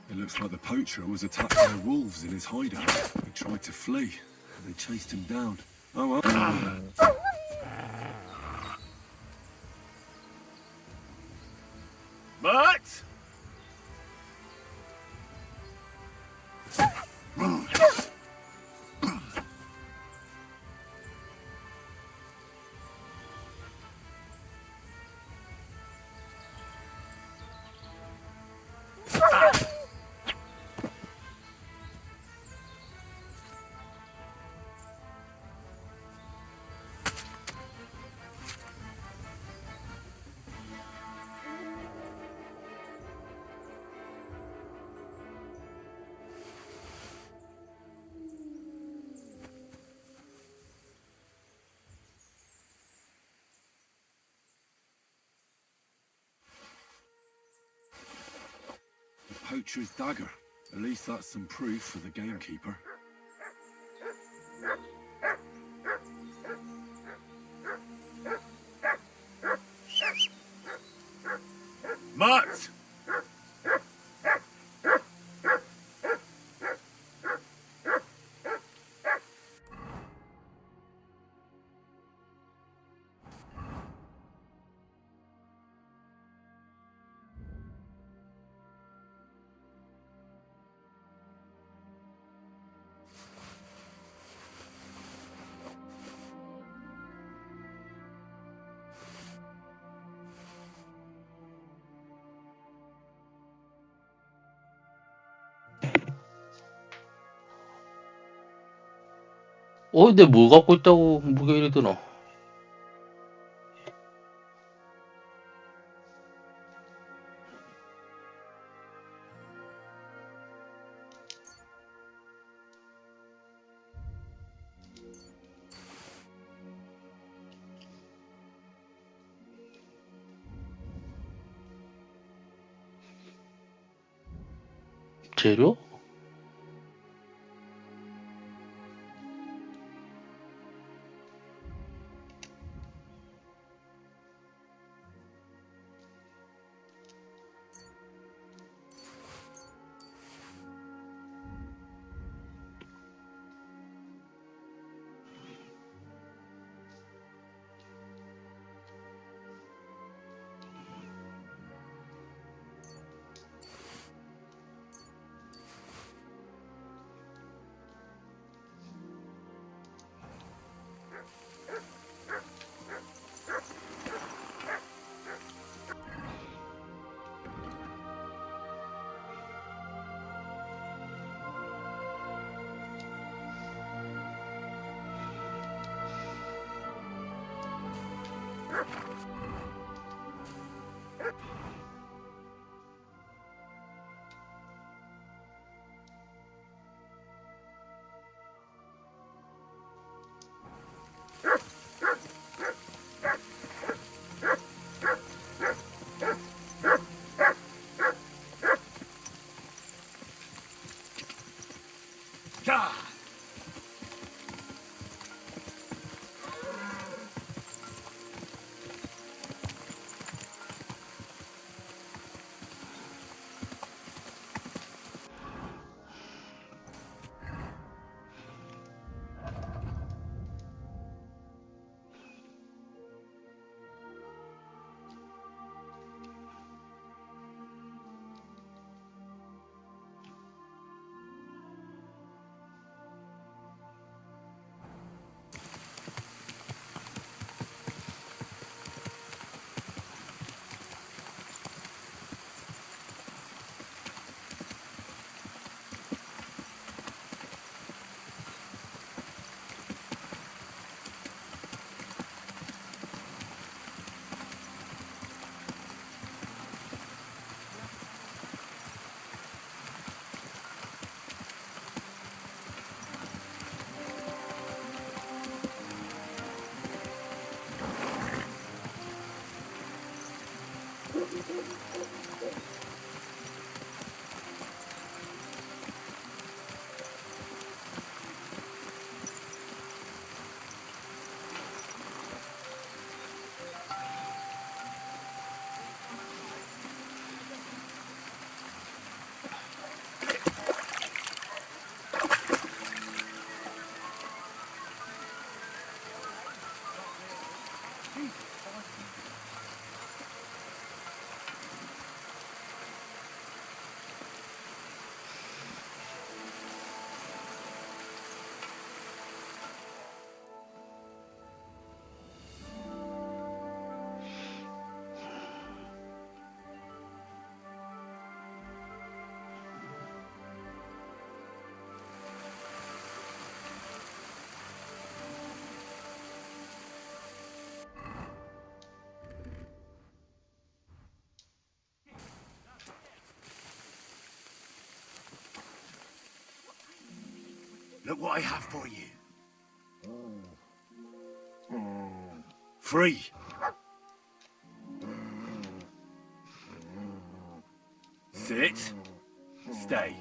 It looks like the poacher was attacked by wolves in his hideout. He tried to flee. They chased him down. Oh well. But... Poacher's dagger. At least that's some proof for the gamekeeper. Mutt! 근데 뭐 갖고 있다고 무게 이리 드나? 재료? Look what I have for you. Free. Sit. Stay.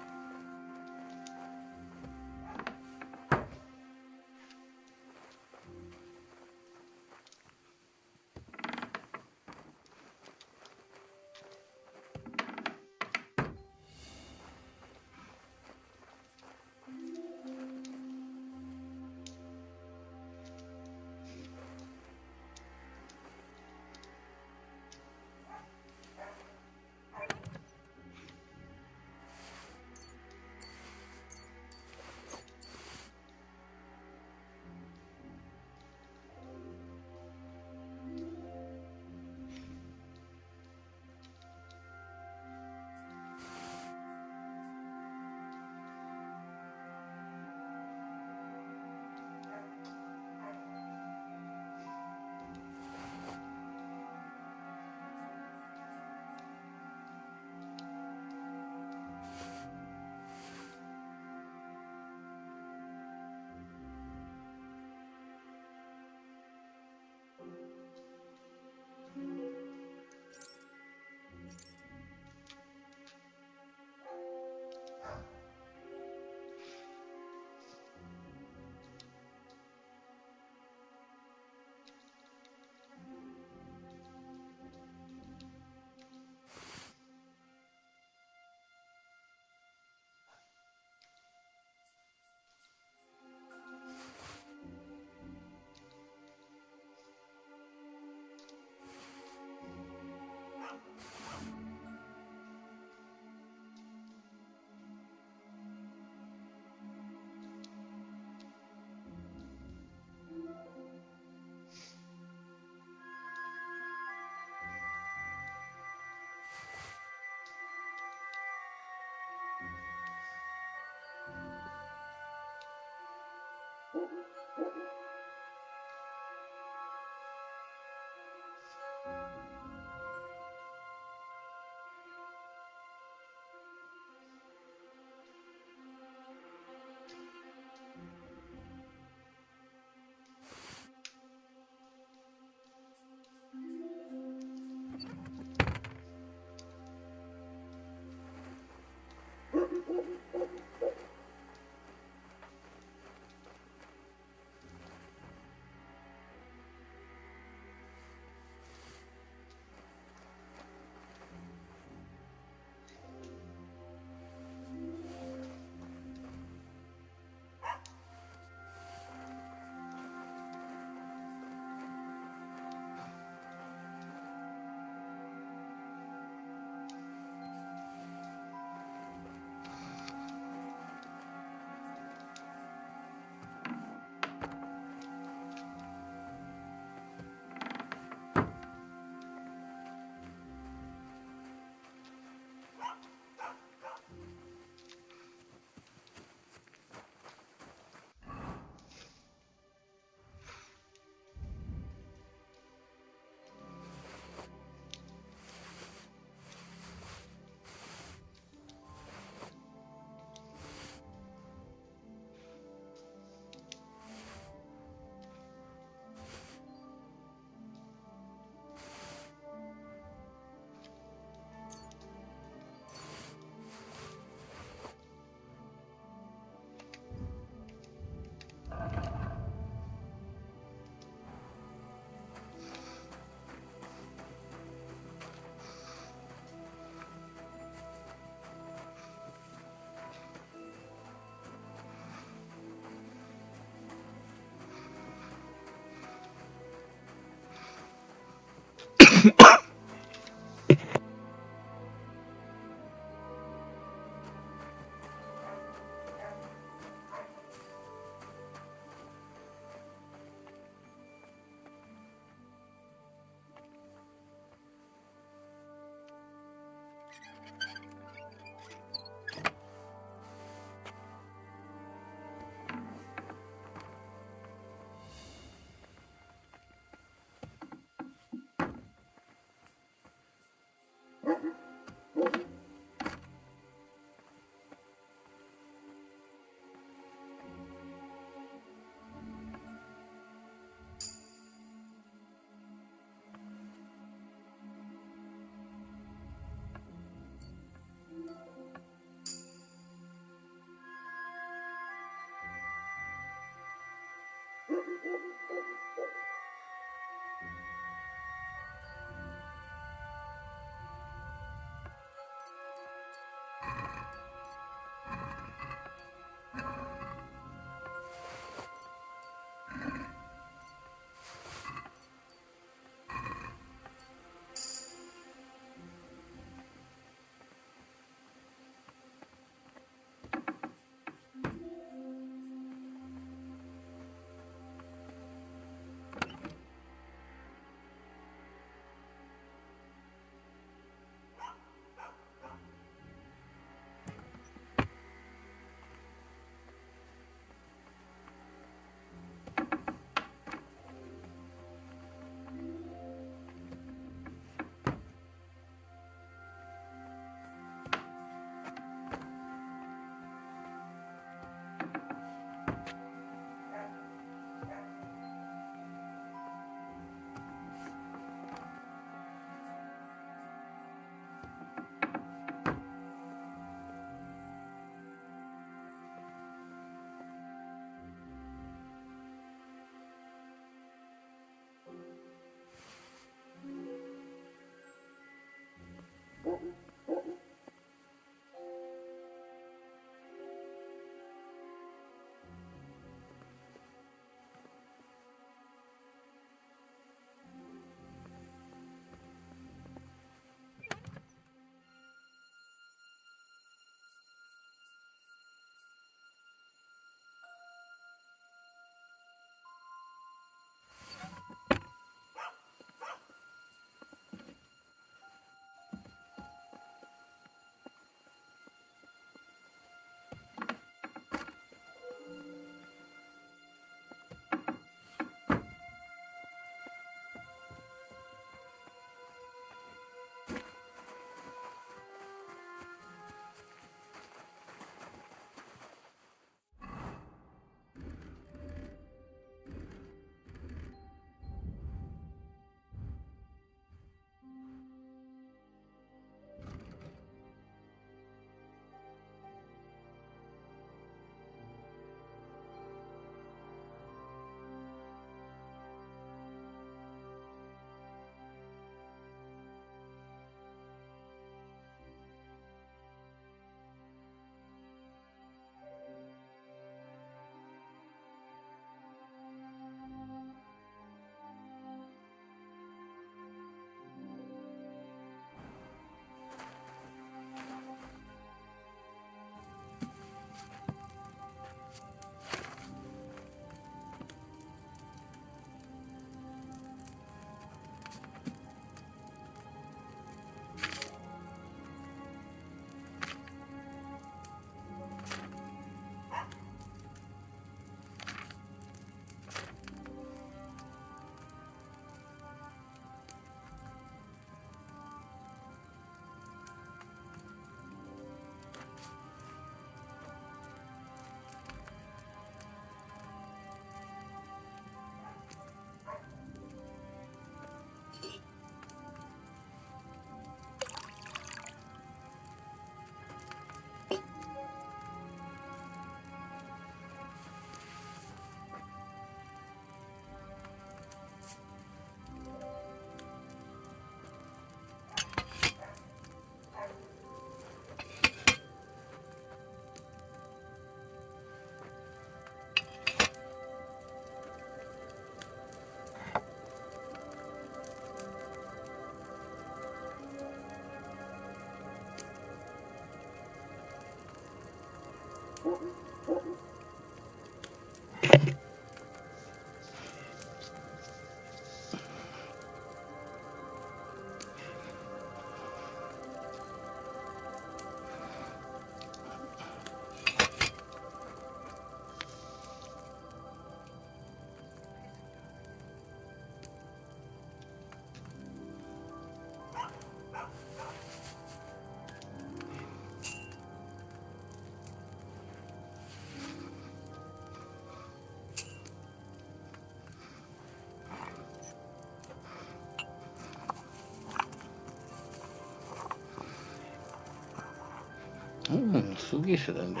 쑥이 있어야 되는데.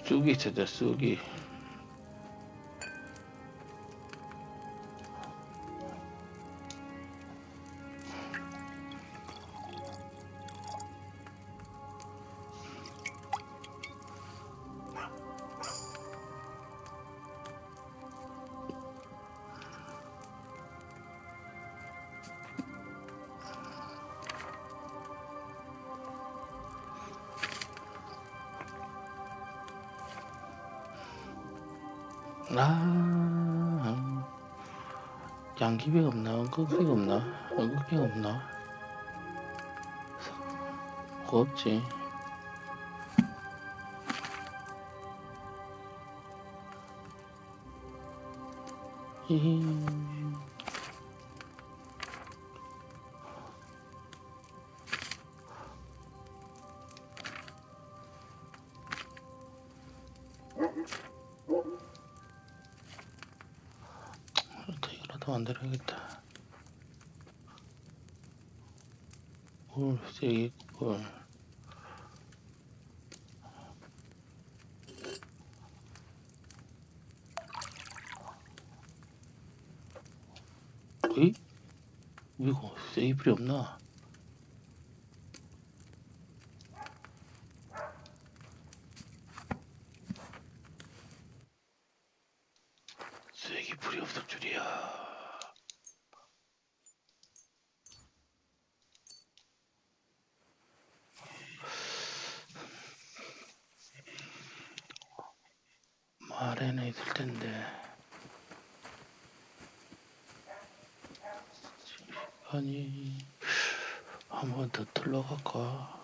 쑥이 있어야 돼, 쑥이. 양귀비가 없나? 엉겅퀴가 없나? 엉겅퀴가 없나? 그거 없지. 이거라도 만들어야겠다. 꿀, 세기 꿀. 에이? 이거 세이블이 없나? 세기불이 없을 줄이야. 말에는 있을 텐데. 시간이 한 번 더 틀러갈까?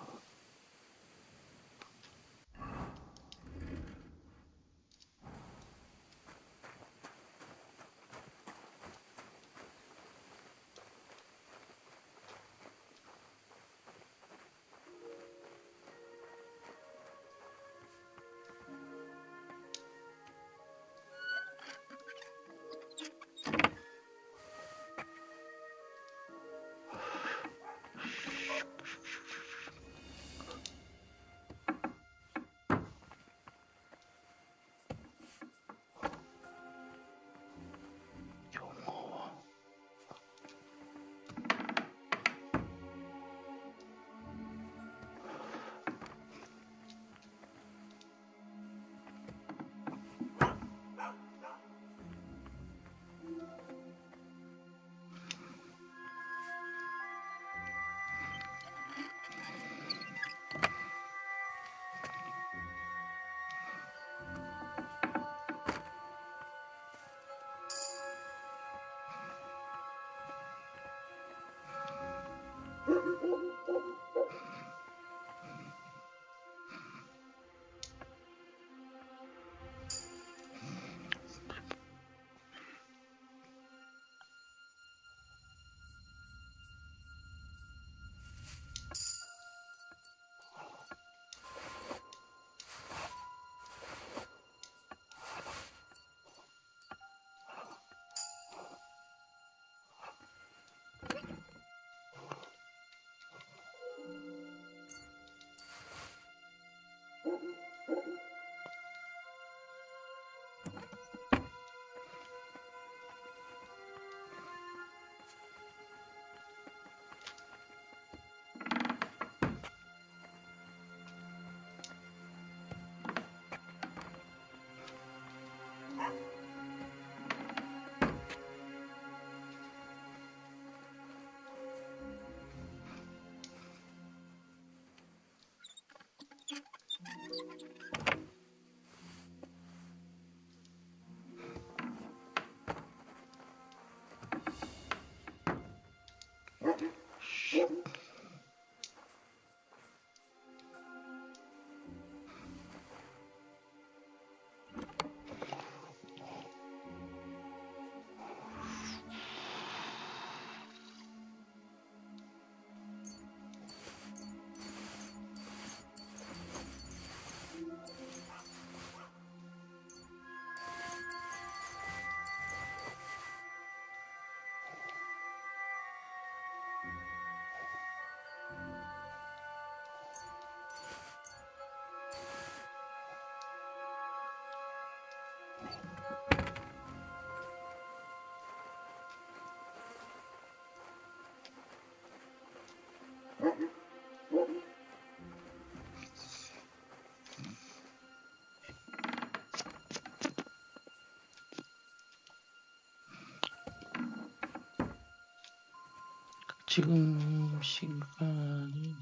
지금 시간이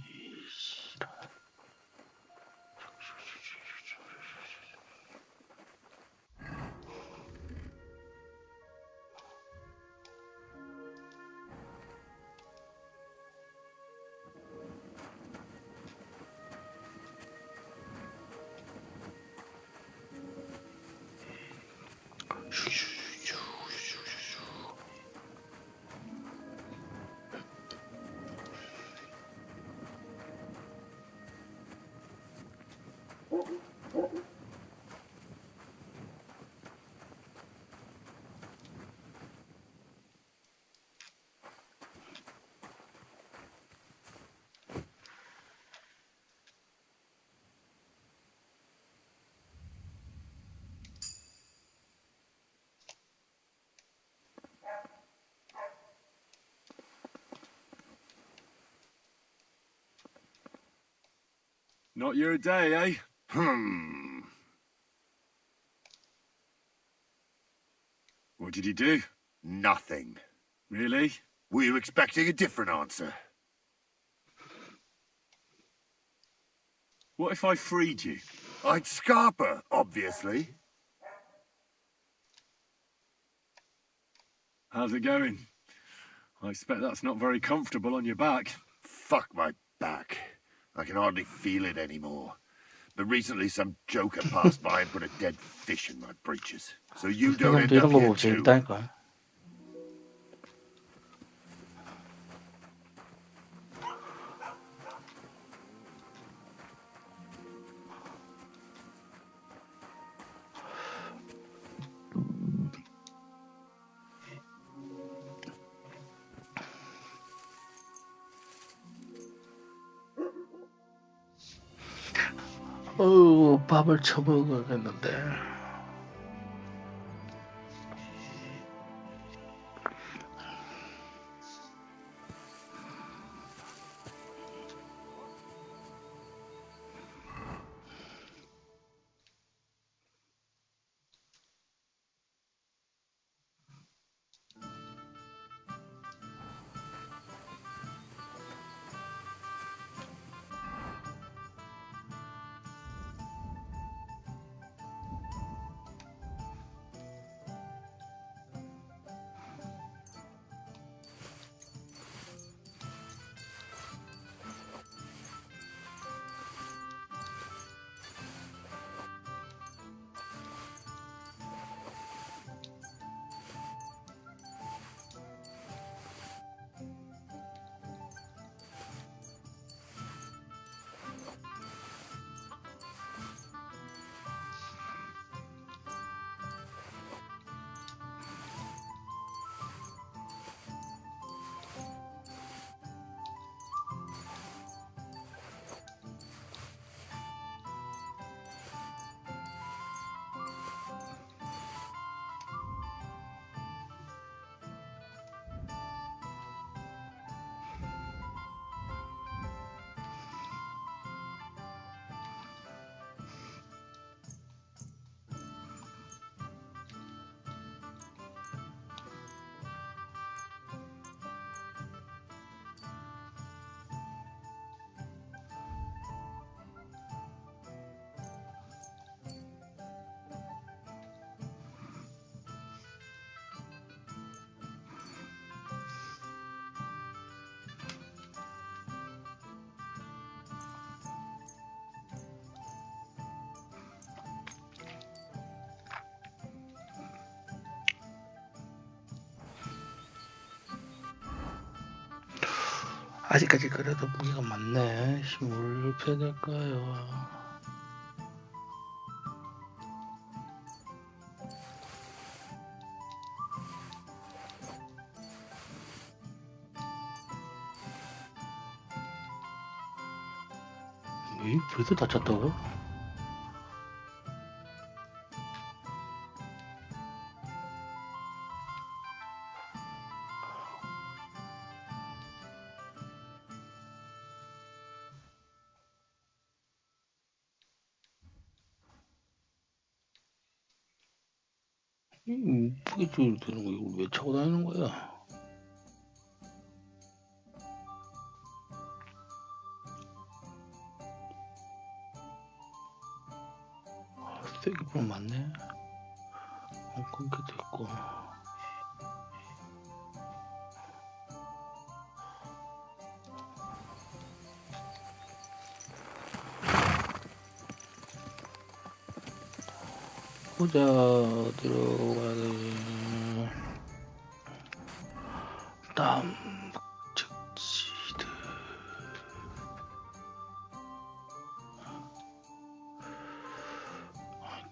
Not your day, eh? What did he do? Nothing. Really? Were you expecting a different answer? What if I freed you? I'd scarper, obviously. How's it going? I expect that's not very comfortable on your back. Fuck my back. I can hardly feel it anymore. But recently some joker passed by and put a dead fish in my breeches. So you don't end 사람도 up 이런 거 here 보고 too. 재밌다니까. 밥을 처먹어야겠는데. 아직까지 그래도 무게가 많네. 힘을 높여야 될까요? 이 벌써 다쳤다고? 무게 조절 되는 거 이거 왜 차고 다니는 거야? 폐기물 맞네. 엉겅퀴도 있고. 보자, 어디로 가야 되지? 땀측지드.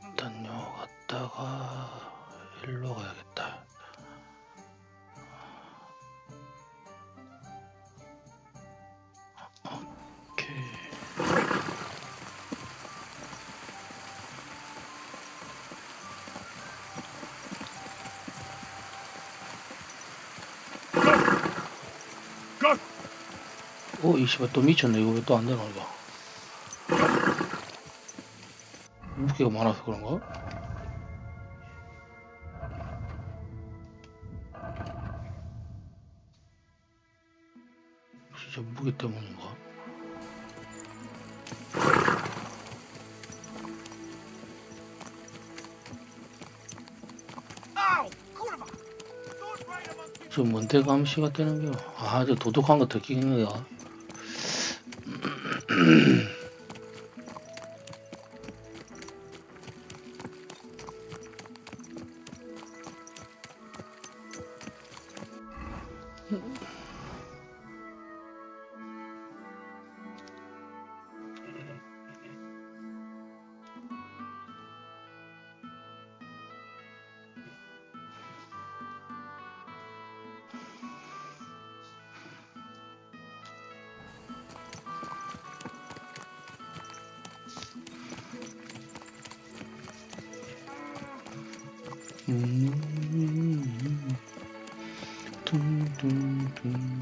일단 요 갔다가 일로 가야겠다. 오케이. 이 씨발 또 미쳤네. 이거 왜 또 안 되나 이거? 무게가 많아서 그런가? 진짜 무게 때문인가? 저 뭔데 감시가 되는 겨? 아, 저 도둑한 거 들키는 거야. 둥둥둥.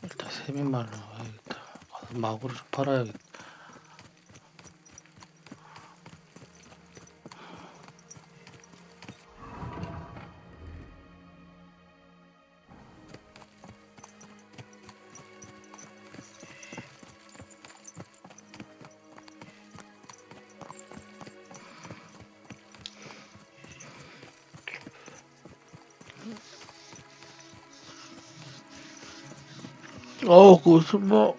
일단 세민말로 해야겠다. 가서 마구를 좀 팔아야겠다. 그것을 뭐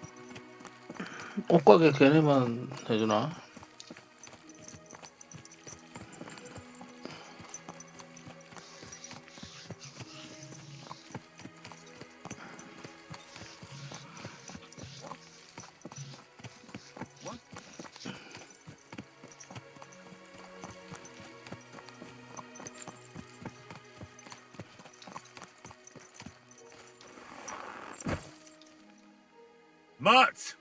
옷가게 걔네만 해주나? Mutt!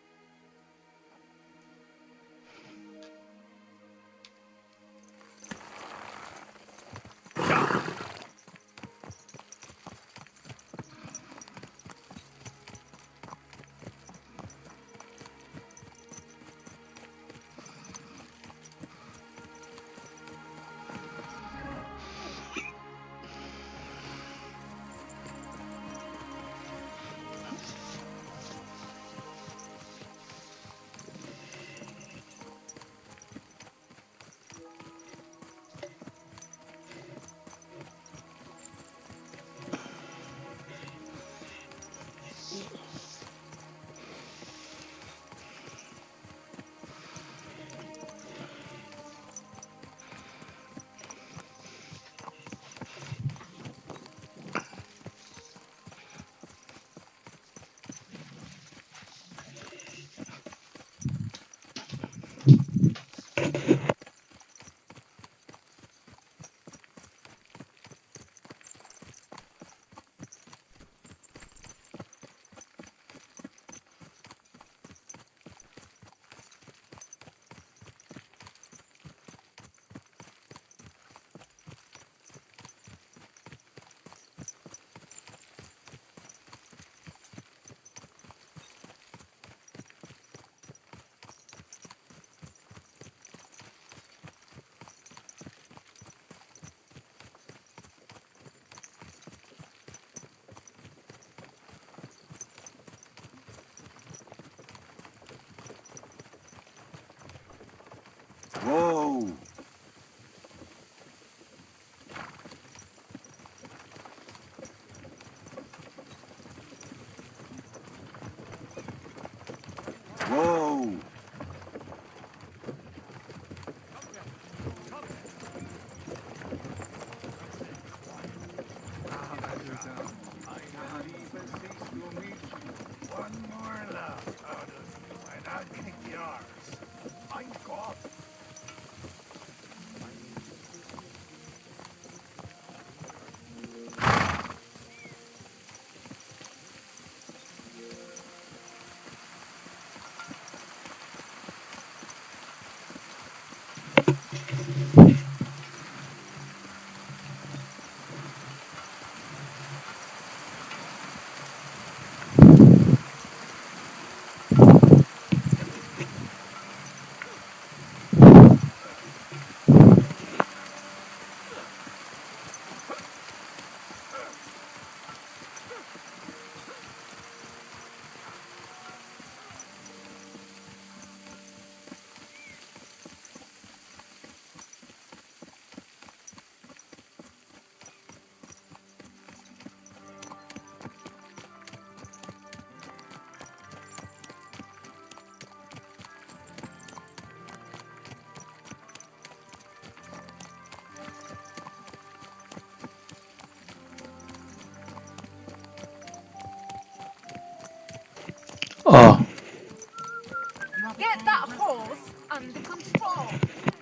Get that horse under control.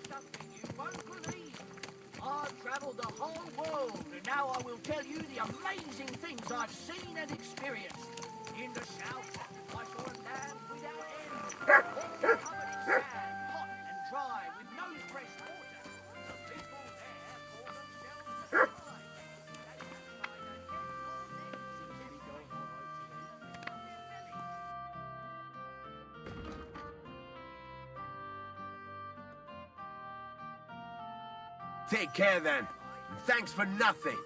Something you won't believe. I've travelled the whole world, and now I will tell you the amazing things I've seen and experienced. In the south, I saw a land without end, all covered in sand, hot and dry, with no fresh water. The people there call themselves the Tribes. They have neither head nor neck since Take care then. Thanks for nothing.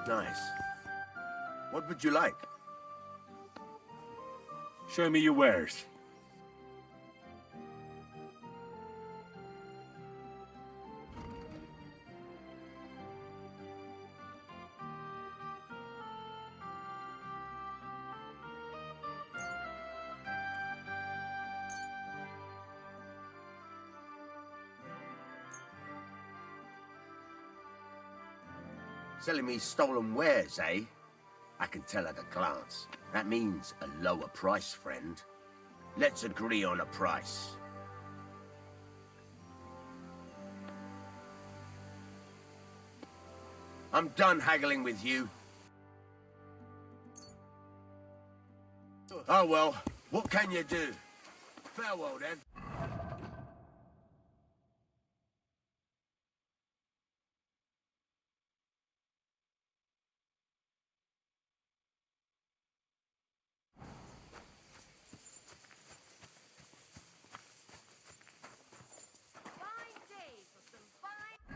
Nice. What would you like? Show me your wares. Selling me stolen wares, eh? I can tell at a glance. That means a lower price, friend. Let's agree on a price. I'm done haggling with you. Oh well, what can you do? Farewell then. Fine day for some fine.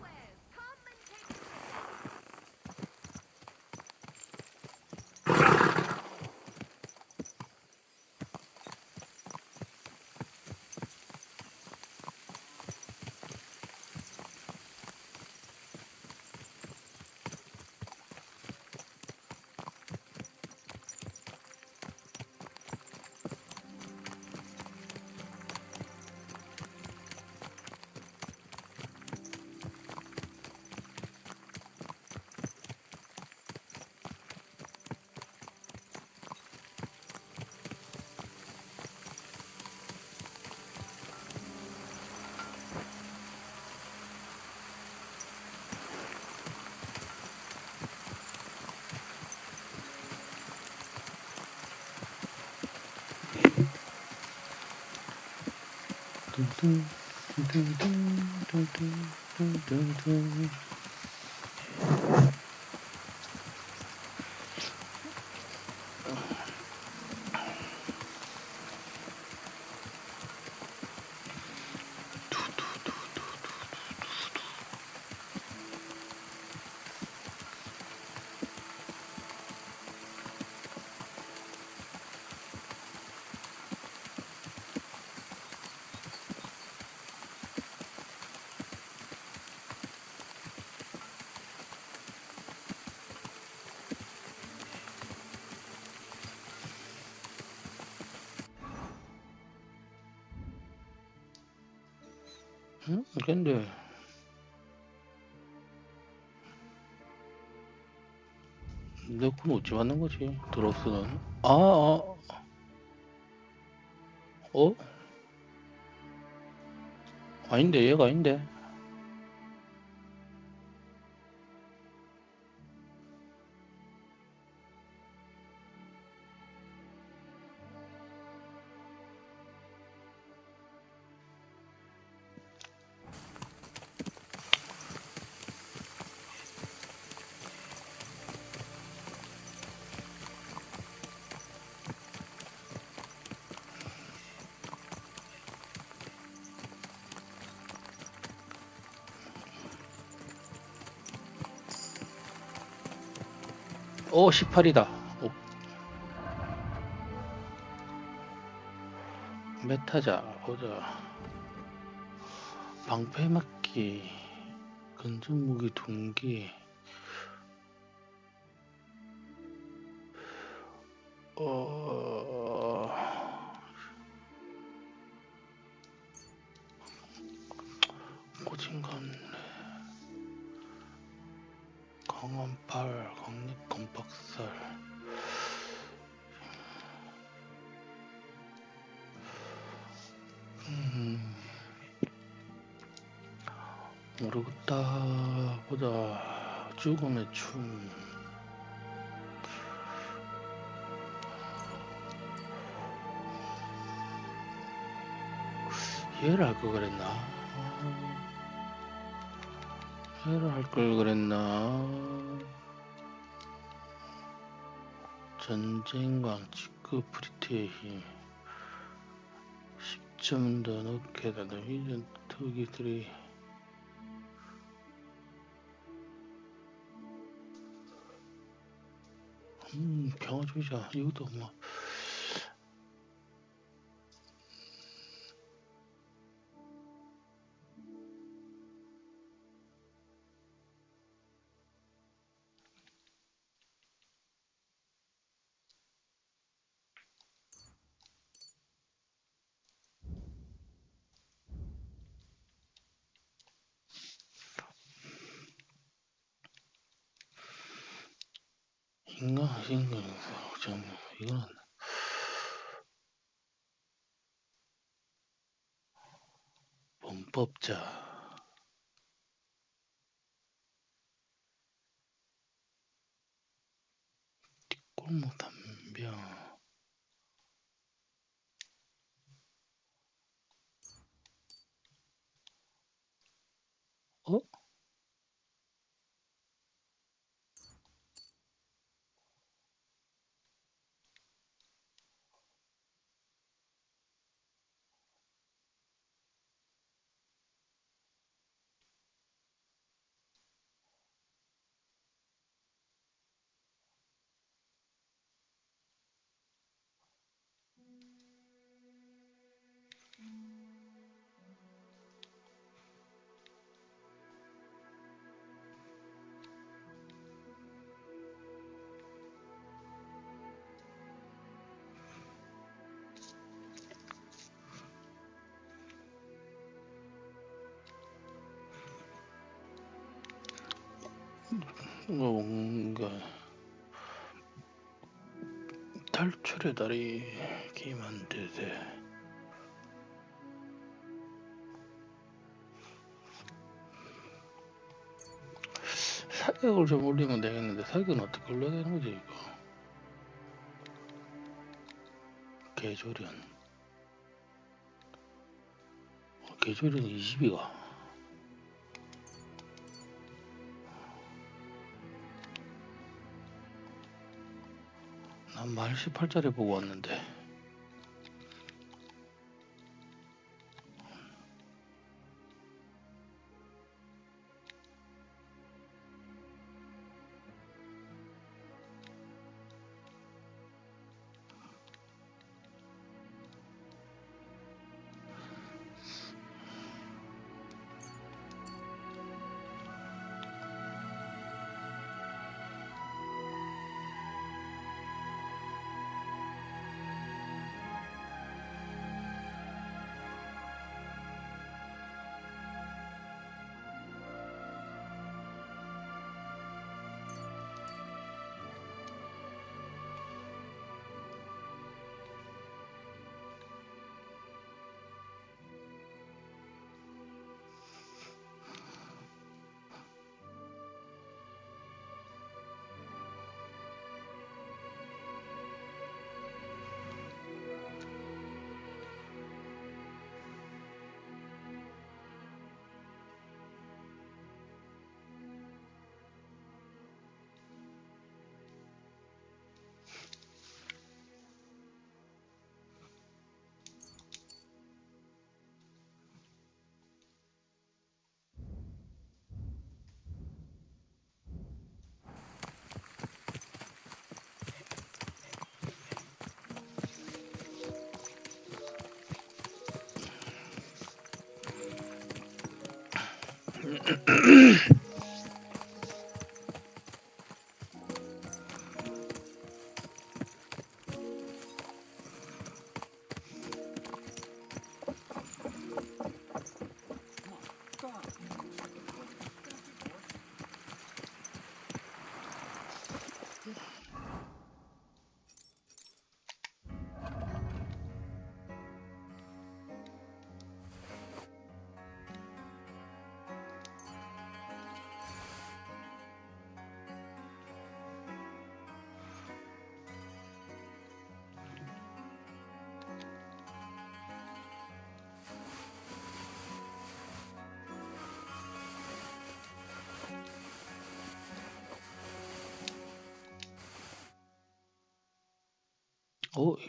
Wares, come and take. 응? 근데 내 건 어찌 맞는 거지? 드럭스는 어? 아닌데 얘가 아닌데. 오 18이다. 메타자 보자. 방패막기, 건전무기 둔기. 고진간, 강한 팔, 강력 건박살. 모르겠다. 보자. 죽음의 춤. 얘를 할 걸 그랬나? 얘를 할 걸 그랬나? 전쟁광, 직급 브리트의 힘. 10점 더 넣게 되는 이전 특기들이 평화주의자 이것도 뭐 인간 좀 이거는 범법자 뒷골목 담병 어? 뭔가 탈출의 달이 게임한 데세 사격을 좀 올리면 되겠는데 사격은 어떻게 올려야 되는 거지 이거 개조련 개조련 20이가 난 말 18짜리 보고 왔는데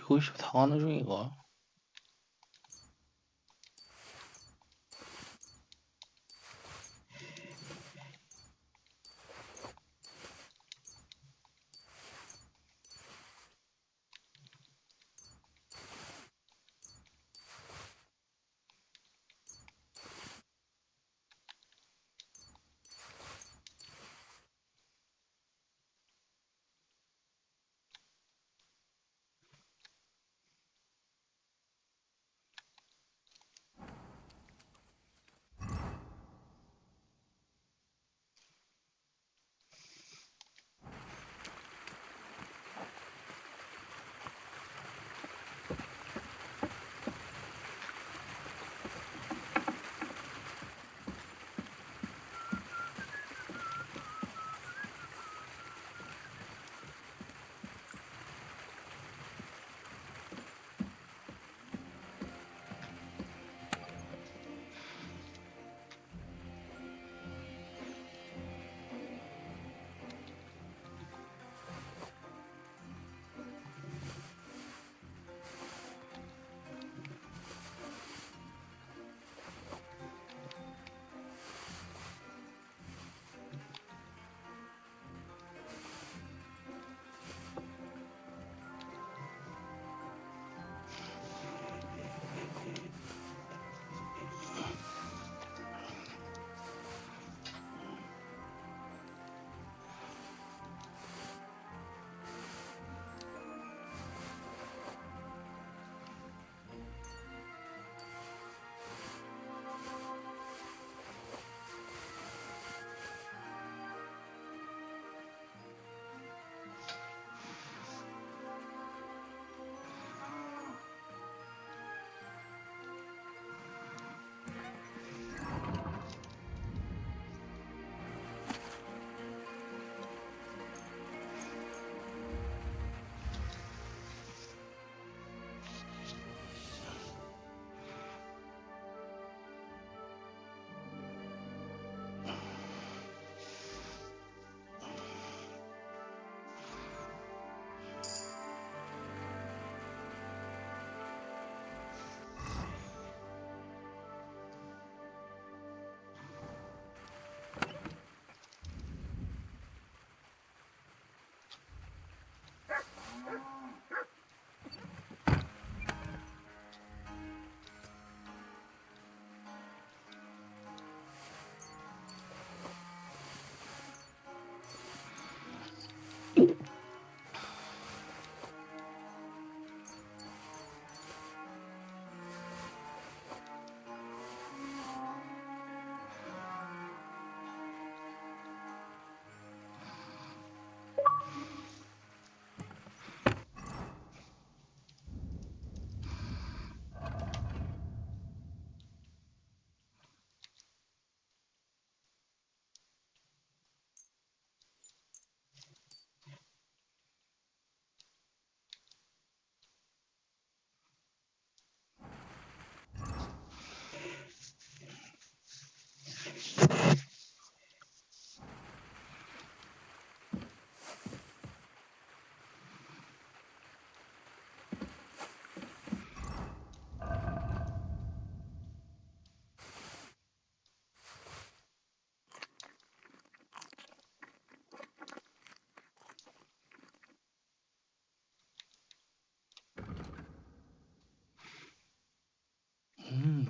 이거 지금 당하는 중인가?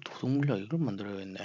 도둑 물약 이걸 만들어야겠네.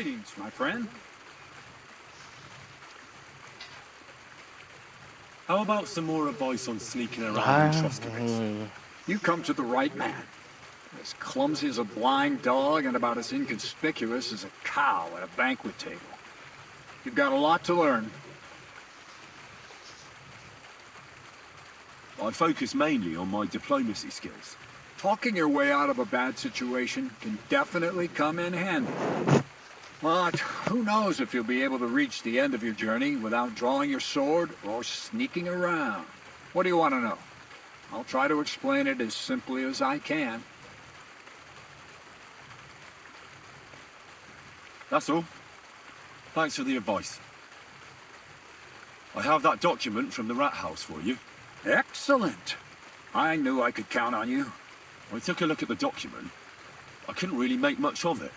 Greetings, my friend. How about some more advice on sneaking around 아, in Troskovitz? You come to the right man. As clumsy as a blind dog and about as inconspicuous as a cow at a banquet table. You've got a lot to learn. I focus mainly on my diplomacy skills. Talking your way out of a bad situation can definitely come in handy. But who knows if you'll be able to reach the end of your journey without drawing your sword or sneaking around. What do you want to know? I'll try to explain it as simply as I can. That's all. Thanks for the advice. I have that document from the rat house for you. Excellent. I knew I could count on you. I took a look at the document. I couldn't really make much of it.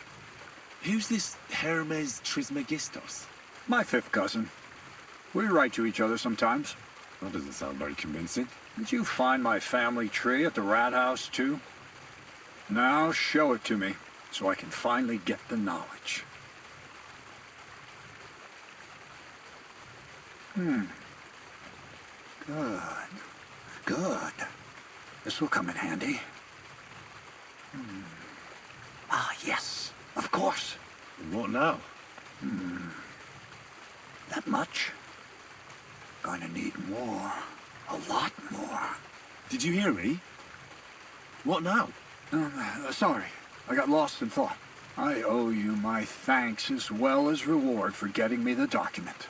Who's this Hermes Trismegistos? My fifth cousin. We write to each other sometimes. That doesn't sound very convincing. Did you find my family tree at the rat house, too? Now show it to me, so I can finally get the knowledge. Good. Good. This will come in handy. Ah, yes. Of course. And what now? That much? Gonna need more. A lot more. Did you hear me? What now? Sorry. I got lost in thought. I owe you my thanks as well as reward for getting me the document.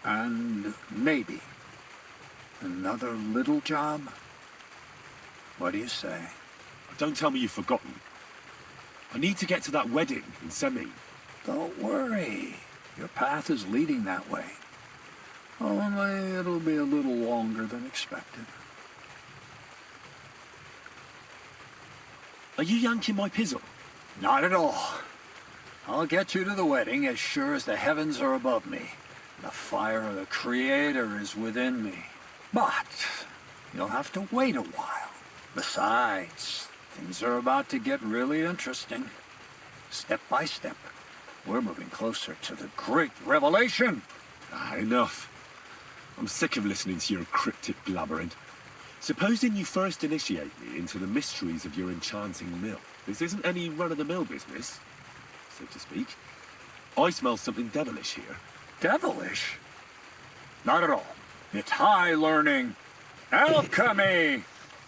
And maybe another little job? What do you say? Don't tell me you've forgotten. I need to get to that wedding in Semi. Don't worry. Your path is leading that way. Only it'll be a little longer than expected. Are you yanking my pizzle? Not at all. I'll get you to the wedding as sure as the heavens are above me. The fire of the Creator is within me. But you'll have to wait a while. Besides, things are about to get really interesting. Step by step, we're moving closer to the great revelation. Enough. I'm sick of listening to your cryptic blabbering. Supposing you first initiate me into the mysteries of your enchanting mill. This isn't any run-of-the-mill business, so to speak. I smell something devilish here. Devilish? Not at all. It's high learning. Alchemy!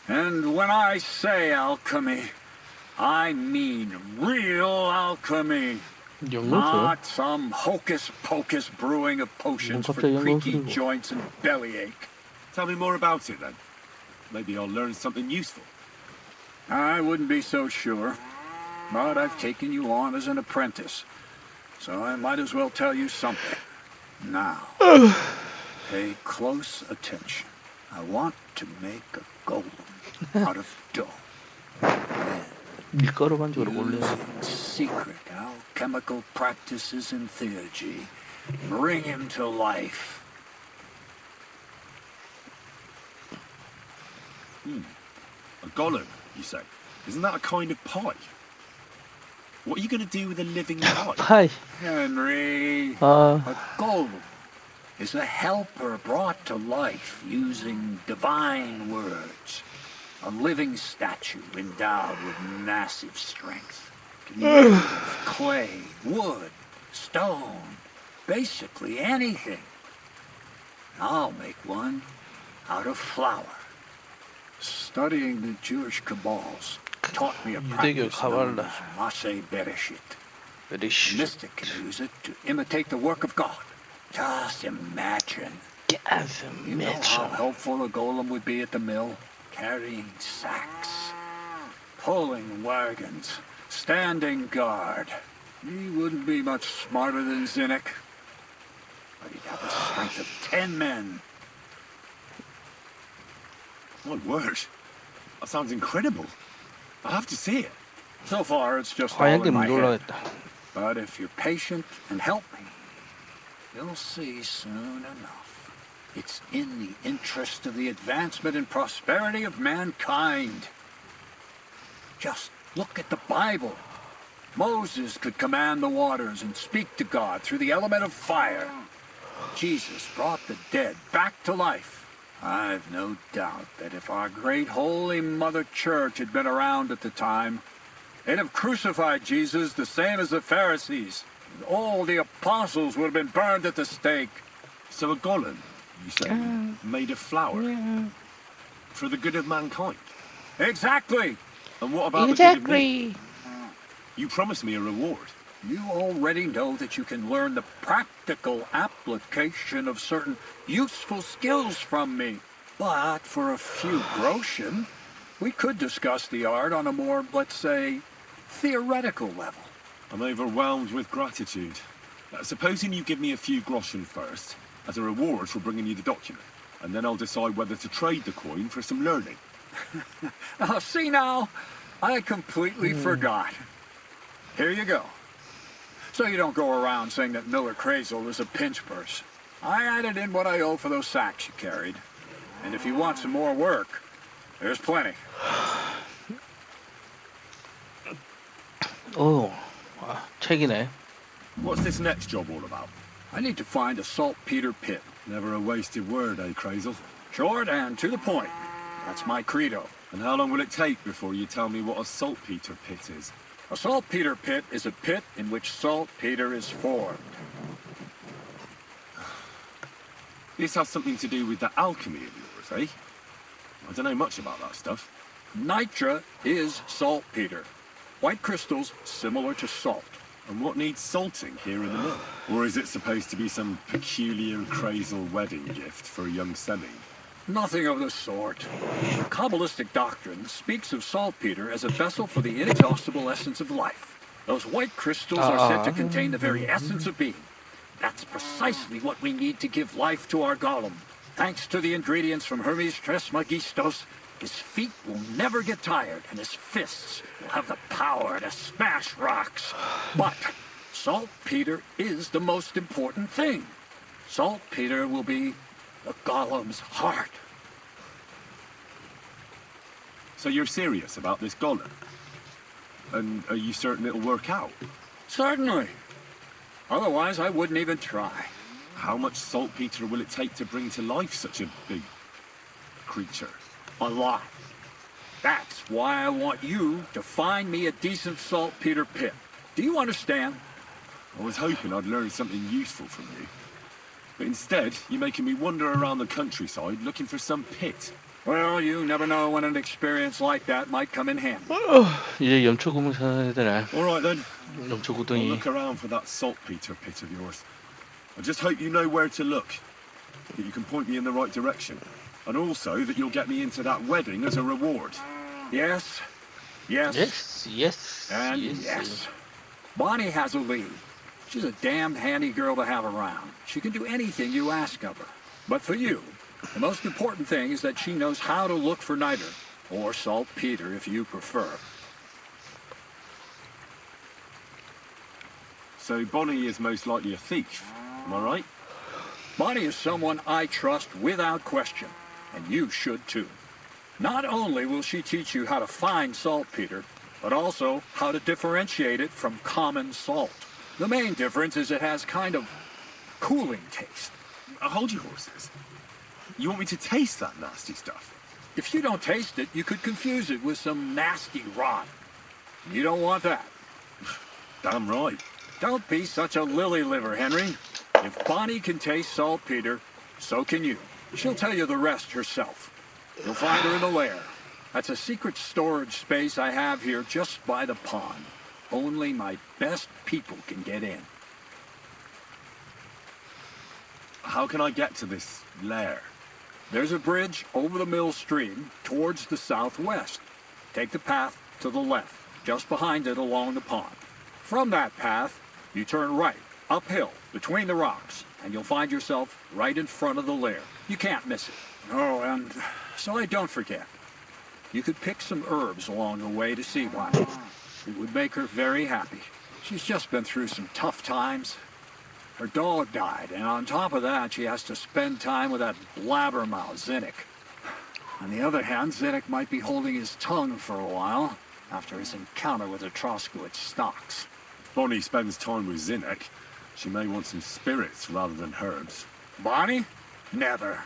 And when I say alchemy, I mean real alchemy. 연금술? Not some hocus-pocus brewing of potions for 갑자기 creaky 연금술이고. joints and bellyache. Tell me more about it, then. Maybe I'll learn something useful. I wouldn't be so sure, but I've taken you on as an apprentice, so I might as well tell you something. Now, pay close attention. I want to make a golem out of dough. Then, 밀가루 반죽으로 올려. using secret alchemical practices and theurgy, bring him to life. A golem, you say? Isn't that a kind of pie? What are you going to do with a living pie? 파이. Henry, 아, a golem is a helper brought to life using divine words. A living statue endowed with massive strength. Can be made of clay, wood, stone, basically anything. I'll make one out of flour. Studying the Jewish Kabbals taught me a 유대교 practice known 가발라. as Maseh Bereshit. A 베리시. mystic can use it to imitate the work of God. Just imagine. 가슴 You know how 맺혀. helpful a golem would be at the mill? Carrying sacks, pulling wagons, standing guard. He wouldn't be much smarter than Zinnik, but he'd have the strength of 10 men. My word. That sounds incredible. I have to see it. So far, it's just all 화약에 in my 물 head. 올라갔다. But if you're patient and help me, you'll see soon enough. It's in the interest of the advancement and prosperity of mankind. Just look at the Bible. Moses could command the waters and speak to God through the element of fire. Jesus brought the dead back to life. I've no doubt that if our great Holy Mother Church had been around at the time, they'd have crucified Jesus the same as the Pharisees. And all the apostles would have been burned at the stake. So a golem, you say, made of flour? For the good of mankind? Exactly. And what about the good of me? Exactly. You promised me a reward. You already know that you can learn the practical application of certain useful skills from me. But for a few groschen, we could discuss the art on a more, let's say, theoretical level. I'm overwhelmed with gratitude. Supposing you give me a few groschen first, as a reward for bringing you the document, and then I'll decide whether to trade the coin for some learning. Oh, see now, I completely forgot. Here you go. So you don't go around saying that Miller Crazel is a pinch purse. I added in what I owe for those sacks you carried. And if you want some more work, there's plenty. 오, 책이네. What's this next job all about? I need to find a saltpeter pit. Never a wasted word, eh, Crazel? Short and to the point. That's my credo. And how long will it take before you tell me what a saltpeter pit is? A saltpeter pit is a pit in which saltpeter is formed. This has something to do with that alchemy of yours, eh? I don't know much about that stuff. Nitra is saltpeter. White crystals similar to salt. And what needs salting here in the mill? Or is it supposed to be some peculiar Crazel wedding gift for a young semi? Nothing of the sort. The Kabbalistic doctrine speaks of saltpeter as a vessel for the inexhaustible essence of life. Those white crystals are said to contain the very essence of being. That's precisely what we need to give life to our golem. Thanks to the ingredients from Hermes Trismegistos, his feet will never get tired and his fists will have the power to smash rocks. But saltpeter is the most important thing. Saltpeter will be the golem's heart. So you're serious about this golem? And are you certain it'll work out? Certainly. Otherwise, I wouldn't even try. How much saltpeter will it take to bring to life such a big creature? A lot. That's why I want you to find me a decent saltpeter pit. Do you understand? I was hoping I'd learn something useful from you. But instead, you're making me wander around the countryside looking for some pit. Well, you never know when an experience like that might come in handy. 이제 염초고무사들아. All right then. I'll 염초구덩이. look around for that saltpeter pit of yours. I just hope you know where to look, that you can point me in the right direction, and also that you'll get me into that wedding as a reward. Yes, yes, Yes, yes, and yes. Bonnie has a lead. She's a damned handy girl to have around. She can do anything you ask of her. But for you, the most important thing is that she knows how to look for niter, or saltpeter if you prefer. So Bonnie is most likely a thief, am I right? Bonnie is someone I trust without question, and you should too. Not only will she teach you how to find saltpeter, but also how to differentiate it from common salt. The main difference is it has kind of cooling taste. Hold your horses. You want me to taste that nasty stuff? If you don't taste it, you could confuse it with some nasty rot. You don't want that. Damn right. Don't be such a lily liver, Henry. If Bonnie can taste saltpeter, so can you. She'll tell you the rest herself. You'll find her in the lair. That's a secret storage space I have here just by the pond. Only my best people can get in. How can I get to this lair? There's a bridge over the mill stream towards the southwest. Take the path to the left, just behind it along the pond. From that path, you turn right, uphill, between the rocks, and you'll find yourself right in front of the lair. You can't miss it. Oh, and so I don't forget. You could pick some herbs along the way to see Bonnie. It would make her very happy. She's just been through some tough times. Her dog died, and on top of that, she has to spend time with that blabbermouth, Zinnik. On the other hand, Zinnik might be holding his tongue for a while. after his encounter with the Troskowitz stocks. Bonnie spends time with Zinnek. She may want some spirits rather than herbs. Bonnie? Never.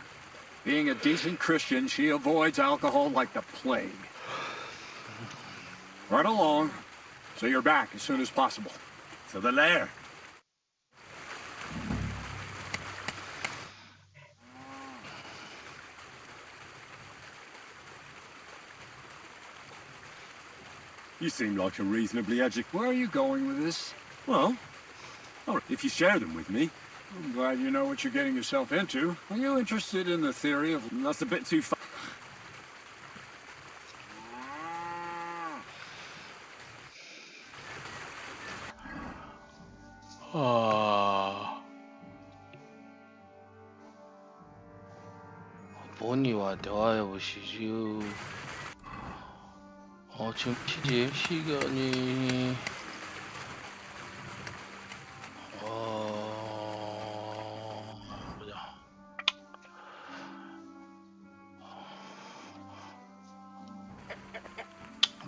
Being a decent Christian, she avoids alcohol like the plague. Right along. So you're back as soon as possible. To the lair. You seem like a reasonably educated... Where are you going with this? Well, if you share them with me. I'm glad you know what you're getting yourself into. Are you interested in the theory of... That's a bit too far. 보니와 대화해 보시죠. 지금 시간이 보자.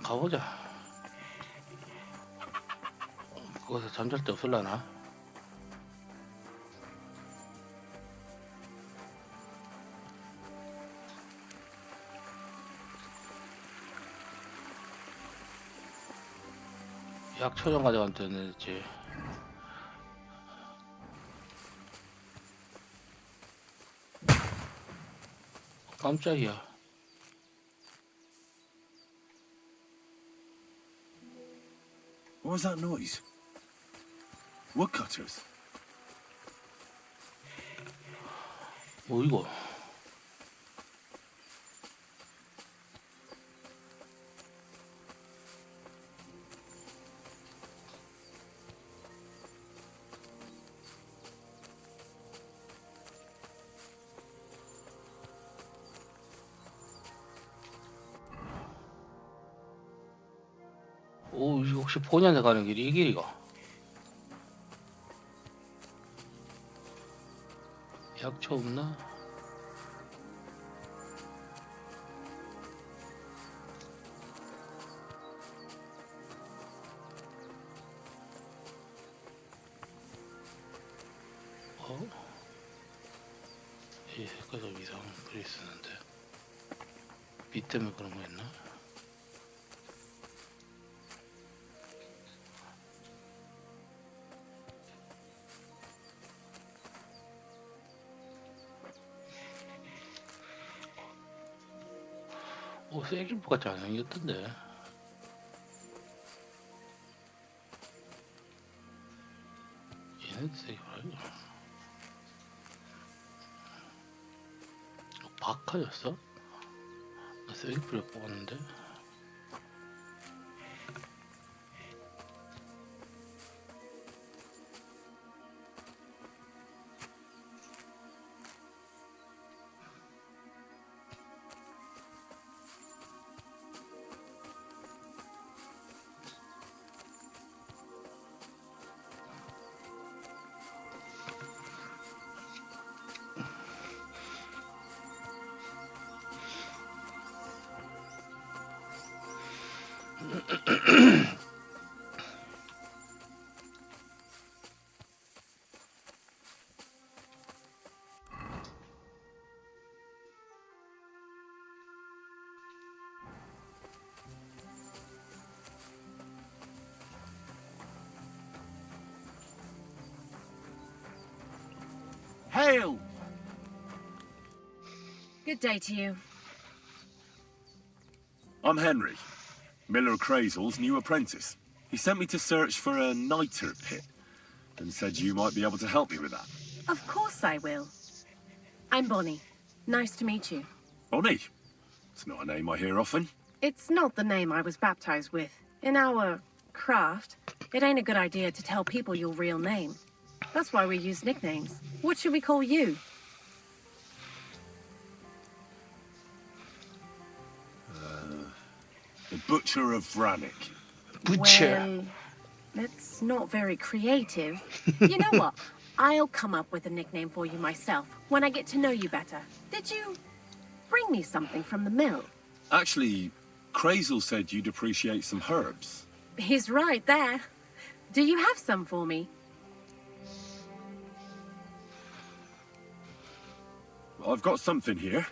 가보자. 거기서 잠잘 데 없을라나? 약초점 가져간다는 지 깜짝이야. What was that noise? Woodcutters. 뭐 이거? 오, 이거 혹시 본연에 가는 길이 이 길이가? 약초 없나? 이 색깔도 이상한 글이 쓰는데 빛 때문에 그런 거였나? 쐐기포 같지 않아 생겼던데. 얘는 쐐기포 아니야? 박하였어? 나 쐐기포를 뽑았는데. Hail! Good day to you. I'm Henry, Miller Crazel's new apprentice. He sent me to search for a niter pit and said you might be able to help me with that. Of course I will. I'm Bonnie. Nice to meet you. Bonnie? It's not a name I hear often. It's not the name I was baptized with. In our craft, it ain't a good idea to tell people your real name. That's why we use nicknames. What should we call you? The Butcher of Vranik. 부채. Well, that's not very creative. You know what? I'll come up with a nickname for you myself when I get to know you better. Did you bring me something from the mill? Actually, Crazel said you'd appreciate some herbs. He's right there. Do you have some for me? I've got something here.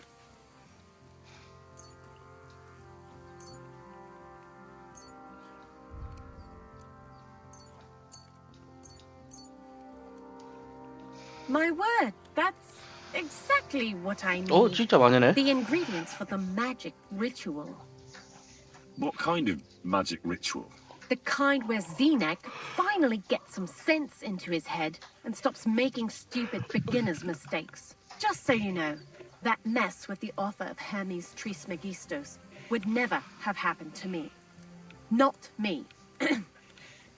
My word, that's exactly what I need. 진짜 많이네. The ingredients for the magic ritual. What kind of magic ritual? The kind where Zenek finally gets some sense into his head and stops making stupid beginner's mistakes. Just so you know, that mess with the author of Hermes Trismegistos would never have happened to me. Not me.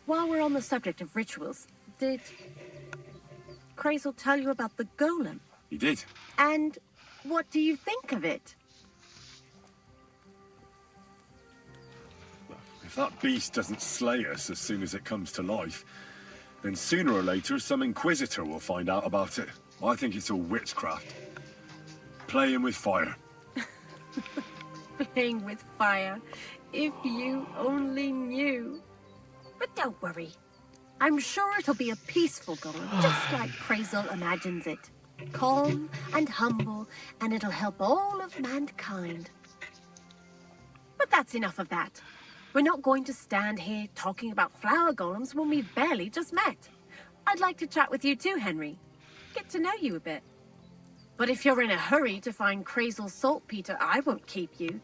While we're on the subject of rituals, did Crazel tell you about the golem? He did. And what do you think of it? If that beast doesn't slay us as soon as it comes to life, then sooner or later some inquisitor will find out about it. I think it's all witchcraft. Playing with fire. Playing with fire. If you only knew. But don't worry. I'm sure it'll be a peaceful golem, just like Crazel imagines it. Calm and humble, and it'll help all of mankind. But that's enough of that. We're not going to stand here talking about flower golems when we've barely just met. I'd like to chat with you too, Henry. Get to know you a bit. But if you're in a hurry to find Crazel's saltpeter, I won't keep you.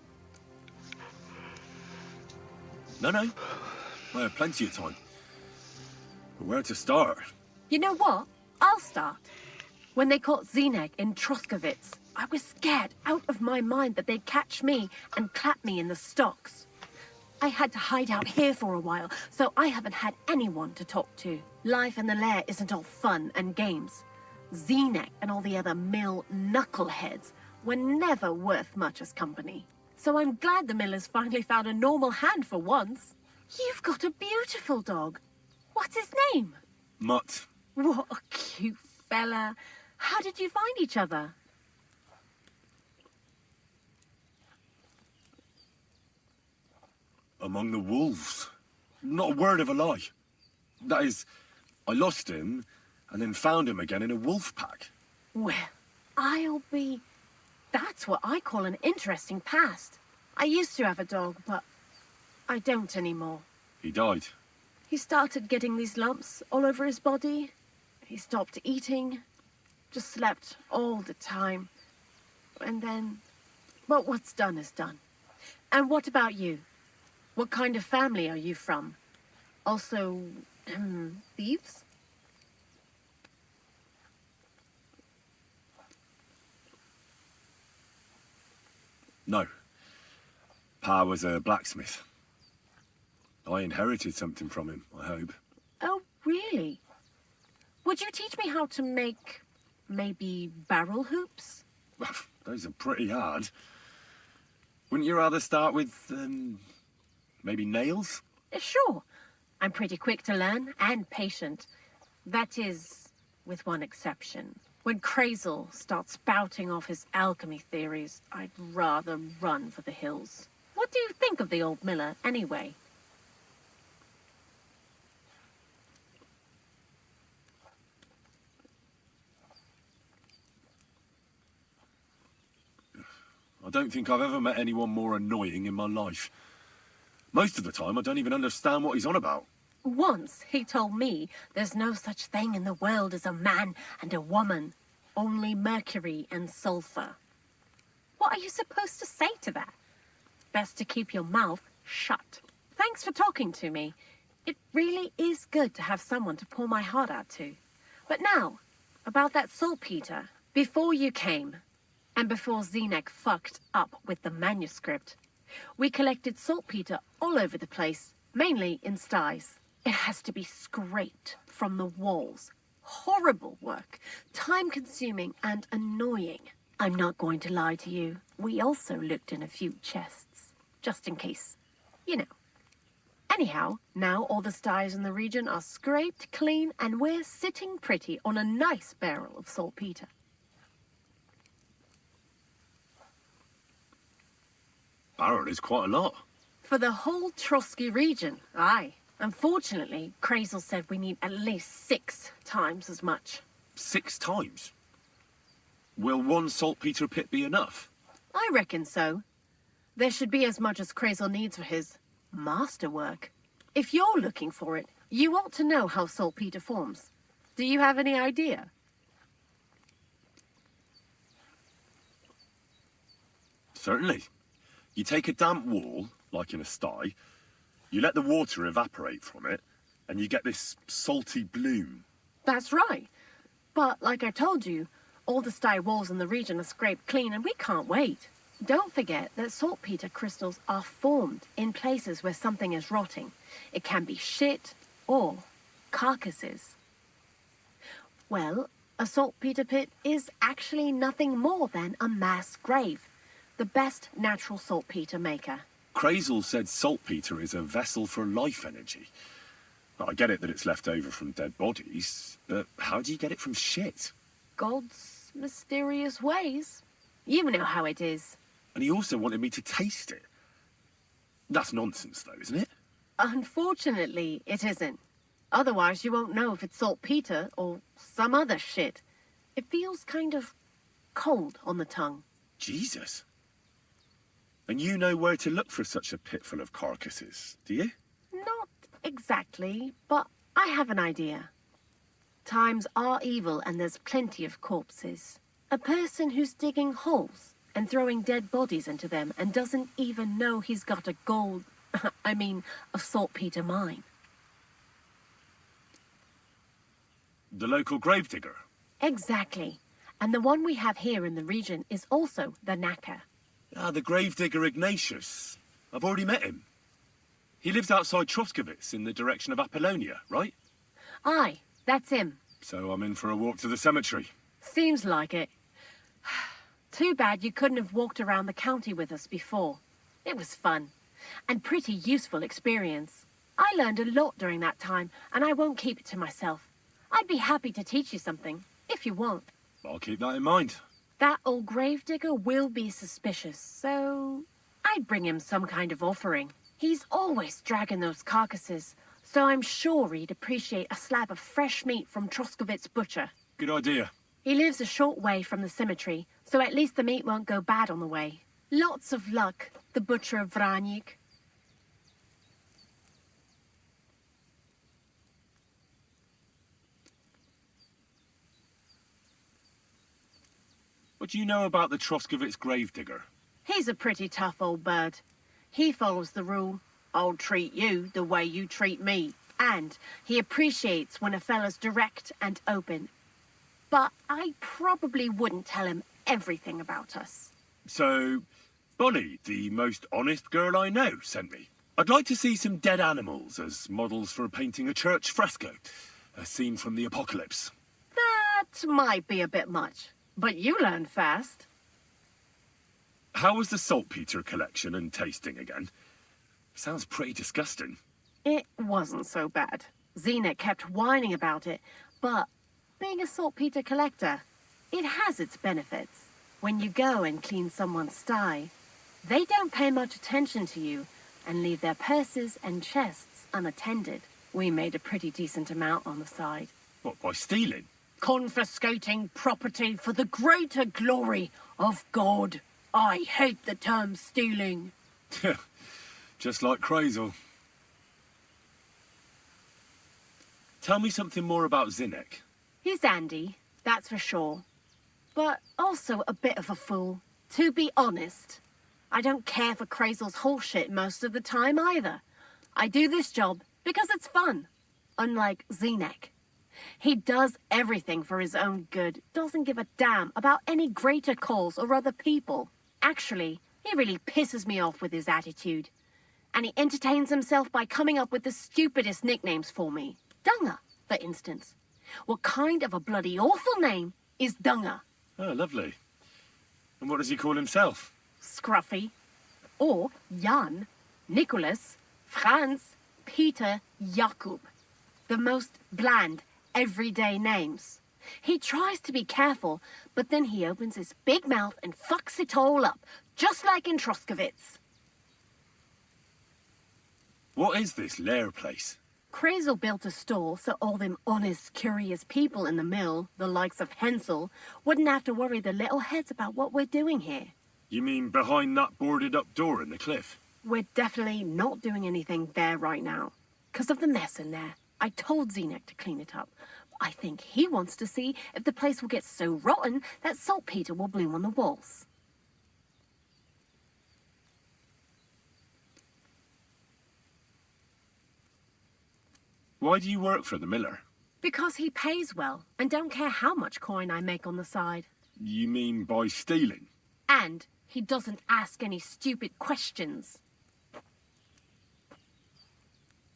No. I have plenty of time. But where to start? You know what? I'll start. When they caught Zenek in Troskovitz, I was scared out of my mind that they'd catch me and clap me in the stocks. I had to hide out here for a while, so I haven't had anyone to talk to. Life in the lair isn't all fun and games. Zenek and all the other mill knuckleheads were never worth much as company. So I'm glad the millers finally found a normal hand for once. You've got a beautiful dog. What's his name? Mutt. What a cute fella. How did you find each other? Among the wolves. Not a word of a lie. That is, I lost him and then found him again in a wolf pack. Well, that's what I call an interesting past. I used to have a dog, but I don't anymore. He died. He started getting these lumps all over his body. He stopped eating, just slept all the time. And then, well, what's done is done. And what about you? What kind of family are you from? Also, thieves? No. Pa was a blacksmith. I inherited something from him, I hope. Oh, really? Would you teach me how to make, maybe, barrel hoops? Those are pretty hard. Wouldn't you rather start with, maybe nails? Sure. I'm pretty quick to learn and patient. That is, with one exception. When Crazel starts spouting off his alchemy theories, I'd rather run for the hills. What do you think of the old miller, anyway? I don't think I've ever met anyone more annoying in my life. Most of the time, I don't even understand what he's on about. Once he told me there's no such thing in the world as a man and a woman. Only mercury and sulfur. What are you supposed to say to that? Best to keep your mouth shut. Thanks for talking to me. It really is good to have someone to pour my heart out to. But now, about that saltpeter. Before you came, and before Zenek fucked up with the manuscript, we collected saltpeter all over the place, mainly in sties. It has to be scraped from the walls. Horrible work, time-consuming and annoying. I'm not going to lie to you. We also looked in a few chests, just in case, you know. Anyhow, now all the sties in the region are scraped clean and we're sitting pretty on a nice barrel of saltpeter. Barrel is quite a lot. For the whole Trotsky region, aye. Unfortunately, Krazel said we need at least 6 times as much. 6 times? Will one saltpeter pit be enough? I reckon so. There should be as much as Krazel needs for his masterwork. If you're looking for it, you ought to know how saltpeter forms. Do you have any idea? Certainly. You take a damp wall, like in a sty, you let the water evaporate from it, and you get this salty bloom. That's right. But, like I told you, all the sty walls in the region are scraped clean and we can't wait. Don't forget that saltpeter crystals are formed in places where something is rotting. It can be shit or carcasses. Well, a saltpeter pit is actually nothing more than a mass grave. The best natural saltpeter maker. Krazel said saltpeter is a vessel for life energy. I get it that it's left over from dead bodies, but how do you get it from shit? God's mysterious ways. You know how it is. And he also wanted me to taste it. That's nonsense, though, isn't it? Unfortunately, it isn't. Otherwise, you won't know if it's saltpeter or some other shit. It feels kind of cold on the tongue. Jesus. And you know where to look for such a pit full of carcasses, do you? Not exactly, but I have an idea. Times are evil and there's plenty of corpses. A person who's digging holes and throwing dead bodies into them and doesn't even know he's got a a saltpeter mine. The local gravedigger? Exactly. And the one we have here in the region is also the knacker. Ah, the gravedigger Ignatius. I've already met him. He lives outside Troskowitz in the direction of Apollonia, right? Aye, that's him. So I'm in for a walk to the cemetery. Seems like it. Too bad you couldn't have walked around the county with us before. It was fun. And pretty useful experience. I learned a lot during that time, and I won't keep it to myself. I'd be happy to teach you something, if you want. I'll keep that in mind. That old gravedigger will be suspicious, so I'd bring him some kind of offering. He's always dragging those carcasses, so I'm sure he'd appreciate a slab of fresh meat from Troskowitz butcher. Good idea. He lives a short way from the cemetery, so at least the meat won't go bad on the way. Lots of luck, the butcher of Vranyik. What do you know about the Troskowitz gravedigger? He's a pretty tough old bird. He follows the rule, I'll treat you the way you treat me. And he appreciates when a fella's direct and open. But I probably wouldn't tell him everything about us. So, Bonnie, the most honest girl I know, sent me. I'd like to see some dead animals as models for painting a church fresco. A scene from the apocalypse. That might be a bit much, but you learn fast. How was the saltpeter collection and tasting again? Sounds pretty disgusting. It wasn't so bad. Zenek kept whining about it, but being a saltpeter collector, it has its benefits. When you go and clean someone's sty, they don't pay much attention to you and leave their purses and chests unattended. We made a pretty decent amount on the side. What, by stealing? Confiscating property for the greater glory of God. I hate the term stealing. Just like Krazel. Tell me something more about Zinnek. He's Andy, that's for sure. But also a bit of a fool. To be honest, I don't care for Krazel's whole shit most of the time either. I do this job because it's fun. Unlike Zinnek. He does everything for his own good, doesn't give a damn about any greater cause or other people. Actually, he really pisses me off with his attitude. And he entertains himself by coming up with the stupidest nicknames for me. Dunga, for instance. What kind of a bloody awful name is Dunga? Oh, lovely. And what does he call himself? Scruffy. Or Jan, Nicholas, Franz, Peter, Jakub. The most bland, everyday names. He tries to be careful, but then he opens his big mouth and fucks it all up, just like in Troskowitz. What is this lair place? Crazel built a store so all them honest, curious people in the mill, the likes of Hensel, wouldn't have to worry their little heads about what we're doing here. You mean behind that boarded up door in the cliff? We're definitely not doing anything there right now. 'Cause of the mess in there. I told Zenek to clean it up. I think he wants to see if the place will get so rotten that saltpeter will bloom on the walls. Why do you work for the miller? Because he pays well and don't care how much coin I make on the side. You mean by stealing? And he doesn't ask any stupid questions.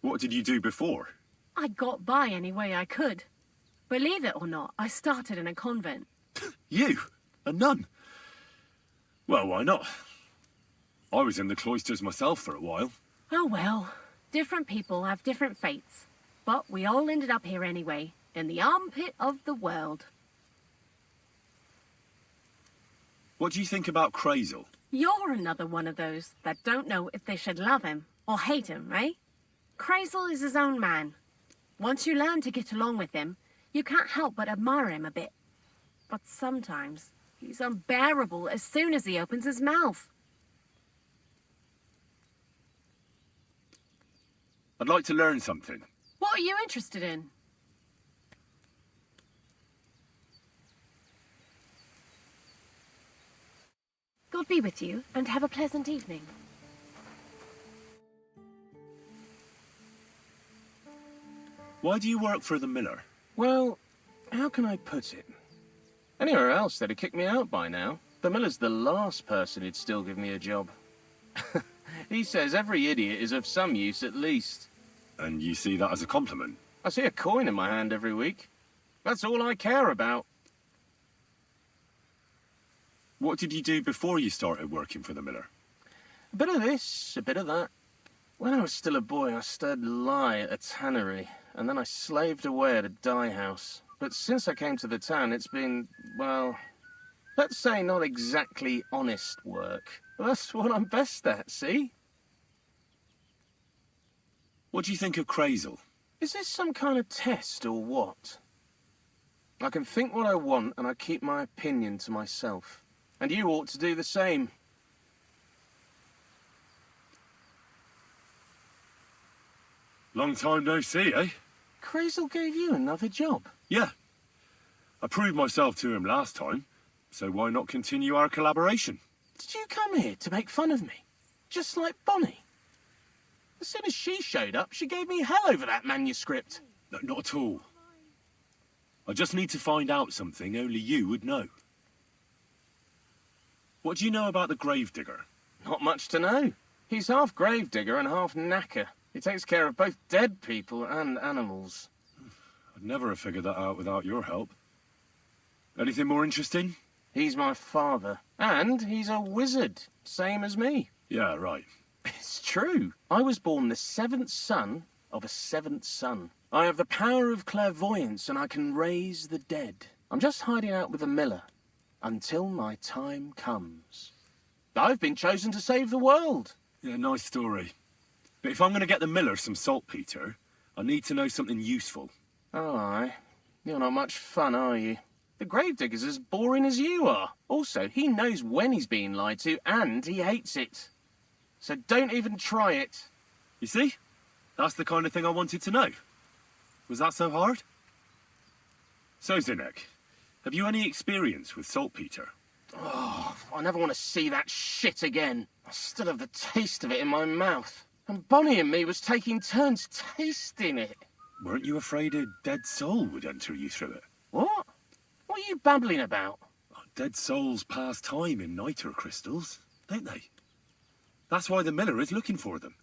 What did you do before? I got by any way I could. Believe it or not, I started in a convent. You? A nun? Well, why not? I was in the cloisters myself for a while. Oh well, different people have different fates. But we all ended up here anyway, in the armpit of the world. What do you think about Crazel? You're another one of those that don't know if they should love him or hate him, right? Crazel is his own man. Once you learn to get along with him, you can't help but admire him a bit. But sometimes, he's unbearable as soon as he opens his mouth. I'd like to learn something. What are you interested in? God be with you, and have a pleasant evening. Why do you work for the miller? Well, how can I put it? Anywhere else, they'd have kicked me out by now. The miller's the last person who'd still give me a job. He says every idiot is of some use at least. And you see that as a compliment? I see a coin in my hand every week. That's all I care about. What did you do before you started working for the miller? A bit of this, a bit of that. When I was still a boy, I stirred lye at a tannery, and then I slaved away at a dye house. But since I came to the town, it's been, well, let's say not exactly honest work. That's what I'm best at, see? What do you think of Crazel? Is this some kind of test or what? I can think what I want and I keep my opinion to myself. And you ought to do the same. Long time no see, eh? Crazel gave you another job. Yeah. I proved myself to him last time, so why not continue our collaboration? Did you come here to make fun of me? Just like Bonnie? As soon as she showed up, she gave me hell over that manuscript. No, not at all. I just need to find out something only you would know. What do you know about the gravedigger? Not much to know. He's half gravedigger and half knacker. He takes care of both dead people and animals. I'd never have figured that out without your help. Anything more interesting? He's my father. And he's a wizard, same as me. Yeah, right. It's true. I was born the seventh son of a seventh son. I have the power of clairvoyance and I can raise the dead. I'm just hiding out with the miller until my time comes. I've been chosen to save the world. Yeah, nice story. But if I'm going to get the miller some saltpeter, I need to know something useful. Oh, aye. You're not much fun, are you? The gravedigger's as boring as you are. Also, he knows when he's being lied to and he hates it. So don't even try it. You see? That's the kind of thing I wanted to know. Was that so hard? So, Zinek, have you any experience with saltpeter? Oh, I never want to see that shit again. I still have the taste of it in my mouth. And Bonnie and me was taking turns tasting it. Weren't you afraid a dead soul would enter you through it? What? What are you babbling about? Dead souls pass time in niter crystals, don't they? That's why the miller is looking for them.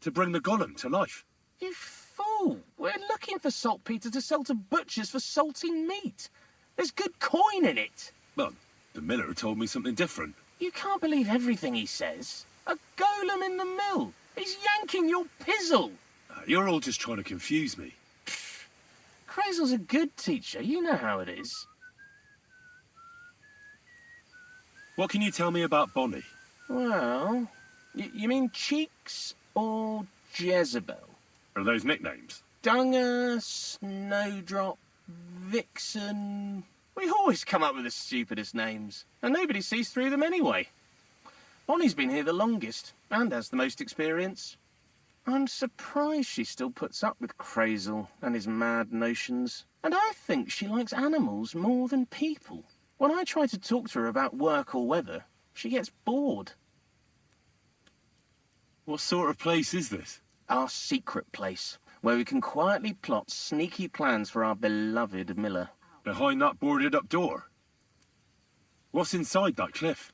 To bring the golem to life. You fool! We're looking for saltpeter to sell to butchers for salting meat. There's good coin in it. Well, the miller told me something different. You can't believe everything he says. A golem in the mill. He's yanking your pizzle. You're all just trying to confuse me. Crazel's a good teacher. You know how it is. What can you tell me about Bonnie? Well, you mean cheeks or Jezebel. Are those nicknames? Dunger, Snowdrop, Vixen... We always come up with the stupidest names, and nobody sees through them anyway. Bonnie's been here the longest, and has the most experience. I'm surprised she still puts up with Crazel and his mad notions. And I think she likes animals more than people. When I try to talk to her about work or weather, she gets bored. What sort of place is this? Our secret place, where we can quietly plot sneaky plans for our beloved Miller. Behind that boarded-up door? What's inside that cliff?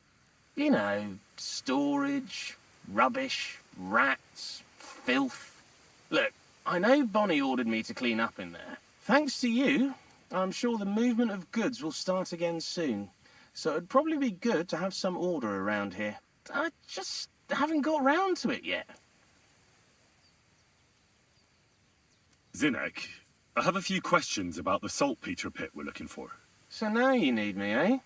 You know, storage, rubbish, rats, filth. Look, I know Bonnie ordered me to clean up in there. Thanks to you, I'm sure the movement of goods will start again soon. So it'd probably be good to have some order around here. I just haven't got round to it yet. Zinnek, I have a few questions about the saltpeter pit we're looking for. So now you need me, eh?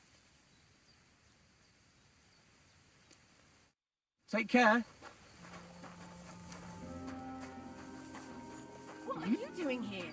Take care. What are you doing here?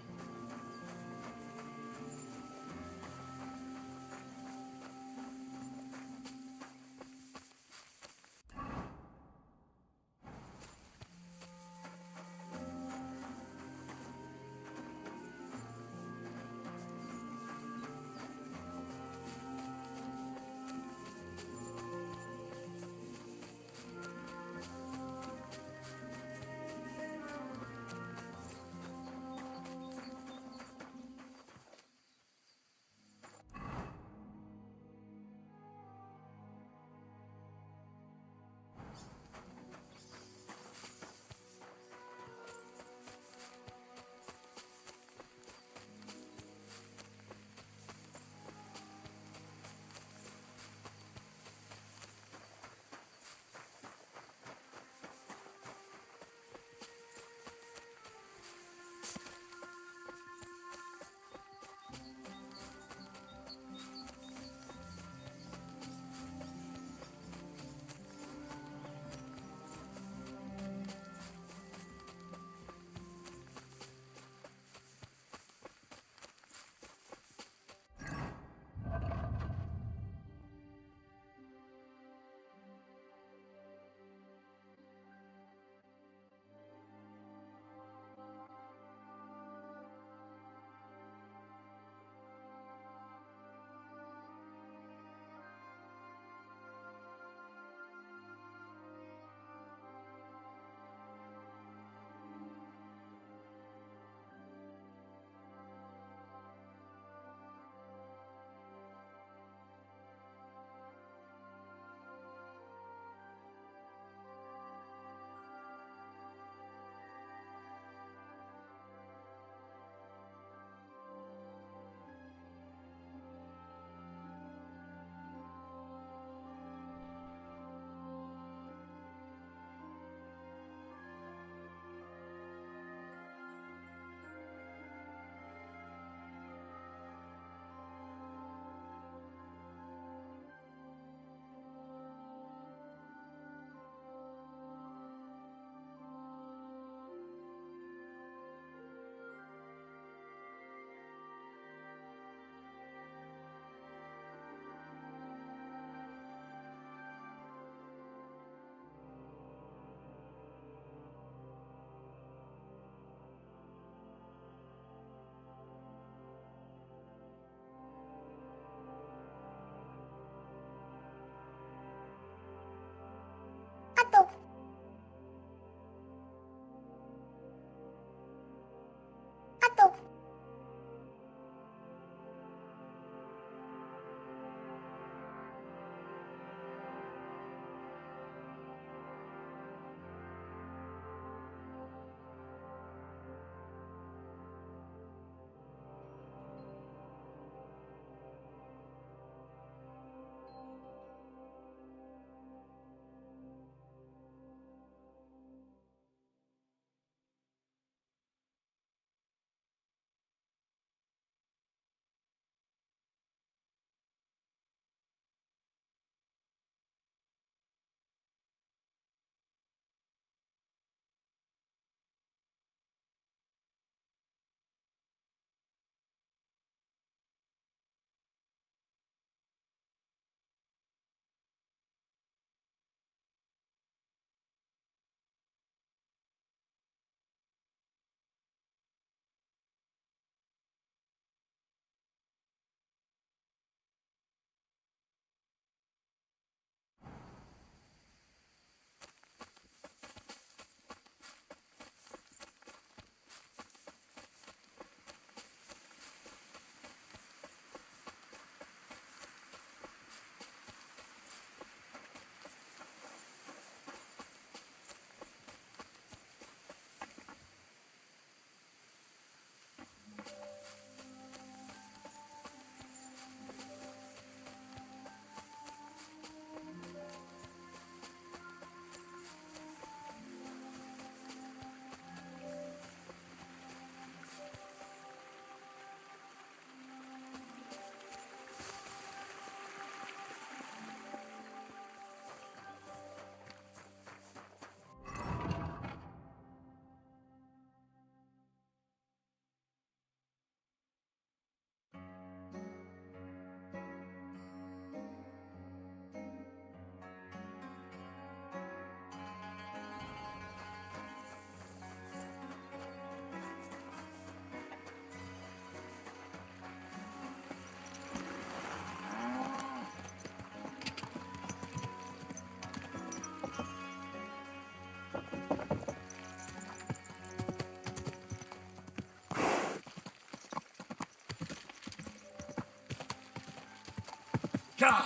God!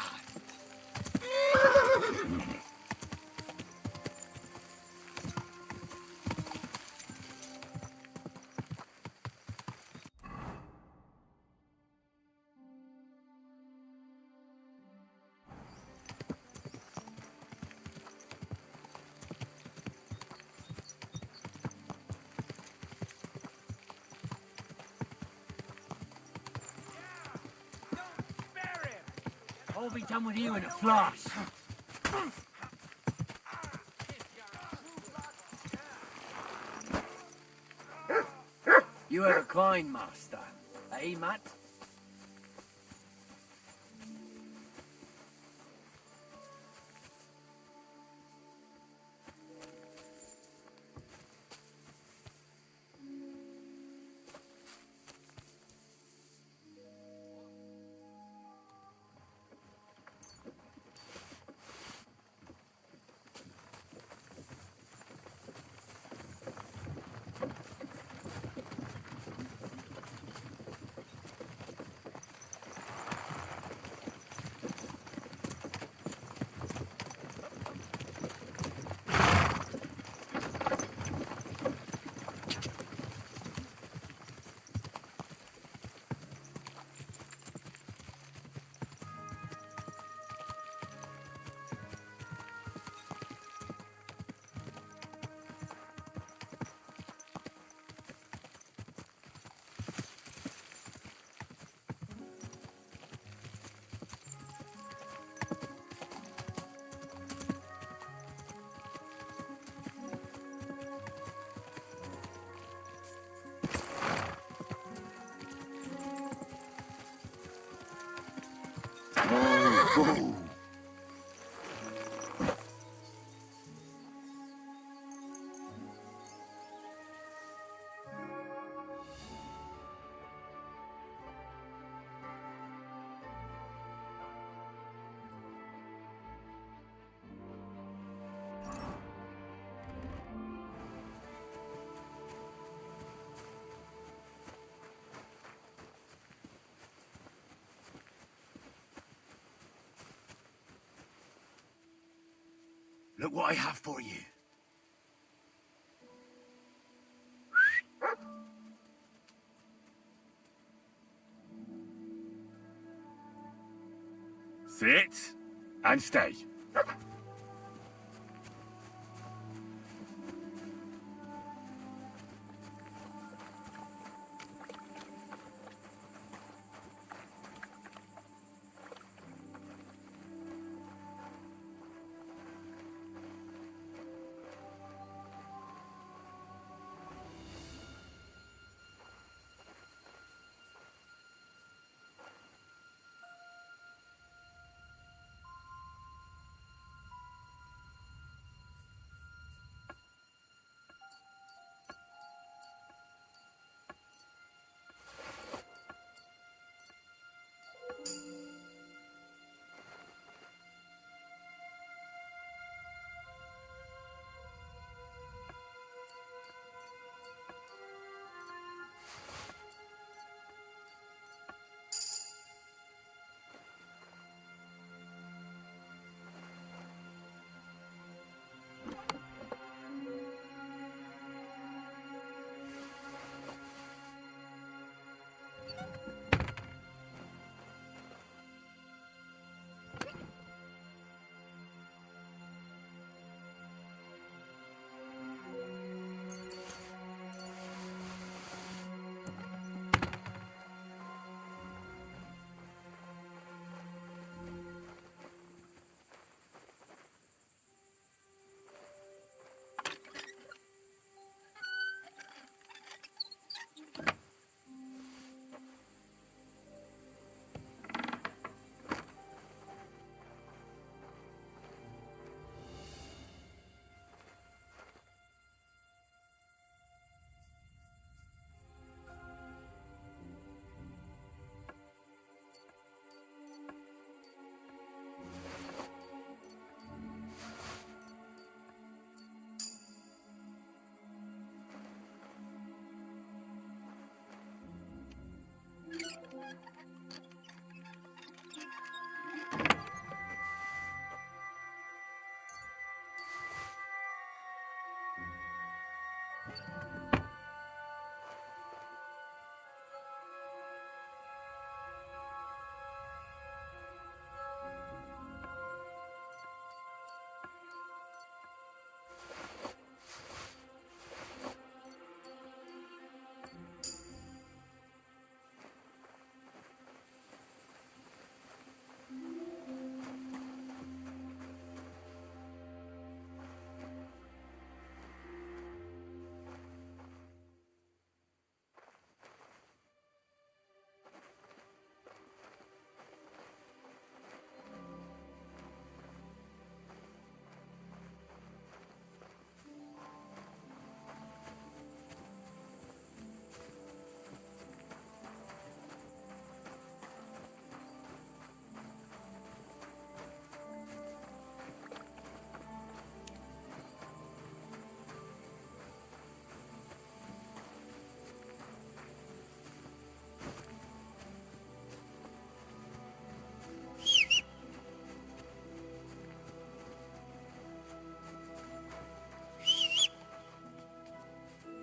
I'll be done with you in a flash. You have a kind master, eh, Matt? Whoa. Look what I have for you. Sit and stay.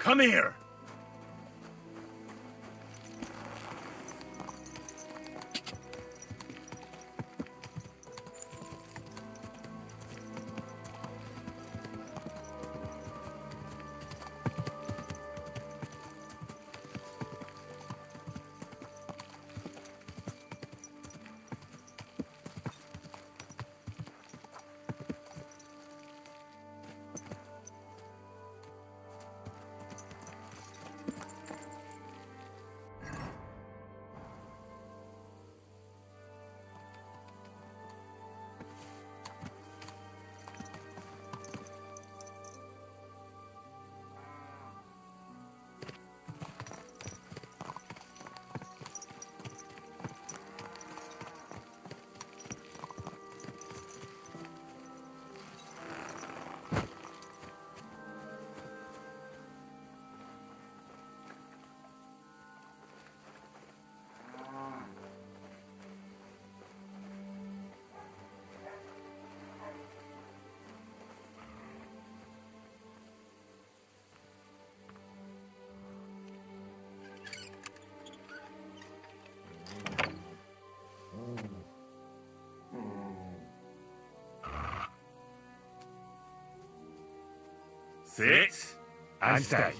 Come here! Sit and stay.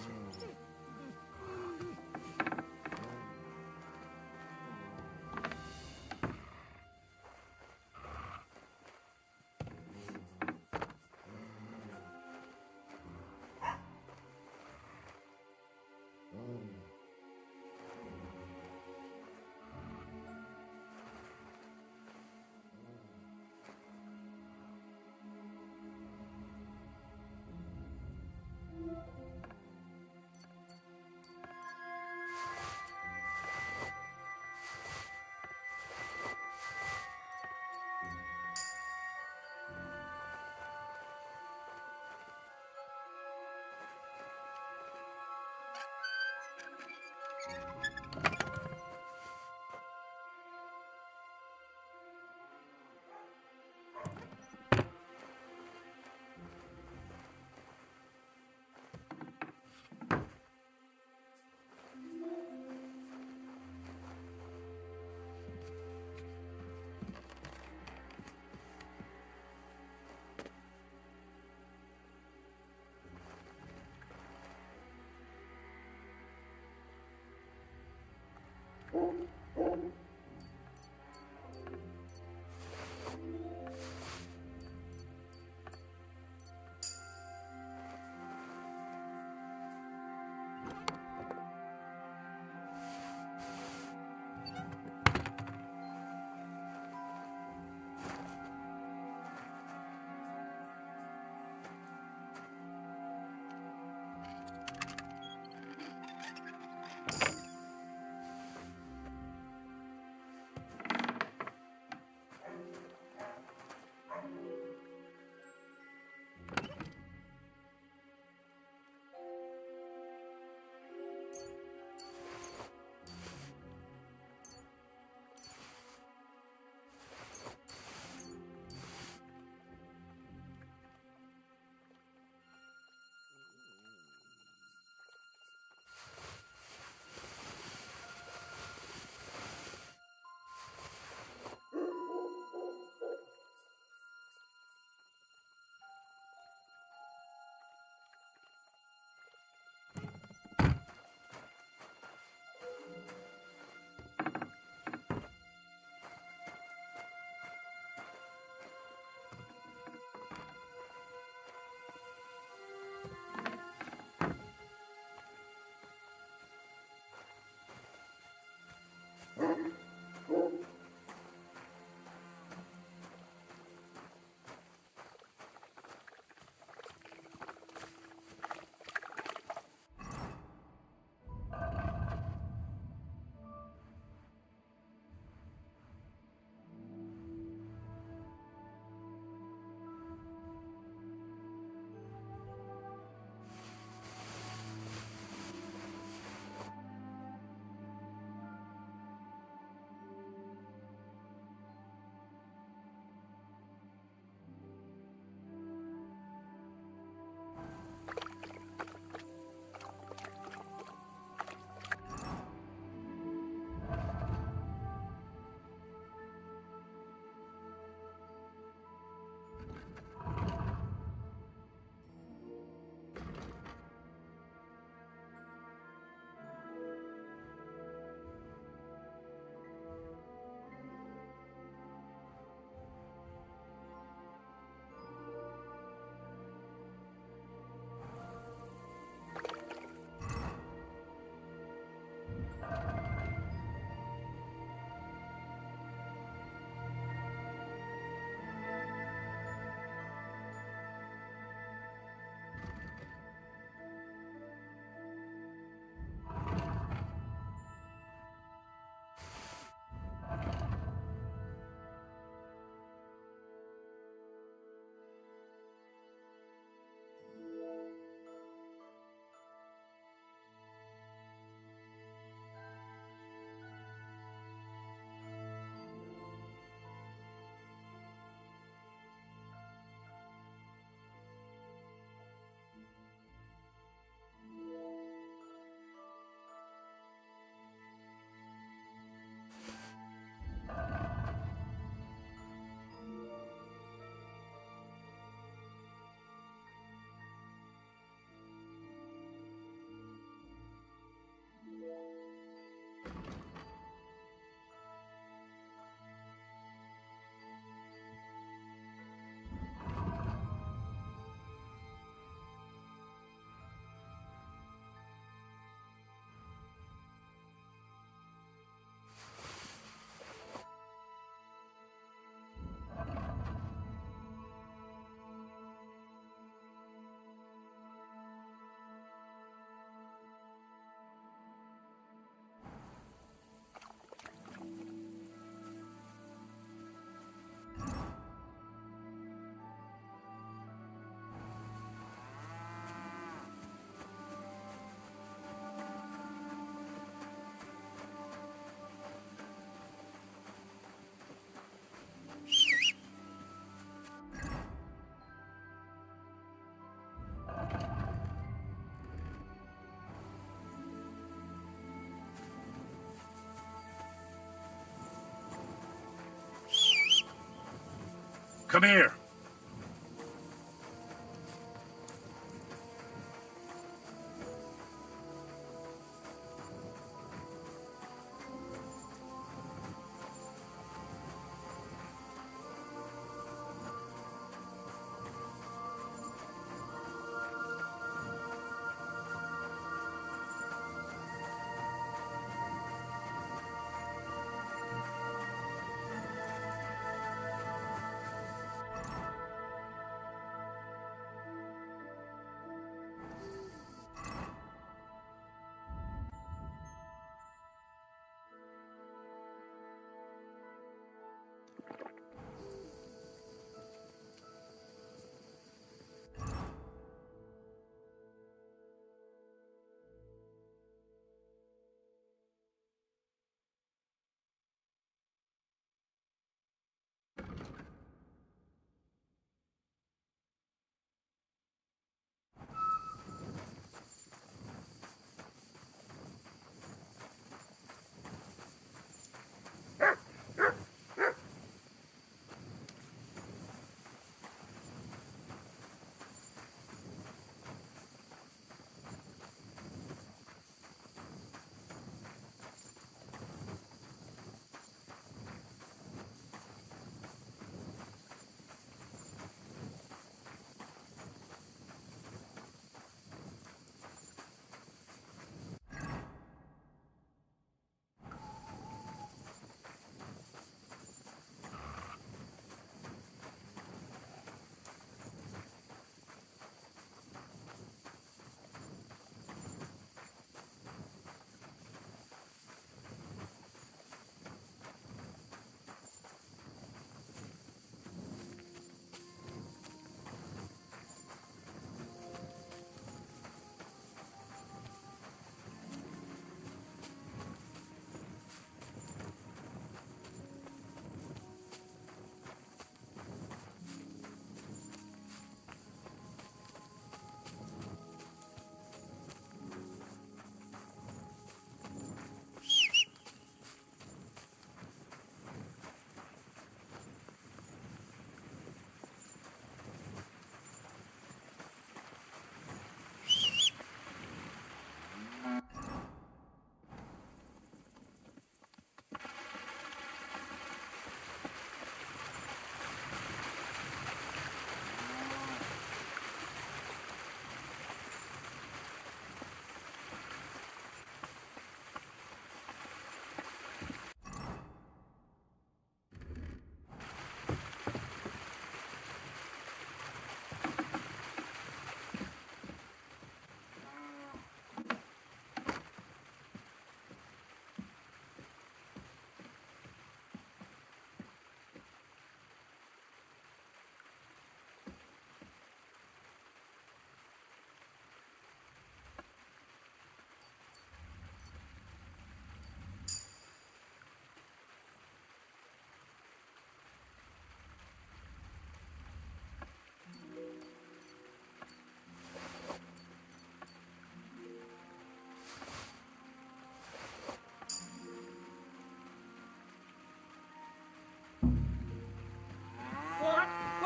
Come here.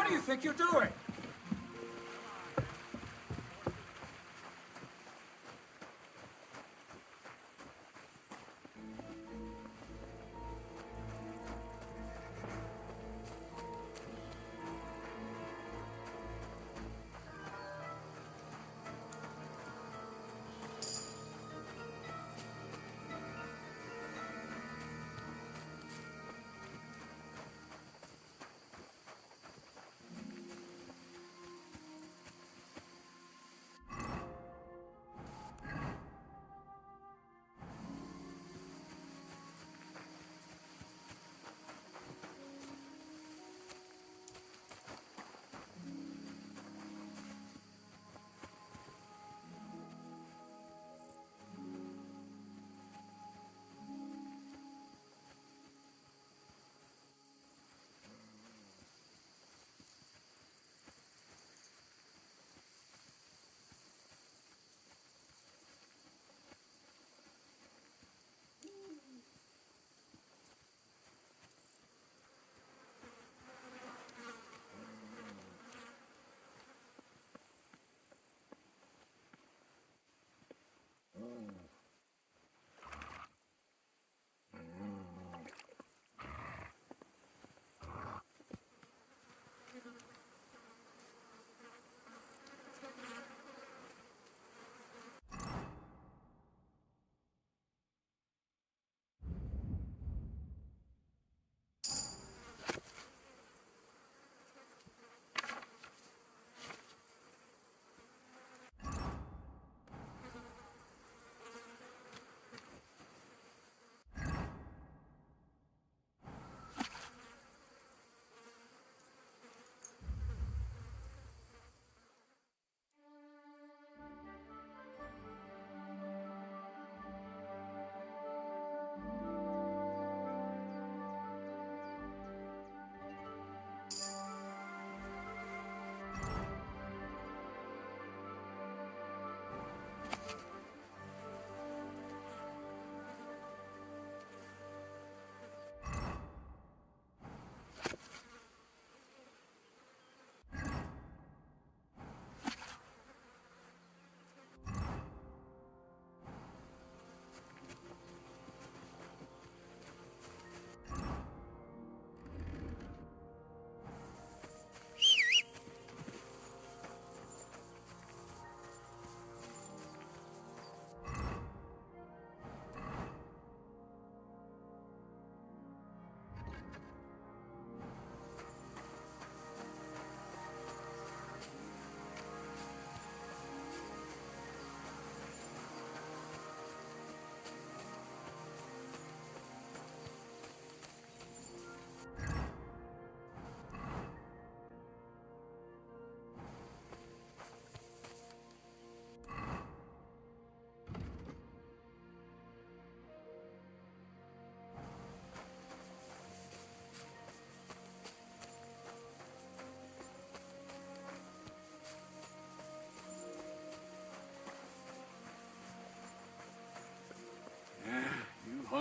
What do you think you're doing?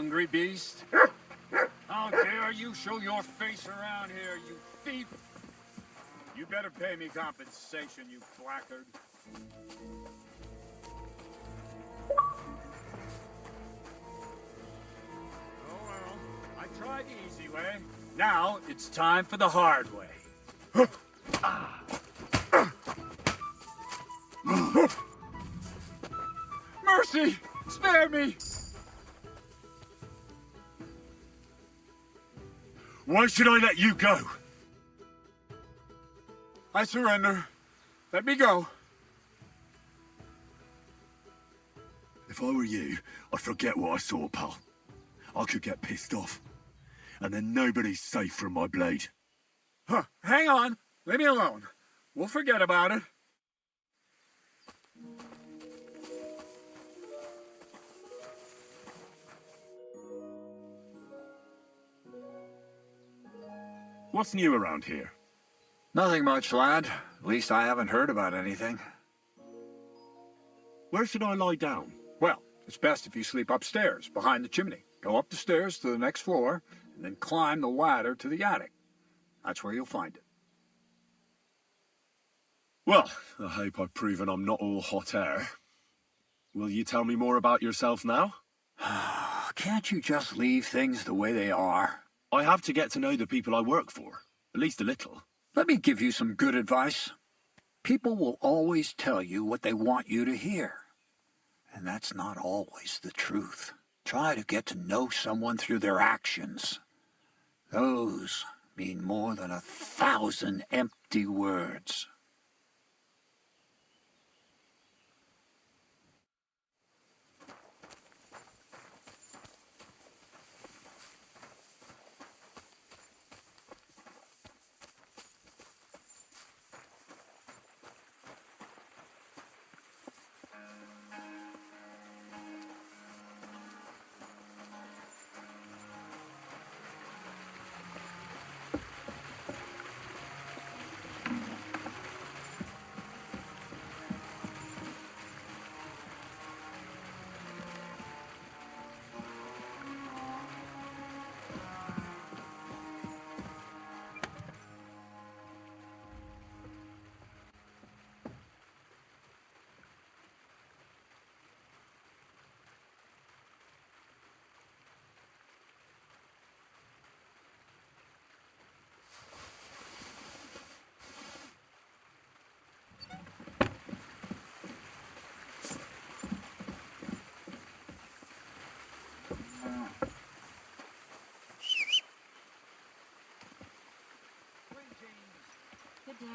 hungry beast? How dare you show your face around here, you thief! You better pay me compensation, you blackguard. Oh well, I tried the easy way. Now it's time for the hard way. Mercy! Spare me! Why should I let you go? I surrender. Let me go. If I were you, I'd forget what I saw, pal. I could get pissed off. And then nobody's safe from my blade. Huh, hang on. Leave me alone. We'll forget about it. What's new around here? Nothing much, lad. At least I haven't heard about anything. Where should I lie down? Well, it's best if you sleep upstairs, behind the chimney. Go up the stairs to the next floor, and then climb the ladder to the attic. That's where you'll find it. Well, I hope I've proven I'm not all hot air. Will you tell me more about yourself now? Can't you just leave things the way they are? I have to get to know the people I work for, at least a little. Let me give you some good advice. People will always tell you what they want you to hear. And that's not always the truth. Try to get to know someone through their actions. Those mean more than 1,000 empty words. Good day.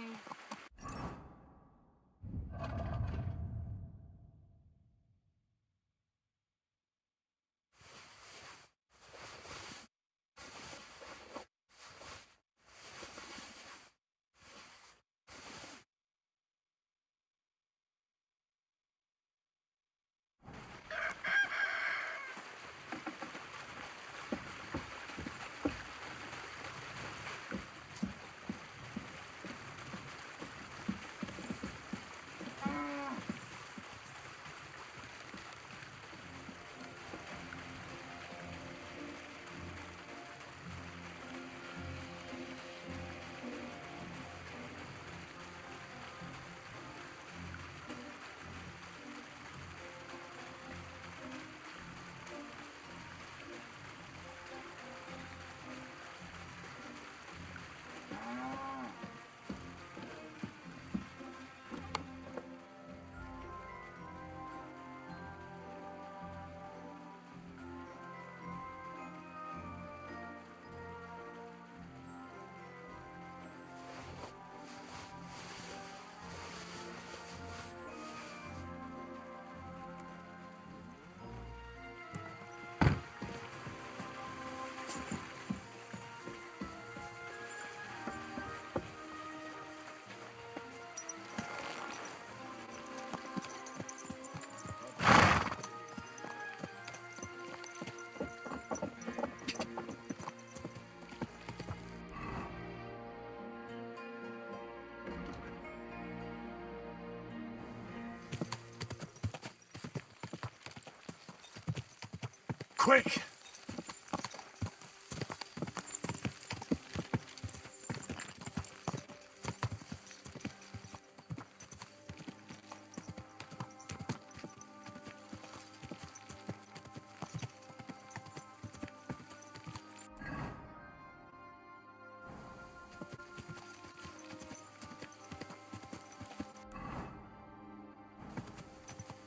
Quick!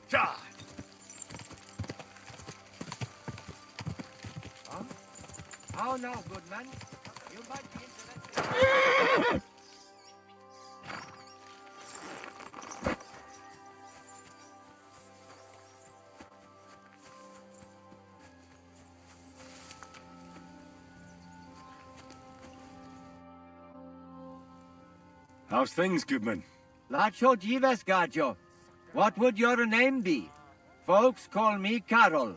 God. Huh? How now, good man? You might be interested. How's things, Goodman? Lacho Jives Gajo. What would your name be? Folks call me Carol.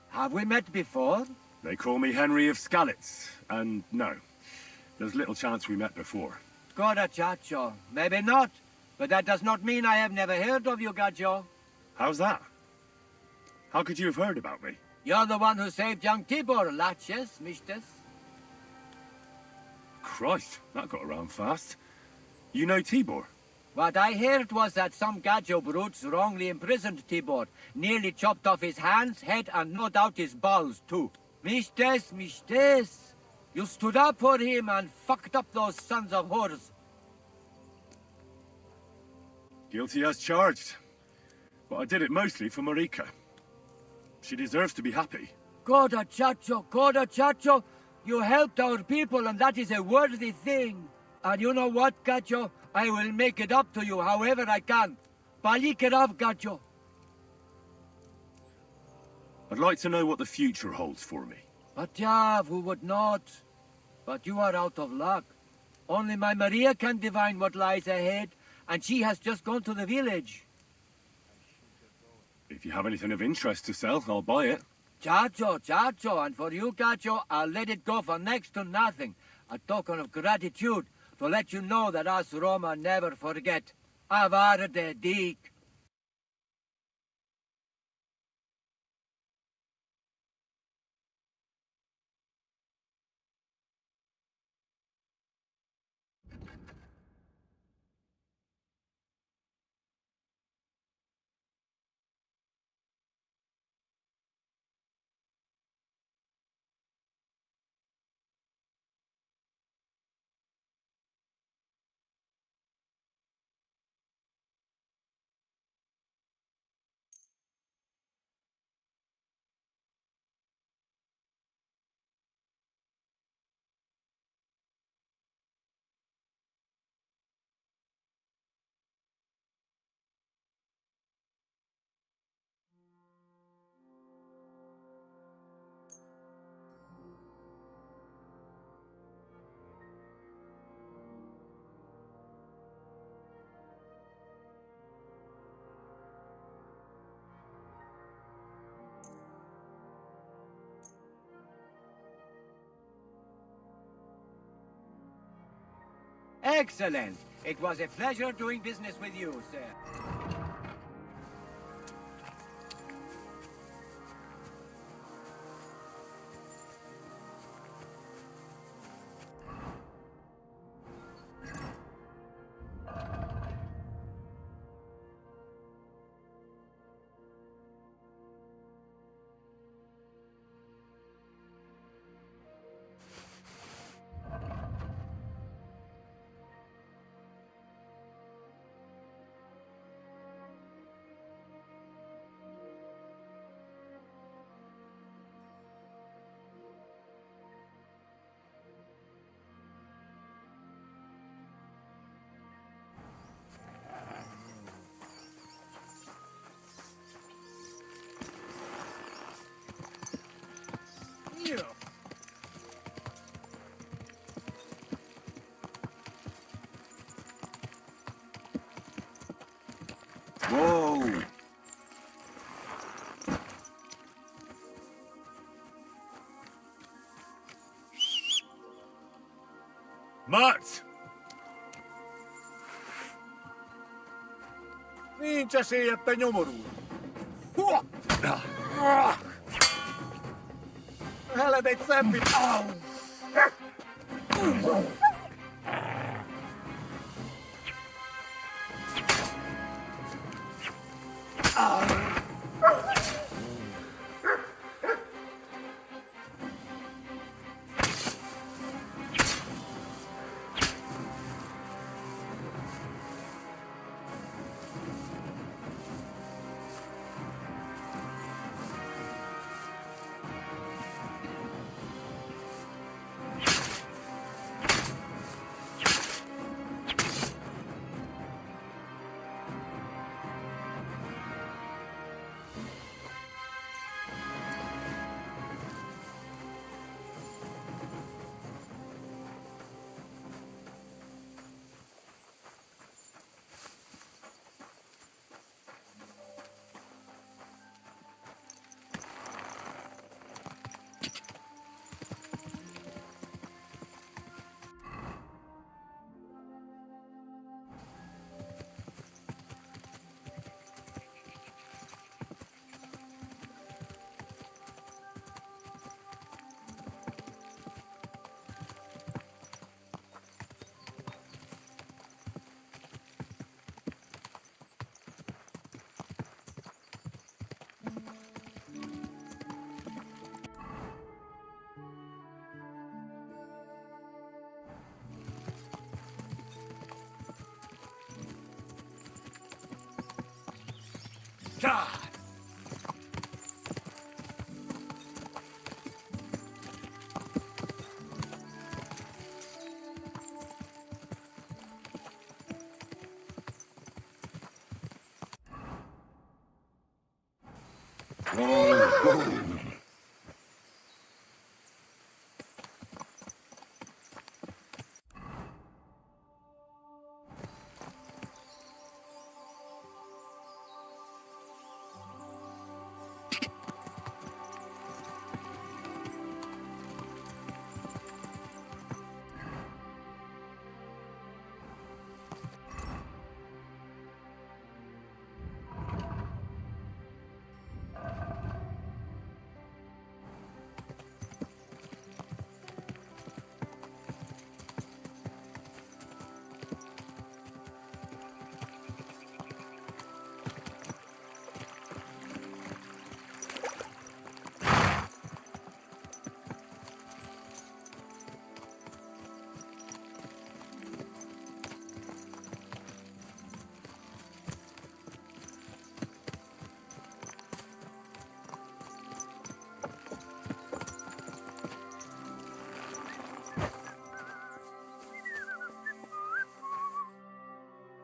Have we met before? They call me Henry of Skalitz, and no, there's little chance we met before. Gora chacho. Maybe not, but that does not mean I have never heard of you, Gajo. How's that? How could you have heard about me? You're the one who saved young Tibor, Laches, Mistes. Christ, that got around fast. You know Tibor? What I heard was that some Gajo brutes wrongly imprisoned Tibor, nearly chopped off his hands, head, and no doubt his balls, too. Mistes, Mistes. You stood up for him and fucked up those sons of whores. Guilty as charged. But I did it mostly for Marika. She deserves to be happy. Goda chacho. You helped our people, and that is a worthy thing. And you know what, Gajo? I will make it up to you however I can. Balikerav, Gajo. I'd like to know what the future holds for me. But Yav, who would not? But you are out of luck. Only my Maria can divine what lies ahead, and she has just gone to the village. If you have anything of interest to sell, I'll buy it. Chacho, and for you, Gajo, I'll let it go for next to nothing. A token of gratitude to let you know that us Roma never forget. Avar de dik. Excellent. It was a pleasure doing business with you, sir. Whoa! Matt! Minkä sieltä jomoruun? Älä teit sämpit! Au! God!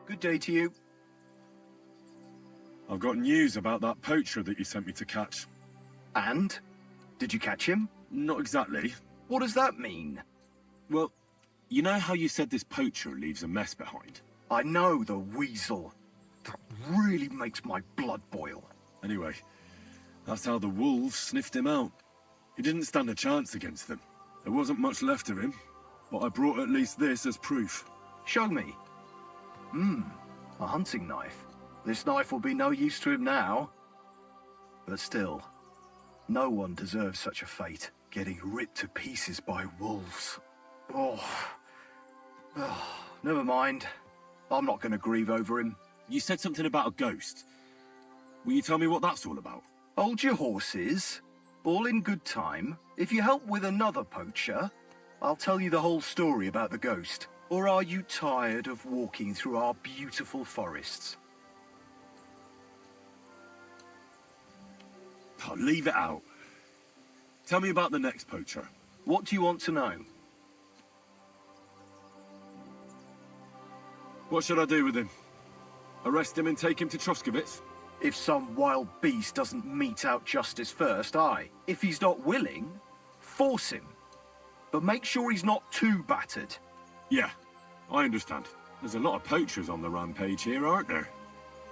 Good day to you. I've got news about that poacher that you sent me to catch. And? Did you catch him? Not exactly. What does that mean? Well, you know how you said this poacher leaves a mess behind? I know, the weasel. That really makes my blood boil. Anyway, that's how the wolves sniffed him out. He didn't stand a chance against them. There wasn't much left of him, but I brought at least this as proof. Show me. A hunting knife. This knife will be no use to him now. But still, no one deserves such a fate. Getting ripped to pieces by wolves. Oh, never mind. I'm not going to grieve over him. You said something about a ghost. Will you tell me what that's all about? Hold your horses. All in good time. If you help with another poacher, I'll tell you the whole story about the ghost. Or are you tired of walking through our beautiful forests? Oh, leave it out. Tell me about the next poacher. What do you want to know? What should I do with him? Arrest him and take him to Troskovitz? If some wild beast doesn't mete out justice first, aye. If he's not willing, force him. But make sure he's not too battered. Yeah, I understand. There's a lot of poachers on the rampage here, aren't there?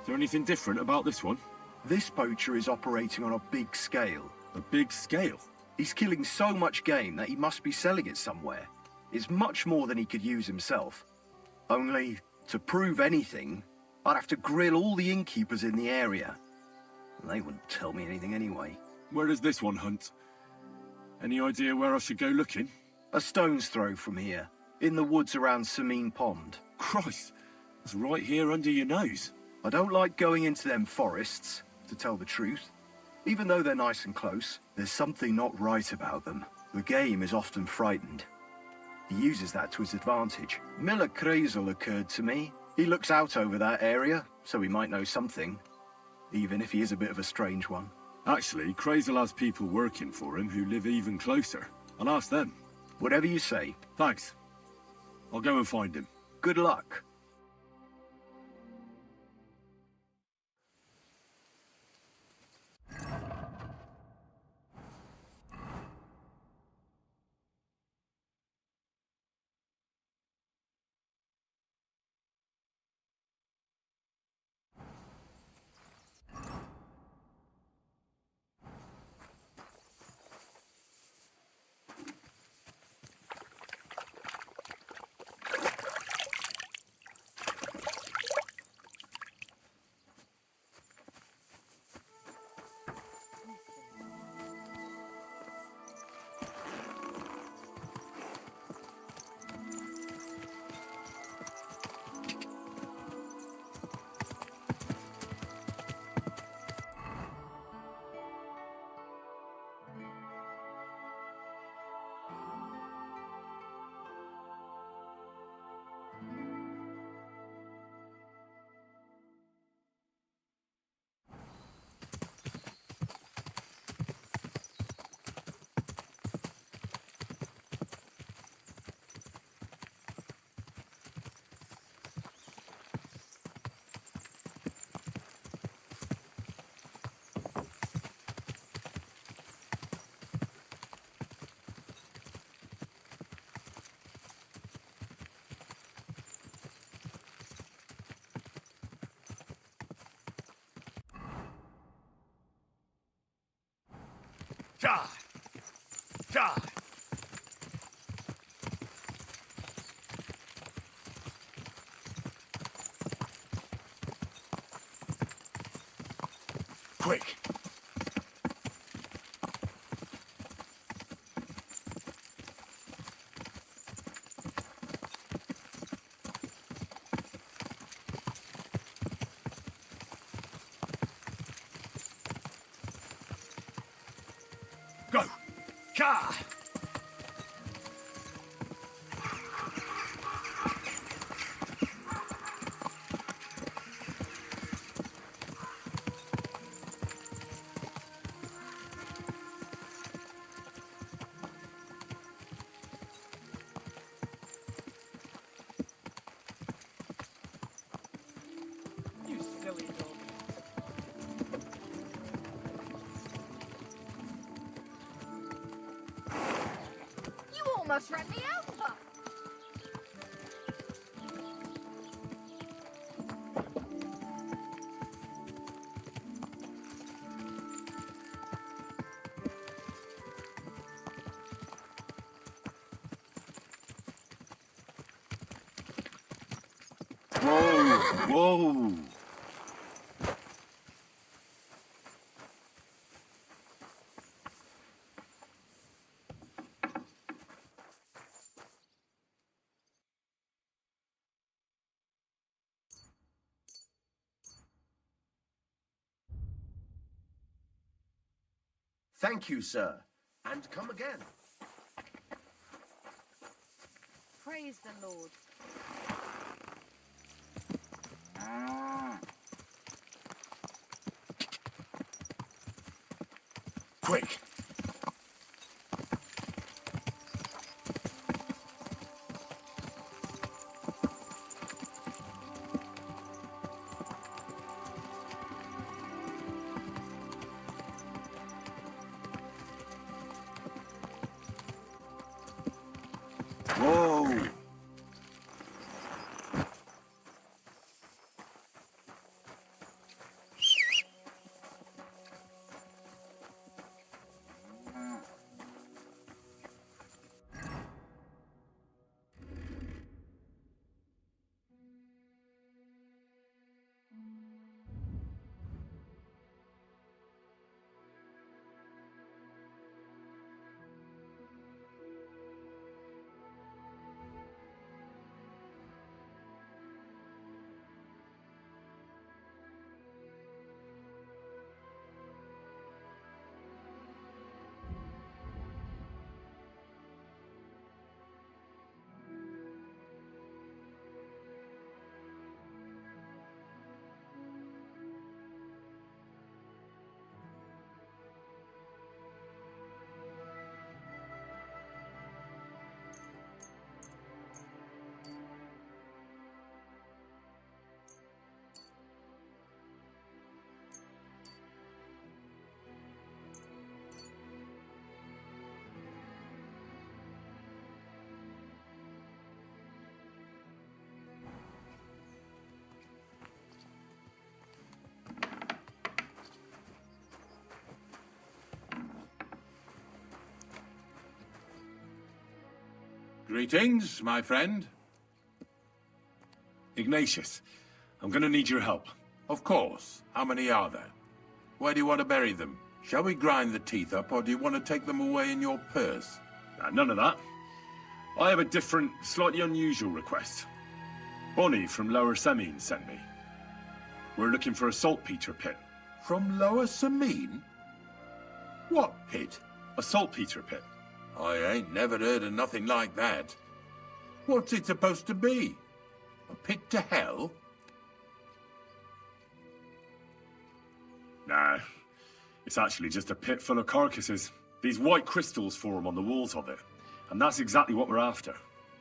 Is there anything different about this one? This poacher is operating on a big scale. A big scale? He's killing so much game that he must be selling it somewhere. It's much more than he could use himself. Only, to prove anything, I'd have to grill all the innkeepers in the area. They wouldn't tell me anything anyway. Where does this one hunt? Any idea where I should go looking? A stone's throw from here, in the woods around Samine Pond. Christ, it's right here under your nose. I don't like going into them forests, to tell the truth. Even though they're nice and close, there's something not right about them. The game is often frightened. He uses that to his advantage. Miller Kreisel occurred to me. He looks out over that area, so he might know something. Even if he is a bit of a strange one. Actually, Kreisel has people working for him who live even closer. I'll ask them. Whatever you say. Thanks. I'll go and find him. Good luck. Die! Die! Quick! Go! Car! You silly dog. You almost ran me over. Whoa! Whoa! Thank you, sir. And come again. Praise the Lord. Quick! Whoa! Greetings, my friend. Ignatius, I'm gonna need your help. Of course. How many are there? Where do you want to bury them? Shall we grind the teeth up, or do you want to take them away in your purse? None of that. I have a different, slightly unusual request. Bonnie from Lower Semine sent me. We're looking for a saltpeter pit. From Lower Semine? What pit? A saltpeter pit. I ain't never heard of nothing like that. What's it supposed to be? A pit to hell? Nah, it's actually just a pit full of carcasses. These white crystals form on the walls of it. And that's exactly what we're after.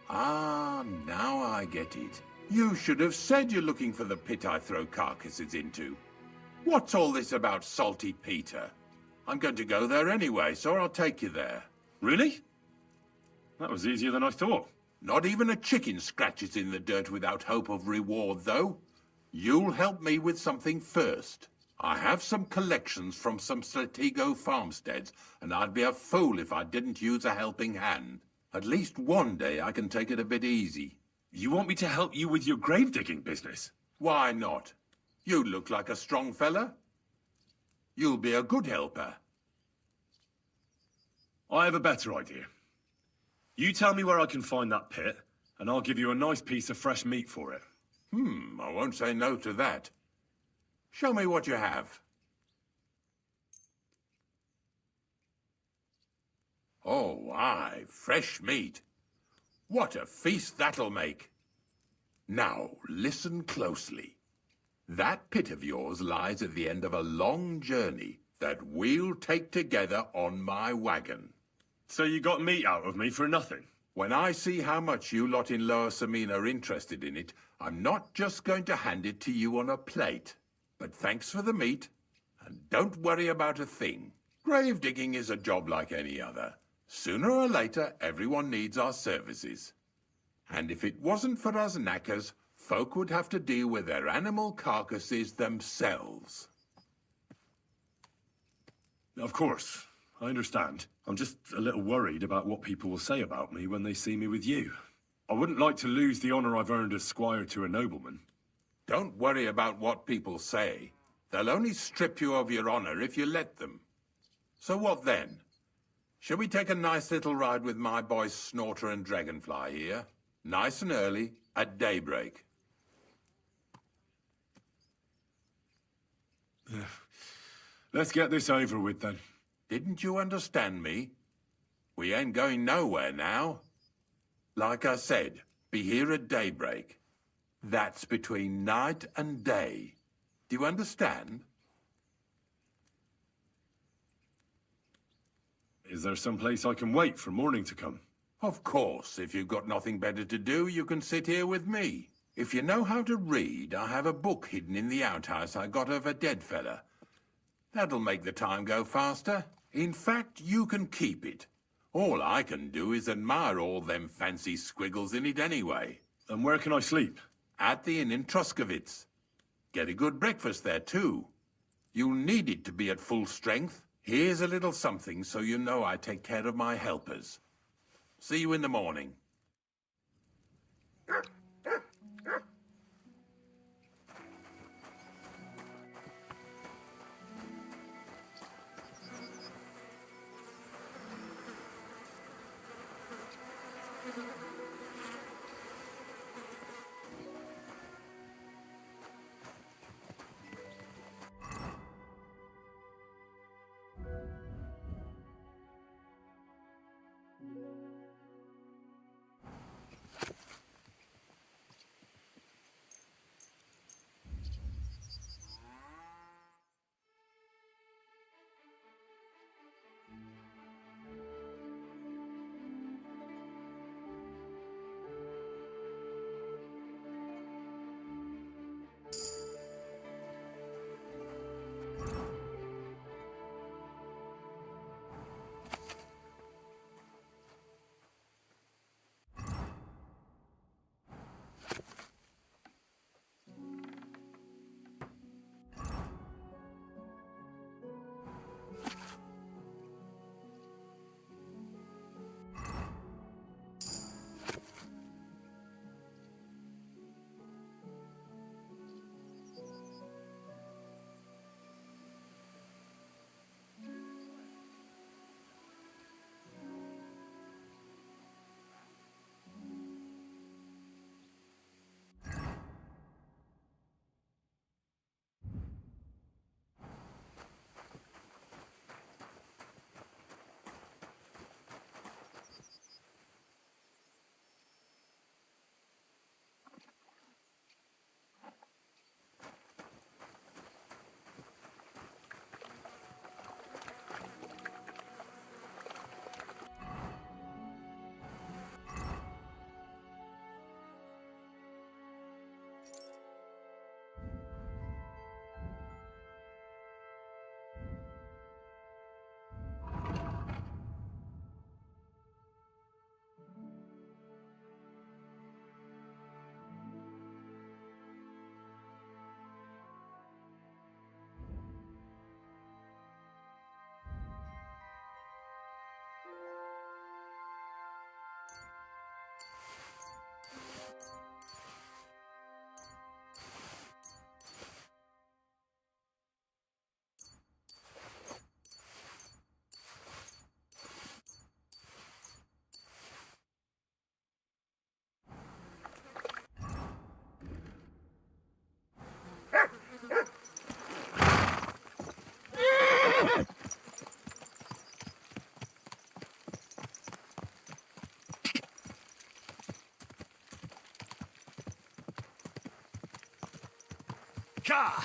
Ah, now I get it. You should have said you're looking for the pit I throw carcasses into. What's all this about Salty Peter? I'm going to go there anyway, so I'll take you there. Really? That was easier than I thought. Not even a chicken scratches in the dirt without hope of reward, though. You'll help me with something first. I have some collections from some Stratego farmsteads, and I'd be a fool if I didn't use a helping hand. At least one day I can take it a bit easy. You want me to help you with your grave digging business? Why not? You look like a strong fella. You'll be a good helper. I have a better idea. You tell me where I can find that pit, and I'll give you a nice piece of fresh meat for it. I won't say no to that. Show me what you have. Oh, aye, fresh meat. What a feast that'll make. Now, listen closely. That pit of yours lies at the end of a long journey that we'll take together on my wagon. So you got meat out of me for nothing? When I see how much you lot in Lower Samine are interested in it, I'm not just going to hand it to you on a plate. But thanks for the meat, and don't worry about a thing. Grave digging is a job like any other. Sooner or later, everyone needs our services. And if it wasn't for us knackers, folk would have to deal with their animal carcasses themselves. Of course, I understand. I'm just a little worried about what people will say about me when they see me with you. I wouldn't like to lose the honor I've earned as squire to a nobleman. Don't worry about what people say. They'll only strip you of your honor if you let them. So what then? Shall we take a nice little ride with my boys Snorter and Dragonfly here? Nice and early, at daybreak. Let's get this over with then. Didn't you understand me? We ain't going nowhere now. Like I said, be here at daybreak. That's between night and day. Do you understand? Is there some place I can wait for morning to come? Of course, if you've got nothing better to do, you can sit here with me. If you know how to read, I have a book hidden in the outhouse I got of a dead fella. That'll make the time go faster. In fact, you can keep it. All I can do is admire all them fancy squiggles in it anyway. And where can I sleep? At the inn in Truskowitz. Get a good breakfast there, too. You'll need it to be at full strength. Here's a little something so you know I take care of my helpers. See you in the morning. Gah!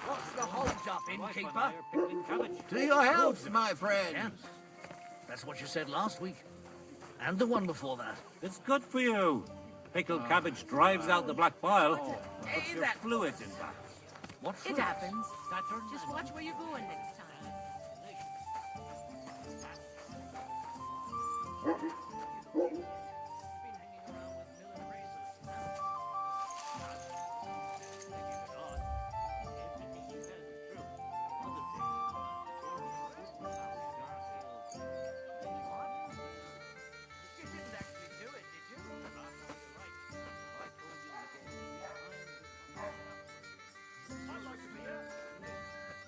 What's the hold-up, innkeeper? To your health, my friend. Yes. That's what you said last week. And the one before that. It's good for you. Pickled cabbage drives out the black bile. Puts your that- fluids in back. What It fruit? happens. Just watch where you're going next time. You didn't actually do it, did you? I'd like to be here.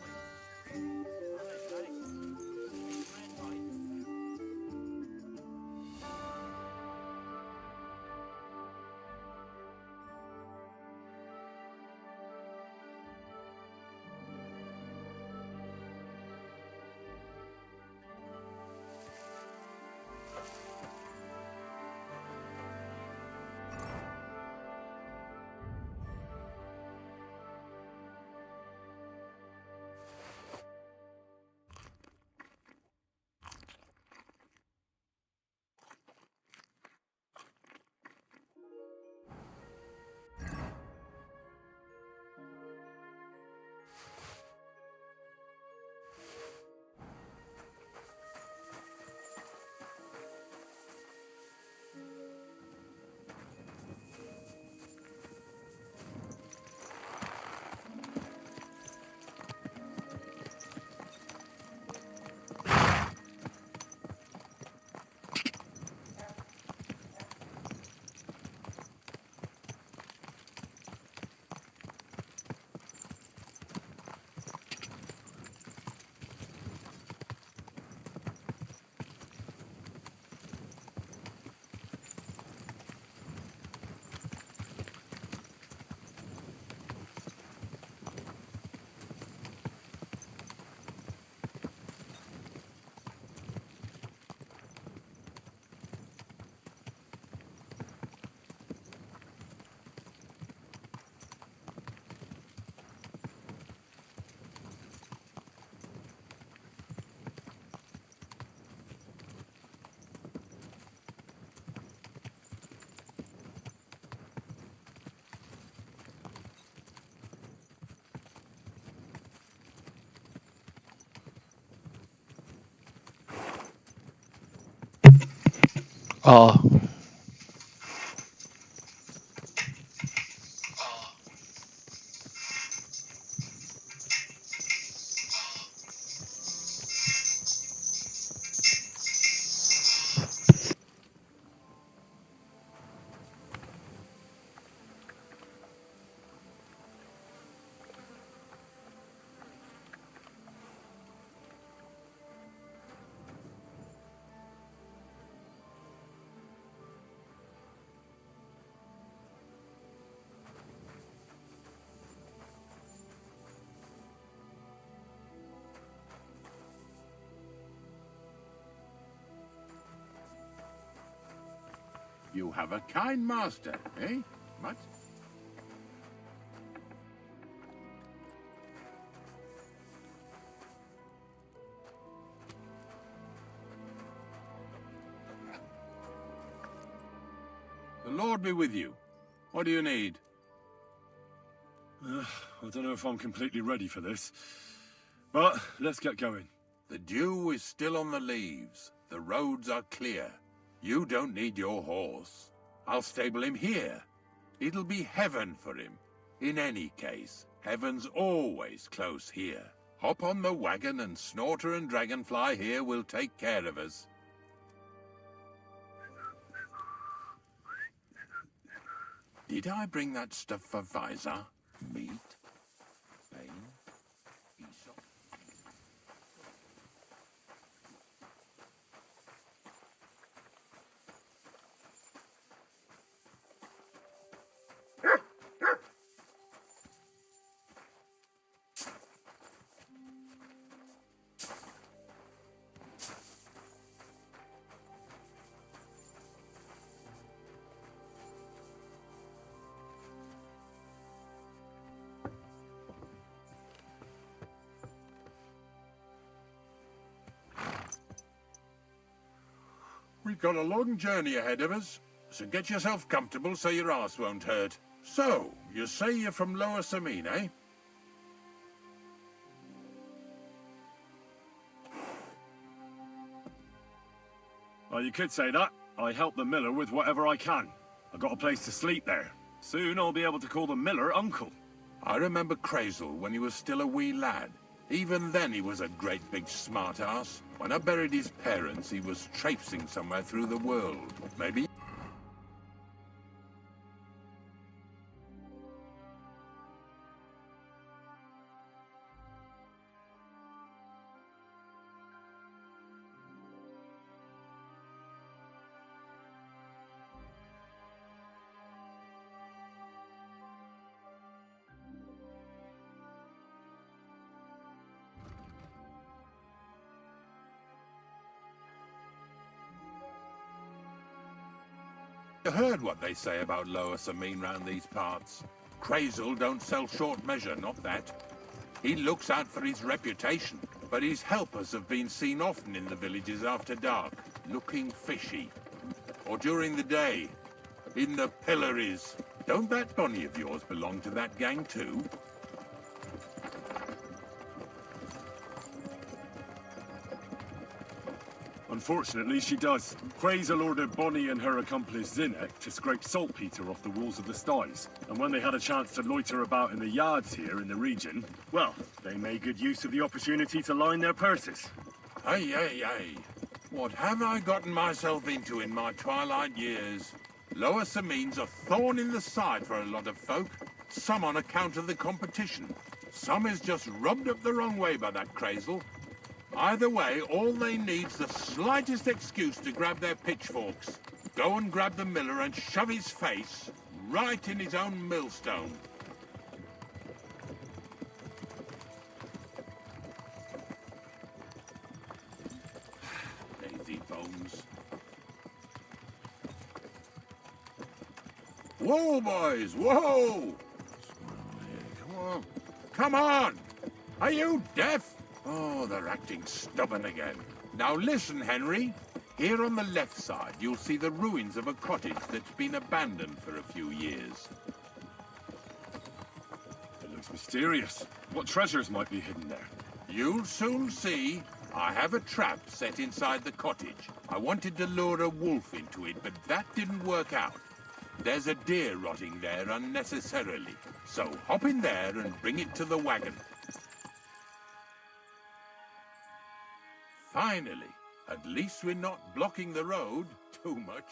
아, You have a kind master, eh? Much? The Lord be with you. What do you need? I don't know if I'm completely ready for this, but let's get going. The dew is still on the leaves. The roads are clear. You don't need your horse. I'll stable him here. It'll be heaven for him. In any case, heaven's always close here. Hop on the wagon and Snorter and Dragonfly here will take care of us. Did I bring that stuff for Visor? Meat? Bane? Aesop? We've got a long journey ahead of us, so get yourself comfortable so your arse won't hurt. So, you say you're from Lower Samine, eh? Well, you could say that. I help the miller with whatever I can. I got a place to sleep there. Soon I'll be able to call the miller uncle. I remember Crazel when he was still a wee lad. Even then he was a great big smart-ass. When I buried his parents, he was traipsing somewhere through the world. Maybe... You heard what they say about Lower Samine round these parts. Crazel don't sell short measure, not that. He looks out for his reputation, but his helpers have been seen often in the villages after dark, looking fishy. Or during the day, in the pillories. Don't that Bonnie of yours belong to that gang too? Unfortunately, she does. Crazel ordered Bonnie and her accomplice Zinnek to scrape saltpeter off the walls of the sties. And when they had a chance to loiter about in the yards here in the region, well, they made good use of the opportunity to line their purses. Ay, ay, ay. What have I gotten myself into in my twilight years? Lower Samine's a thorn in the side for a lot of folk. Some on account of the competition. Some is just rubbed up the wrong way by that Crazel. Either way, all they need's the slightest excuse to grab their pitchforks. Go and grab the miller and shove his face right in his own millstone. Lazy bones. Whoa, boys, whoa! Come on. Come on! Are you deaf? Oh, they're acting stubborn again. Now listen, Henry. Here on the left side, you'll see the ruins of a cottage that's been abandoned for a few years. It looks mysterious. What treasures might be hidden there? You'll soon see. I have a trap set inside the cottage. I wanted to lure a wolf into it, but that didn't work out. There's a deer rotting there unnecessarily. So hop in there and bring it to the wagon. Finally, at least we're not blocking the road too much.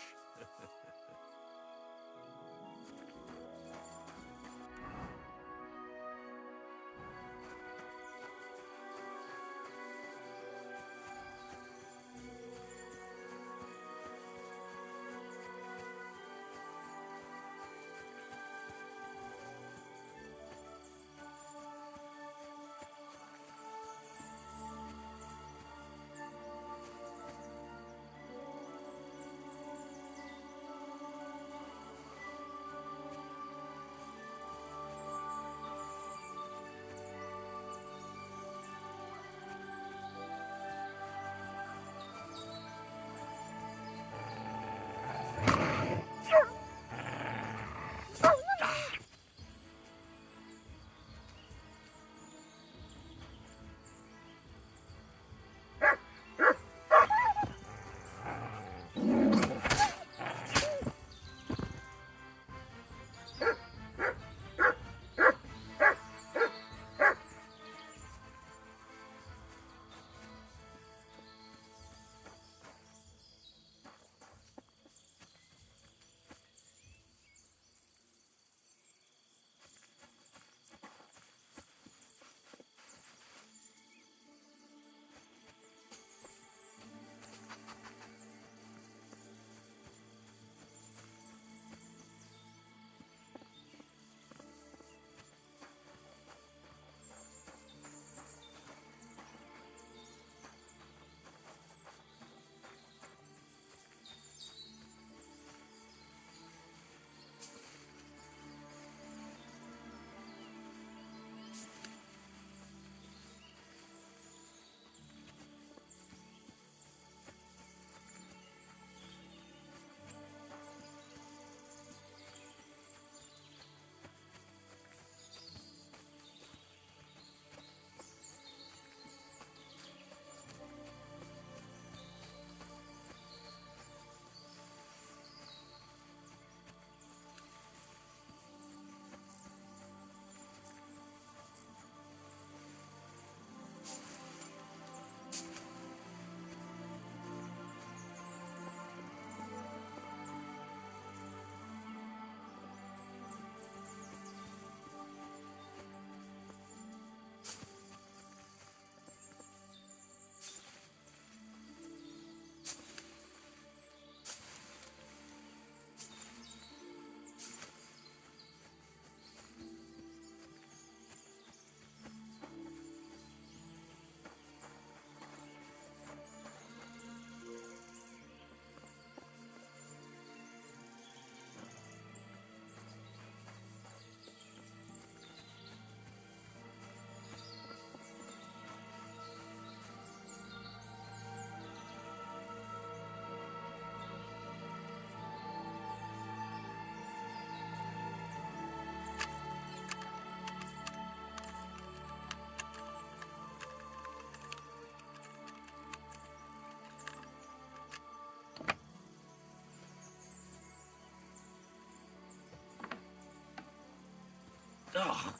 Oh,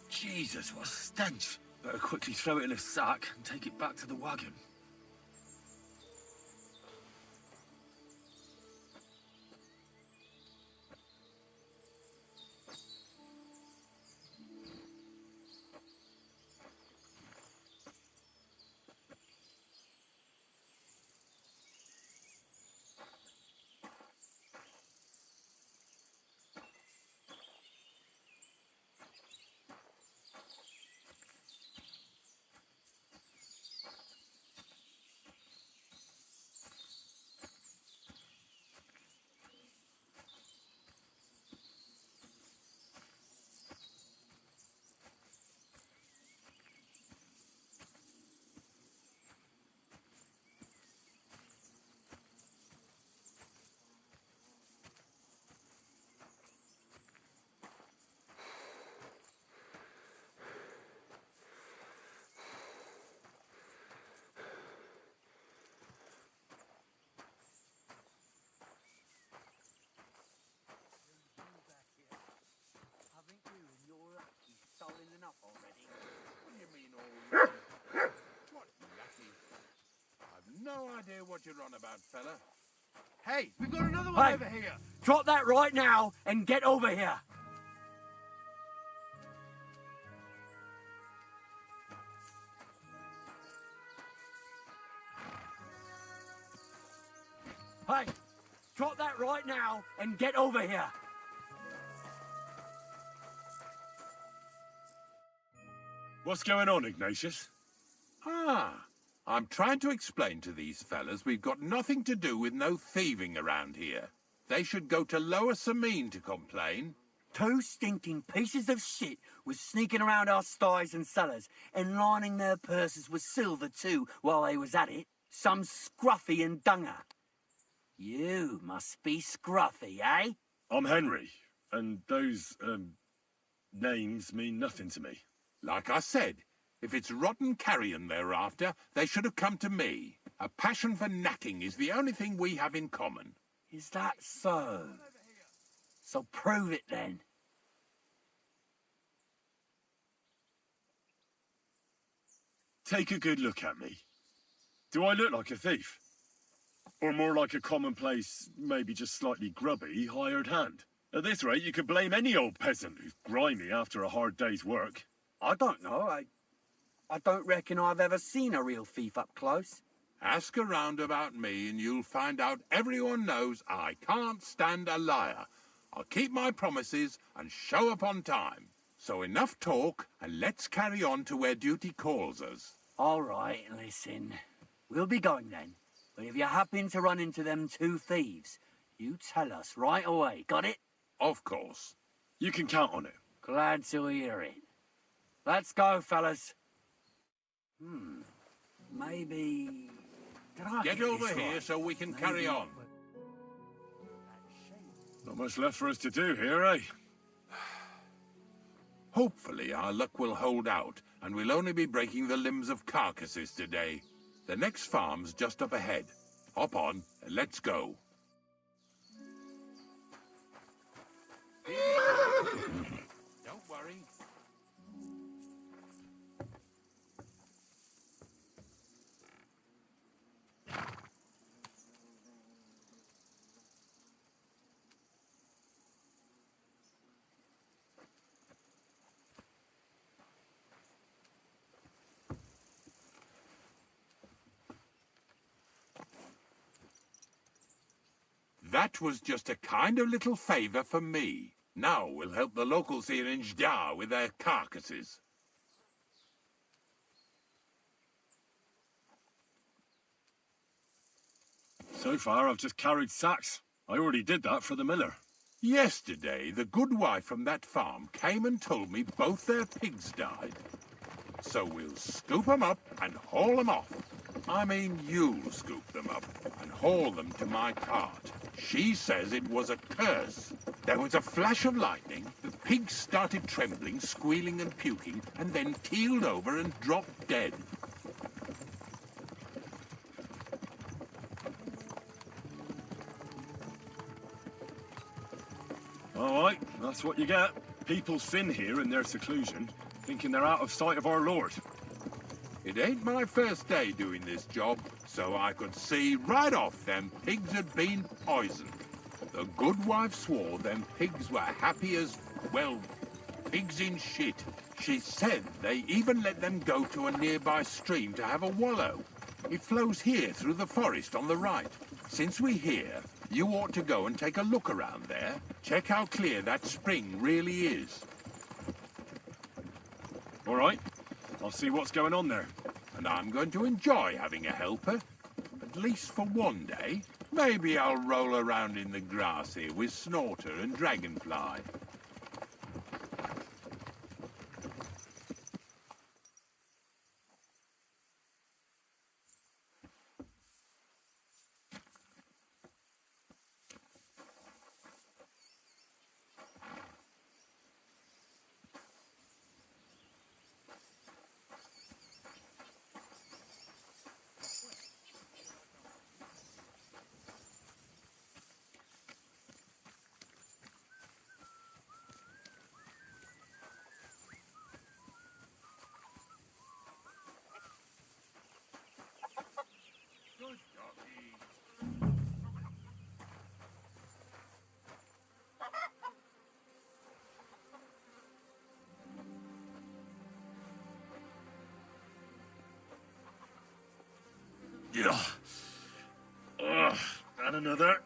Jesus, what a stench. Better quickly throw it in a sack and take it back to the wagon. already. What do you mean already? What lucky? I've no idea what you're on about, fella. Hey, we've got another one Hey. over here. Drop that right now and get over here. Hey, drop that right now and get over here. What's going on, Ignatius? Ah, I'm trying to explain to these fellas we've got nothing to do with no thieving around here. They should go to Lower Samine to complain. 2 stinking pieces of shit was sneaking around our sties and cellars and lining their purses with silver too while they was at it. Some scruffy and dunger. You must be scruffy, eh? I'm Henry, and those, names mean nothing to me. Like I said, if it's rotten carrion they're after, they should have come to me. A passion for knacking is the only thing we have in common. Is that so? So prove it then. Take a good look at me. Do I look like a thief? Or more like a commonplace, maybe just slightly grubby, hired hand? At this rate, you could blame any old peasant who's grimy after a hard day's work. I don't know. I don't reckon I've ever seen a real thief up close. Ask around about me and you'll find out everyone knows I can't stand a liar. I'll keep my promises and show up on time. So enough talk and let's carry on to where duty calls us. All right, listen. We'll be going then. But if you happen to run into them 2 thieves, you tell us right away. Got it? Of course. You can count on it. Glad to hear it. Let's go, fellas. Maybe... Did I Get this over here right? so we can carry on. Not much left for us to do here, eh? Hopefully our luck will hold out and we'll only be breaking the limbs of carcasses today. The next farm's just up ahead. Hop on and let's go. Don't worry. That was just a kind of little favour for me. Now we'll help the locals here in Jda with their carcasses. So far, I've just carried sacks. I already did that for the miller. Yesterday, the good wife from that farm came and told me both their pigs died. So we'll scoop them up and haul them off. I mean, you'll scoop them up and haul them to my cart. She says it was a curse. There was a flash of lightning, the pigs started trembling, squealing and puking, and then keeled over and dropped dead. All right, that's what you get. People sin here in their seclusion, thinking they're out of sight of our Lord. It ain't my first day doing this job, so I could see right off them pigs had been poisoned. The good wife swore them pigs were happy as, well, pigs in shit. She said they even let them go to a nearby stream to have a wallow. It flows here through the forest on the right. Since we're here, you ought to go and take a look around there. Check how clear that spring really is. All right, I'll see what's going on there. And I'm going to enjoy having a helper. At least for one day. Maybe I'll roll around in the grass here with Snorter and Dragonfly. Yeah. And another.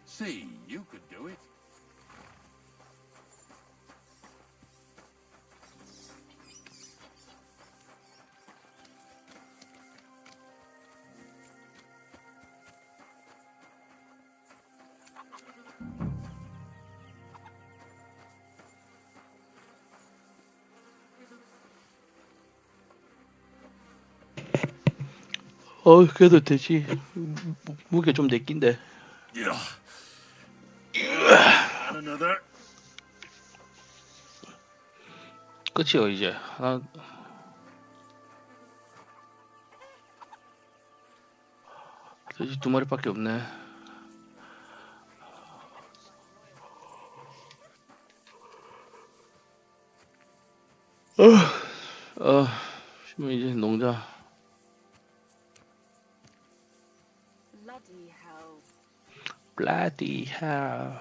See, you could do it. 그래도 되지. 무게 좀 내낀데. Yeah. And another. 끝이요 이제. 하나. 돼지 2마리밖에 없네. 지금 이제 농장. Bloody hell. Bloody hell.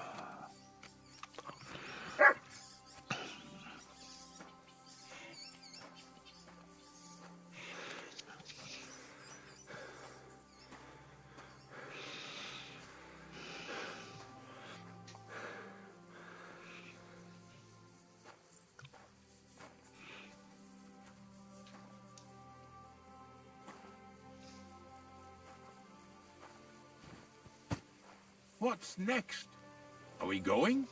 What's next? Are we going?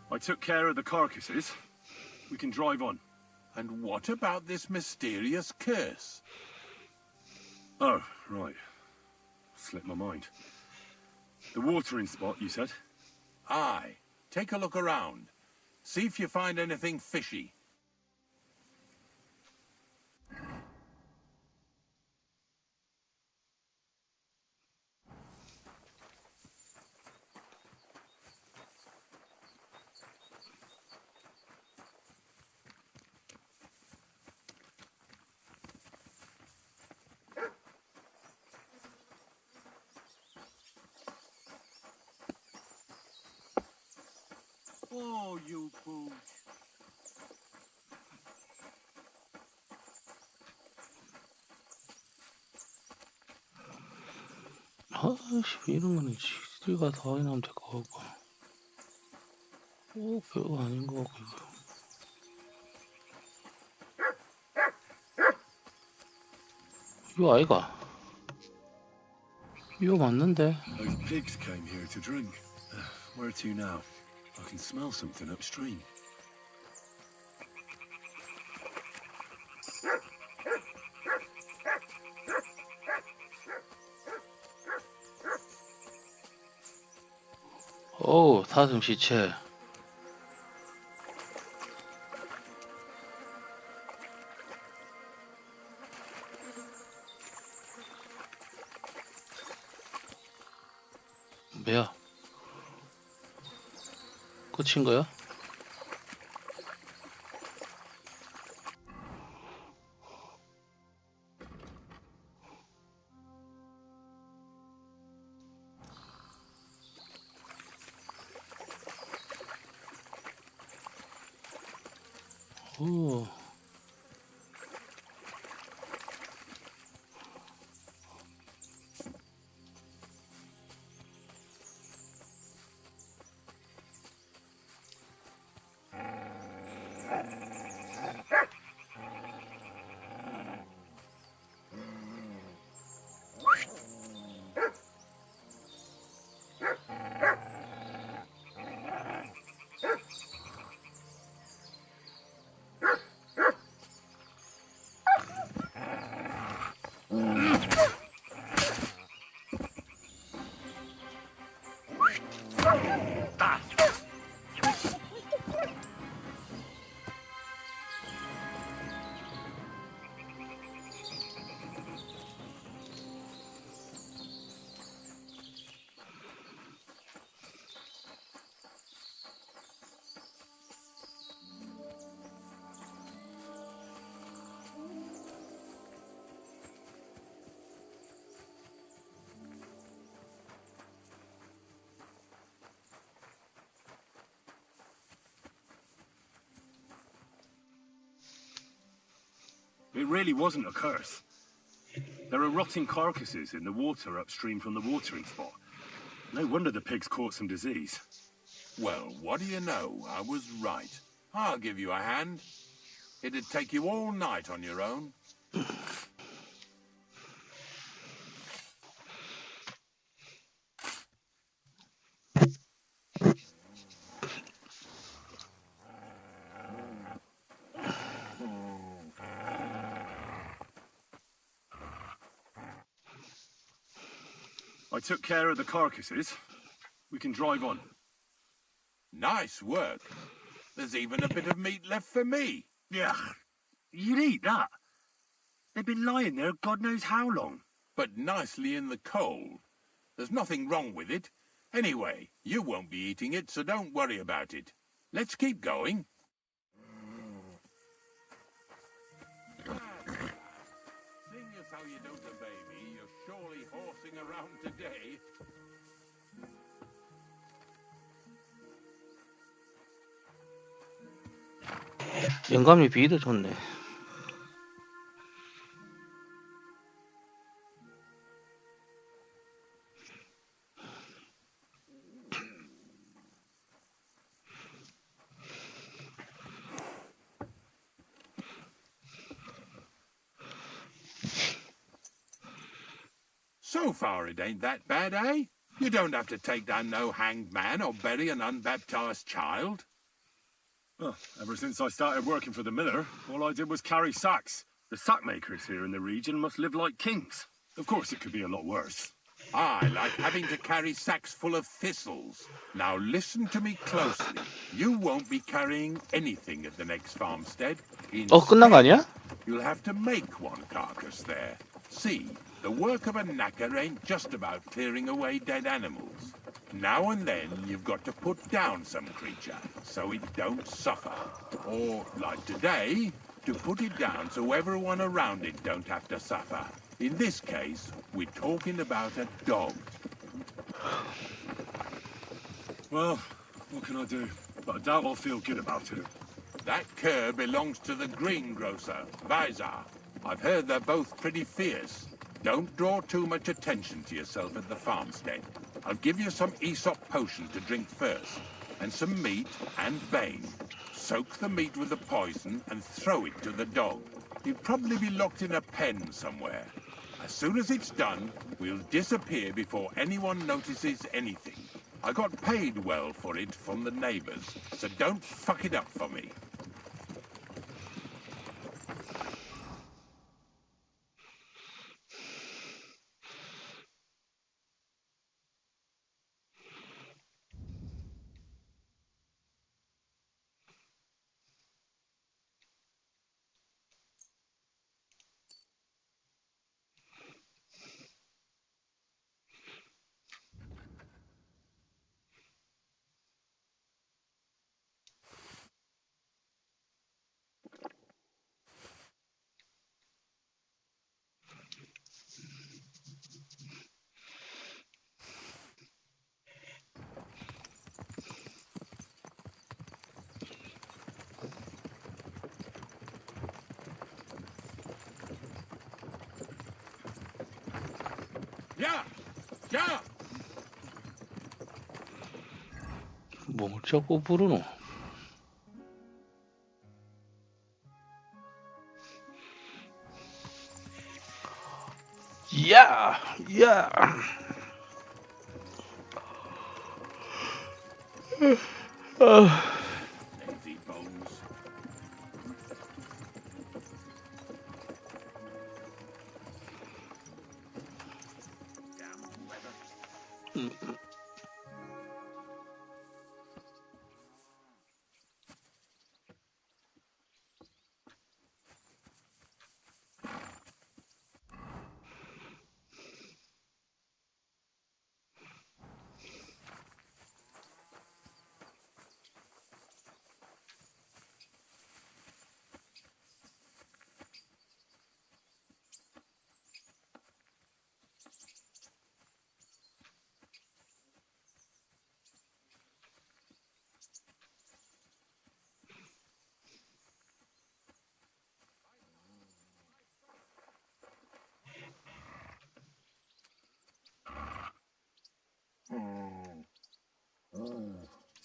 I took care of the carcasses. We can drive on. And what about this mysterious curse? Oh, right. Slipped my mind. The watering spot, you said? Aye. Take a look around. See if you find anything fishy. Oh, you pooch. 아씨 이런 거는 지들가 더 해놓으면 될 거 같고. 별거 아닌 거 같고 이거. 이거 아이가? 이거 맞는데? Those pigs came here to drink. Where to now? I can smell something upstream. 오, 사슴 시체. 뭐야? 끝인 거야? 오. It really wasn't a curse. There are rotting carcasses in the water upstream from the watering spot. No wonder the pigs caught some disease. Well, what do you know? I was right. I'll give you a hand. It'd take you all night on your own. I took care of the carcasses. We can drive on. Nice work. There's even a bit of meat left for me. Yeah, you'd eat that. They've been lying there God knows how long. But nicely in the cold. There's nothing wrong with it. Anyway, you won't be eating it, so don't worry about it. Let's keep going. Seeing as how you don't obey me, you're surely horsing around today. 영감이 비도 좋네. So far it ain't that bad, eh? You don't have to take down no hanged man or bury an unbaptized child. Well, ever since I started working for the miller, all I did was carry sacks. The sack makers here in the region must live like kings. Of course, it could be a lot worse. I like having to carry sacks full of thistles. Now listen to me closely. You won't be carrying anything at the next farmstead. 끝난 거 아니야? You'll have to make one carcass there. See, the work of a knacker ain't just about clearing away dead animals. Now and then you've got to put down some creature so it don't suffer. Or, like today, to put it down so everyone around it don't have to suffer. In this case, we're talking about a dog. Well, what can I do? But I doubt I'll feel good about it. That cur belongs to the greengrocer, Vizar. I've heard they're both pretty fierce. Don't draw too much attention to yourself at the farmstead. I'll give you some Aesop potion to drink first, and some meat and bane. Soak the meat with the poison and throw it to the dog. He'll probably be locked in a pen somewhere. As soon as it's done, we'll disappear before anyone notices anything. I got paid well for it from the neighbors, so don't fuck it up for me. 야! 야! 뭘 자꾸 부르노? 야! 야! Lazy bones.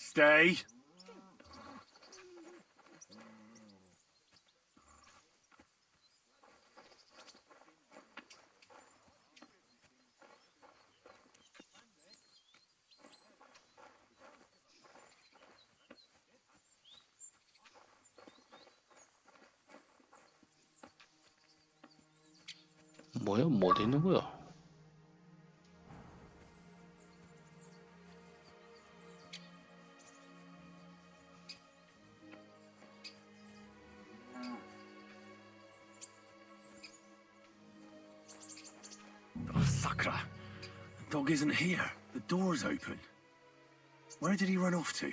Stay. 뭐야? 뭐 어디 있는 거야? Oh, Sakura. The dog isn't here. The door's open. Where did he run off to?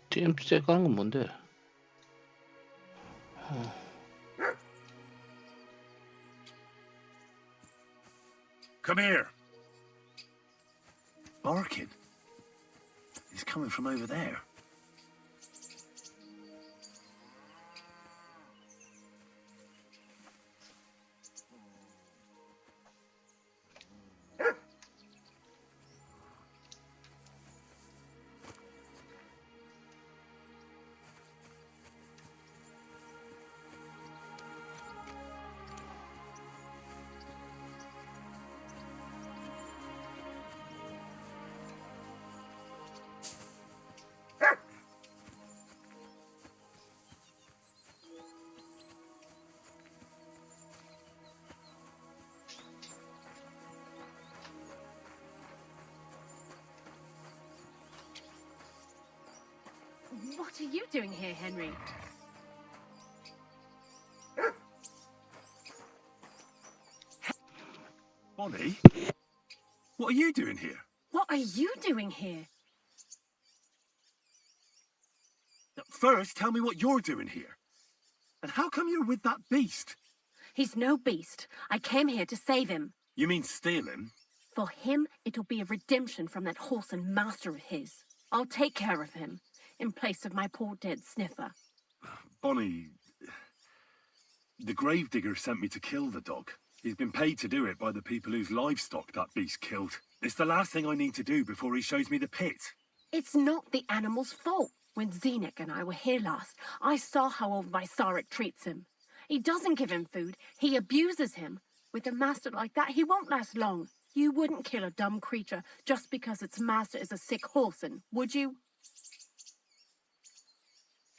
TMC 가는 건 뭔데? Come here. Barking. He's coming from over there. What are you doing here, Henry? Bonnie? What are you doing here? What are you doing here? First, tell me what you're doing here. And how come you're with that beast? He's no beast. I came here to save him. You mean steal him? For him, it'll be a redemption from that horse and master of his. I'll take care of him, in place of my poor dead sniffer. Bonnie, the gravedigger sent me to kill the dog. He's been paid to do it by the people whose livestock that beast killed. It's the last thing I need to do before he shows me the pit. It's not the animal's fault. When Zenek and I were here last, I saw how old Vysarik treats him. He doesn't give him food. He abuses him. With a master like that, he won't last long. You wouldn't kill a dumb creature just because its master is a sick horseman, would you?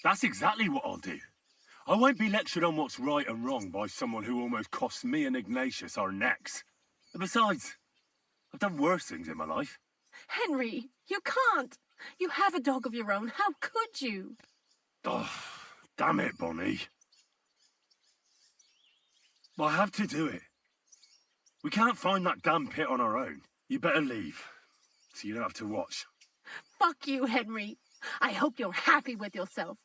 That's exactly what I'll do. I won't be lectured on what's right and wrong by someone who almost cost me and Ignatius our necks. And besides, I've done worse things in my life. Henry, you can't. You have a dog of your own. How could you? Oh, damn it, Bonnie. Well, I have to do it. We can't find that damn pit on our own. You better leave, so you don't have to watch. Fuck you, Henry. I hope you're happy with yourself.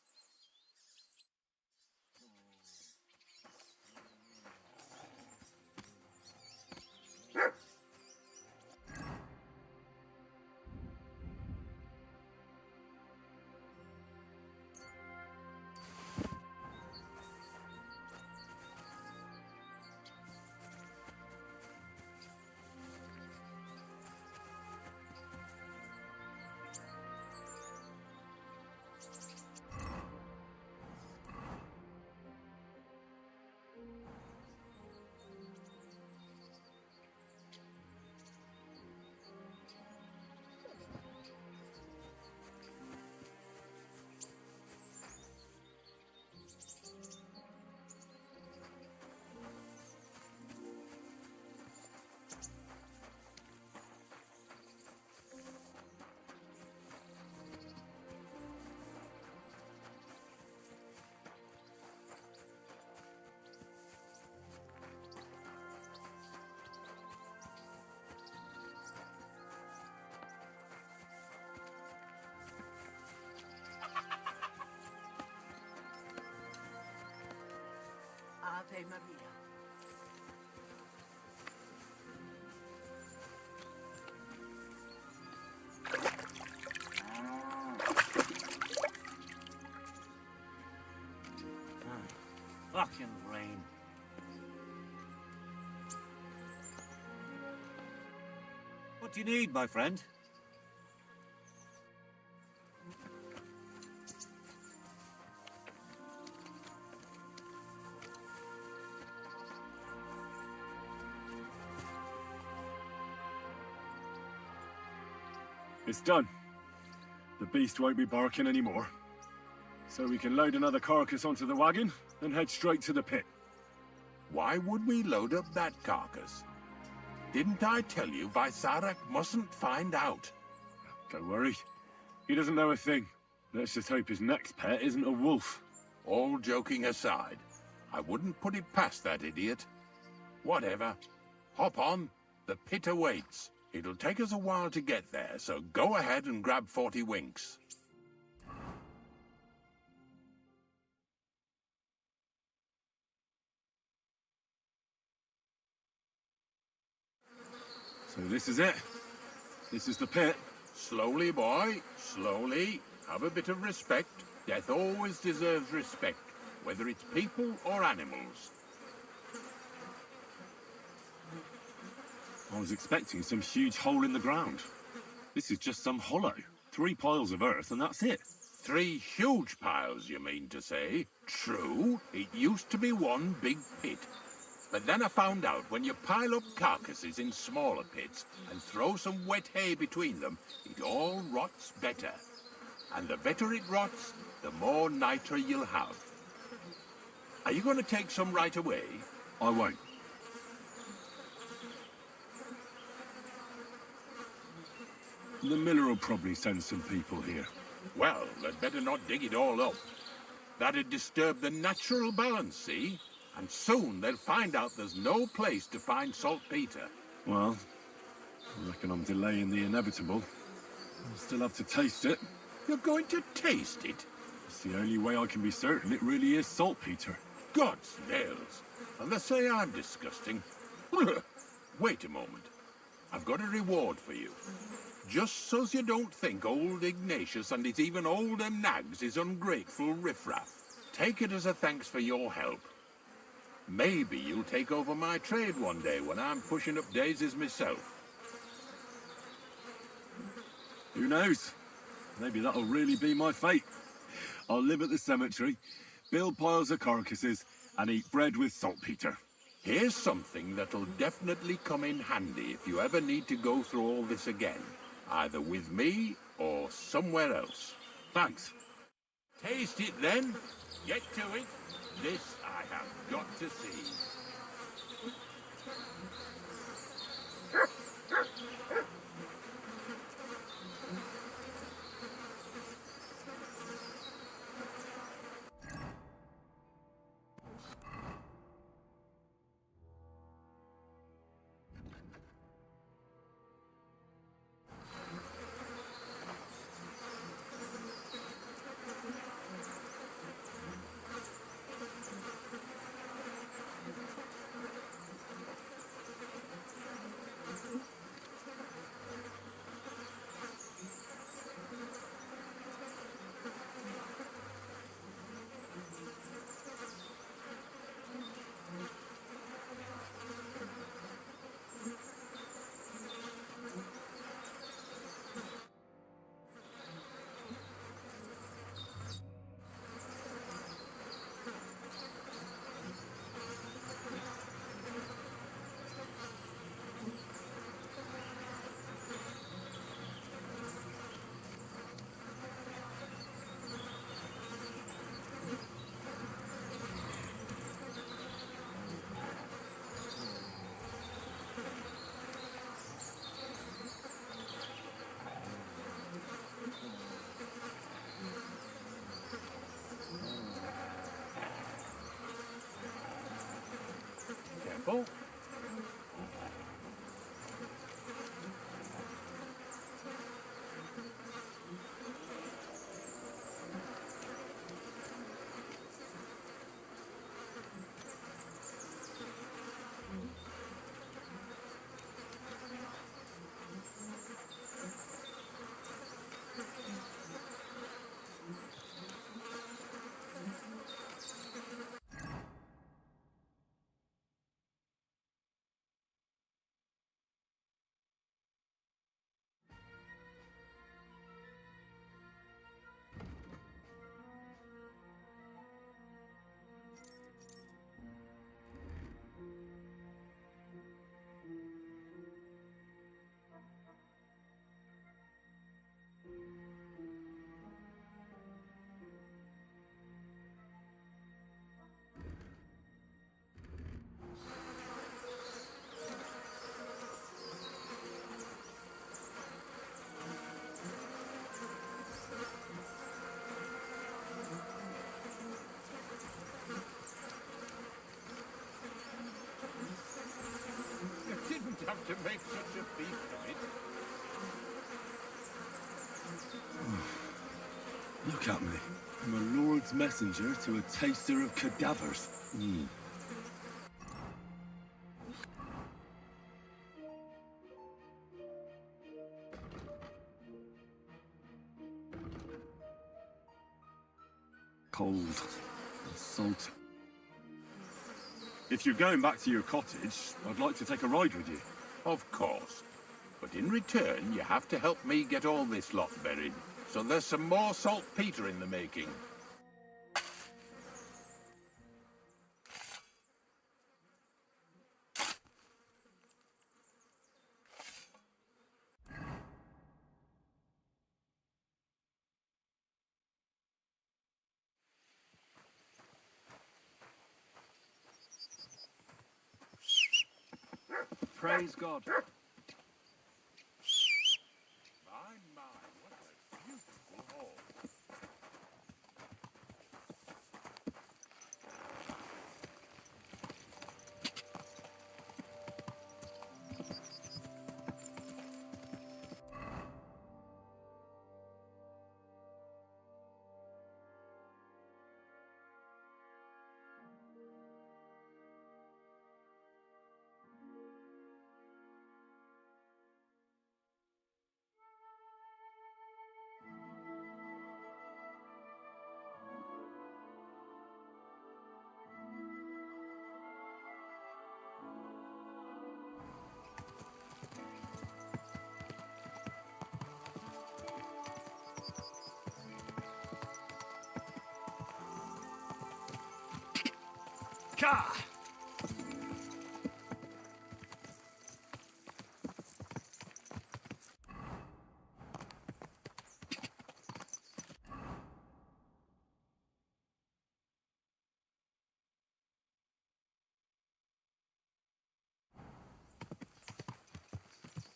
Ave Maria. fucking rain. What do you need, my friend? It's done. The beast won't be barking anymore. So we can load another carcass onto the wagon and head straight to the pit. Why would we load up that carcass? Didn't I tell you Vysarak mustn't find out? Don't worry. He doesn't know a thing. Let's just hope his next pet isn't a wolf. All joking aside, I wouldn't put it past that idiot. Whatever. Hop on. The pit awaits. It'll take us a while to get there, so go ahead and grab 40 winks. So this is it. This is the pit. Slowly, boy, slowly. Have a bit of respect. Death always deserves respect, whether it's people or animals. I was expecting some huge hole in the ground. This is just some hollow. 3 piles of earth and that's it. 3 huge piles, you mean to say? True, it used to be one big pit. But then I found out when you pile up carcasses in smaller pits and throw some wet hay between them, it all rots better. And the better it rots, the more nitra you'll have. Are you going to take some right away? I won't. The miller will probably send some people here. Well, they'd better not dig it all up. That'd disturb the natural balance, see? And soon they'll find out there's no place to find saltpeter. Well, I reckon I'm delaying the inevitable. I'll still have to taste it. You're going to taste it? It's the only way I can be certain it really is saltpeter. God's nails. And they say I'm disgusting. Wait a moment. I've got a reward for you. Just so's you don't think old Ignatius and his even older nags is ungrateful riffraff. Take it as a thanks for your help. Maybe you'll take over my trade one day when I'm pushing up daisies myself. Who knows? Maybe that'll really be my fate. I'll live at the cemetery, build piles of carcasses, and eat bread with saltpeter. Here's something that'll definitely come in handy if you ever need to go through all this again. Either with me or somewhere else. Thanks. Taste it then. Get to it. This I have got to see. Careful. to make such a feast of it. Look at me. I'm a lord's messenger to a taster of cadavers. Cold and salty. If you're going back to your cottage, I'd like to take a ride with you. Of course. But in return, you have to help me get all this lot buried. So there's some more saltpeter in the making. Praise God. My, what a beautiful hall. Ka!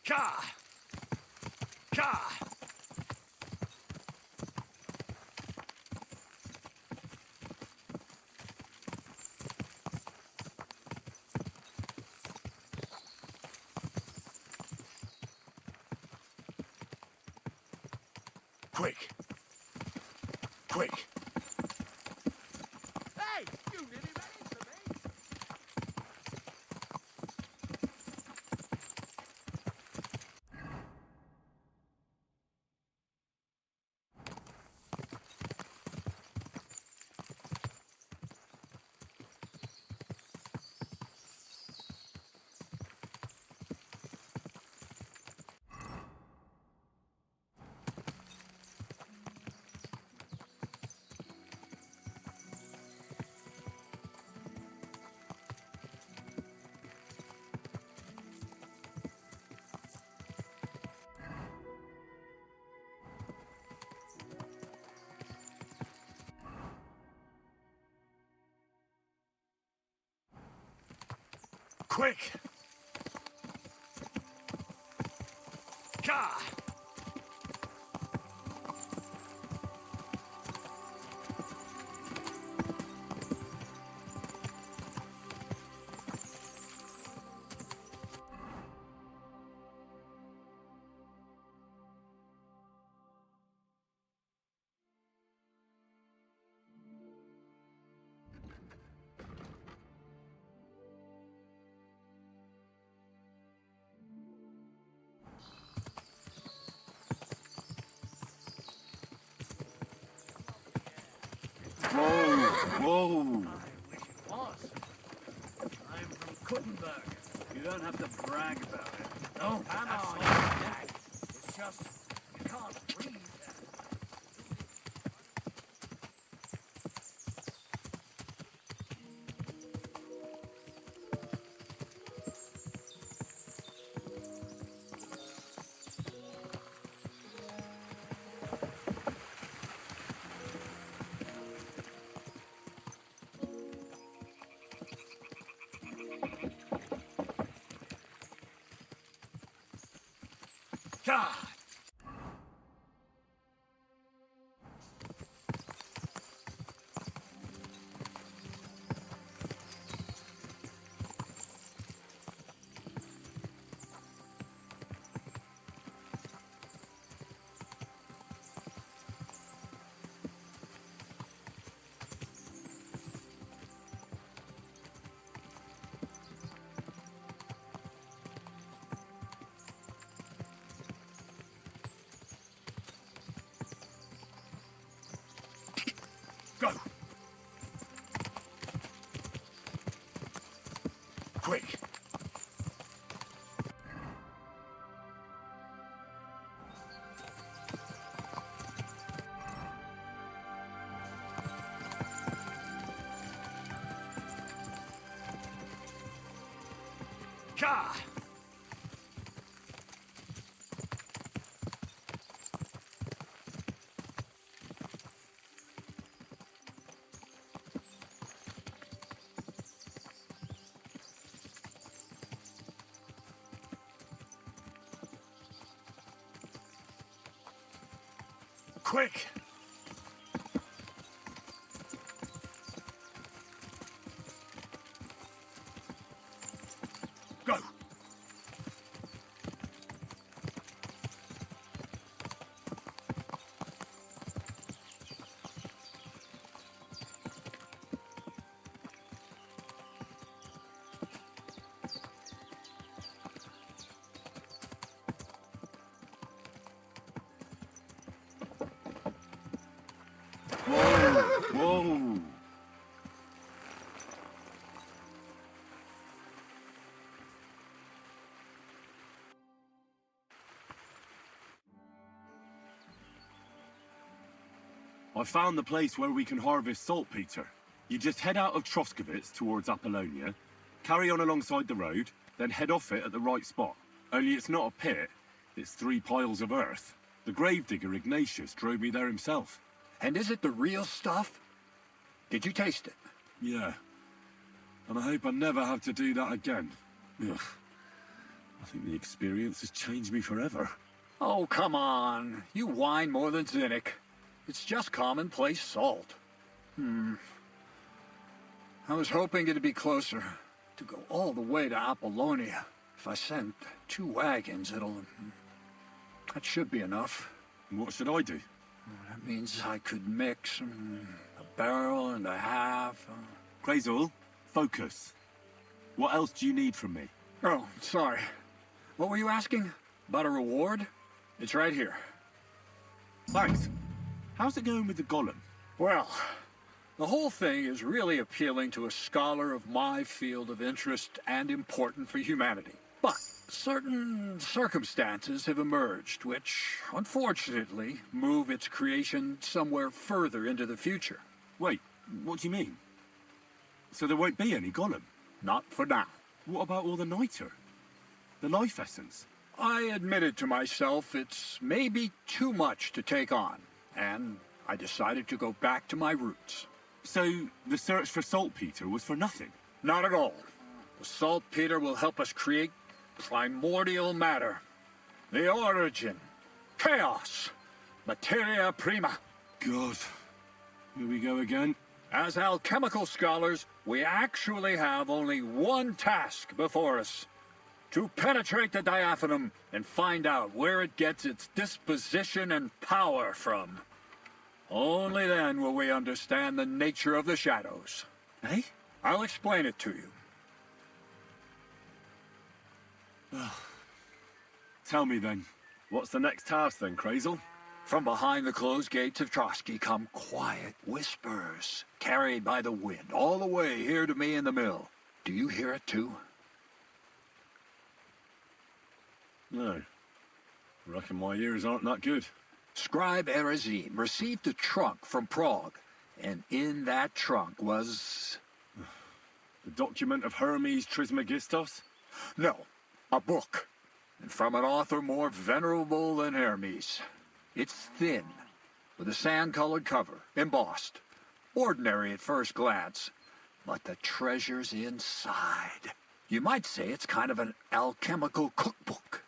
Ka! Ka! Quick! Quick! Hey, you nearly ran into me. Quick! Ka! Whoa! Boss, I'm from Kuttenberg. You don't have to brag about it. No, Come on, Jack. It's just, you can't breathe. Ka! Gah! Quick! Go! Whoa! I found the place where we can harvest saltpeter. You just head out of Troskovitz towards Apollonia, carry on alongside the road, then head off it at the right spot. Only it's not a pit, it's 3 piles of earth. The gravedigger Ignatius drove me there himself. And is it the real stuff? Did you taste it? Yeah. And I hope I never have to do that again. Ugh. I think the experience has changed me forever. Oh, come on. You whine more than Zinnik. It's just commonplace salt. I was hoping it'd be closer. To go all the way to Apollonia. If I send 2 wagons, that should be enough. What should I do? That means I could mix a barrel and a half. Krazel, focus. What else do you need from me? Oh, sorry. What were you asking? About a reward? It's right here. Thanks. How's it going with the golem? Well, the whole thing is really appealing to a scholar of my field of interest and important for humanity. But certain circumstances have emerged which, unfortunately, move its creation somewhere further into the future. Wait, what do you mean? So there won't be any golem? Not for now. What about all the niter? The life essence? I admitted to myself it's maybe too much to take on, and I decided to go back to my roots. So the search for saltpeter was for nothing? Not at all. The saltpeter will help us create primordial matter. The origin. Chaos. Materia prima. God. Here we go again. As alchemical scholars, we actually have only one task before us. To penetrate the diaphanum and find out where it gets its disposition and power from. Only then will we understand the nature of the shadows. Eh? I'll explain it to you. Tell me then, what's the next task then, Krazel? From behind the closed gates of Trotsky come quiet whispers, carried by the wind, all the way here to me in the mill. Do you hear it too? No. I reckon my ears aren't that good. Scribe Erezim received a trunk from Prague, and in that trunk was... The document of Hermes Trismegistos? No, a book. And from an author more venerable than Hermes. It's thin, with a sand-colored cover, embossed. Ordinary at first glance, but the treasure's inside. You might say it's kind of an alchemical cookbook.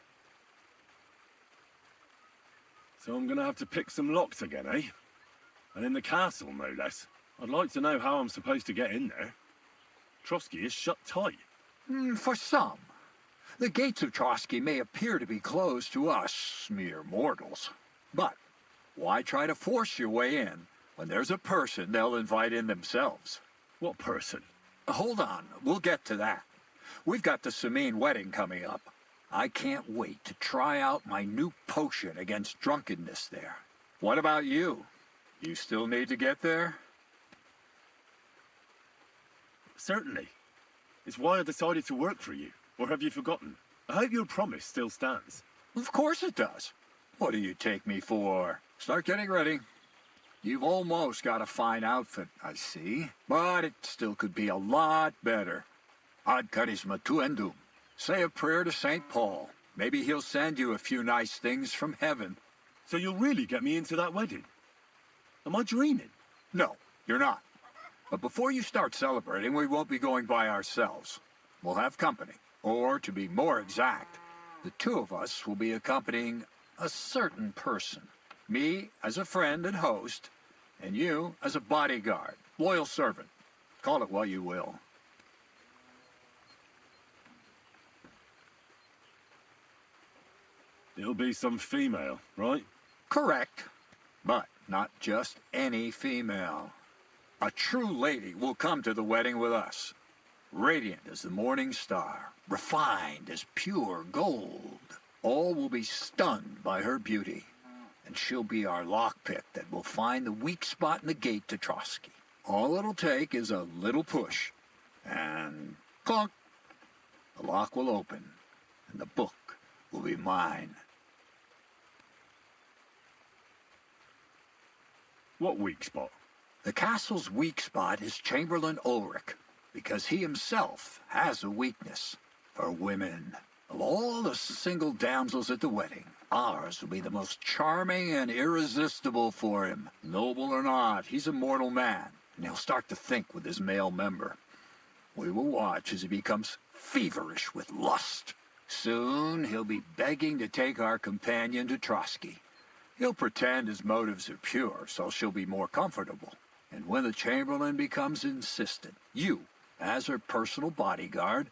So I'm gonna have to pick some locks again, eh? And in the castle, no less. I'd like to know how I'm supposed to get in there. Trotsky is shut tight. For some. The gates of Trotsky may appear to be closed to us, mere mortals. But why try to force your way in when there's a person they'll invite in themselves? What person? Hold on, we'll get to that. We've got the Samine wedding coming up. I can't wait to try out my new potion against drunkenness there. What about you? You still need to get there? Certainly. It's why I decided to work for you. Or have you forgotten? I hope your promise still stands. Of course it does. What do you take me for? Start getting ready. You've almost got a fine outfit, I see. But it still could be a lot better. Ad charisma tuendum. Say a prayer to St. Paul. Maybe he'll send you a few nice things from heaven. So you'll really get me into that wedding? Am I dreaming? No, you're not. But before you start celebrating, we won't be going by ourselves. We'll have company. Or, to be more exact, the two of us will be accompanying a certain person. Me as a friend and host, and you as a bodyguard, loyal servant. Call it what you will. It'll be some female, right? Correct. But not just any female. A true lady will come to the wedding with us. Radiant as the morning star, refined as pure gold. All will be stunned by her beauty. And she'll be our lockpick that will find the weak spot in the gate to Trotsky. All it'll take is a little push. And clunk! The lock will open, and the book will be mine. What weak spot? The castle's weak spot is Chamberlain Ulrich, because he himself has a weakness for women. Of all the single damsels at the wedding, ours will be the most charming and irresistible for him. Noble or not, he's a mortal man, and he'll start to think with his male member. We will watch as he becomes feverish with lust. Soon he'll be begging to take our companion to Trotsky. He'll pretend his motives are pure, so she'll be more comfortable. And when the Chamberlain becomes insistent, you, as her personal bodyguard,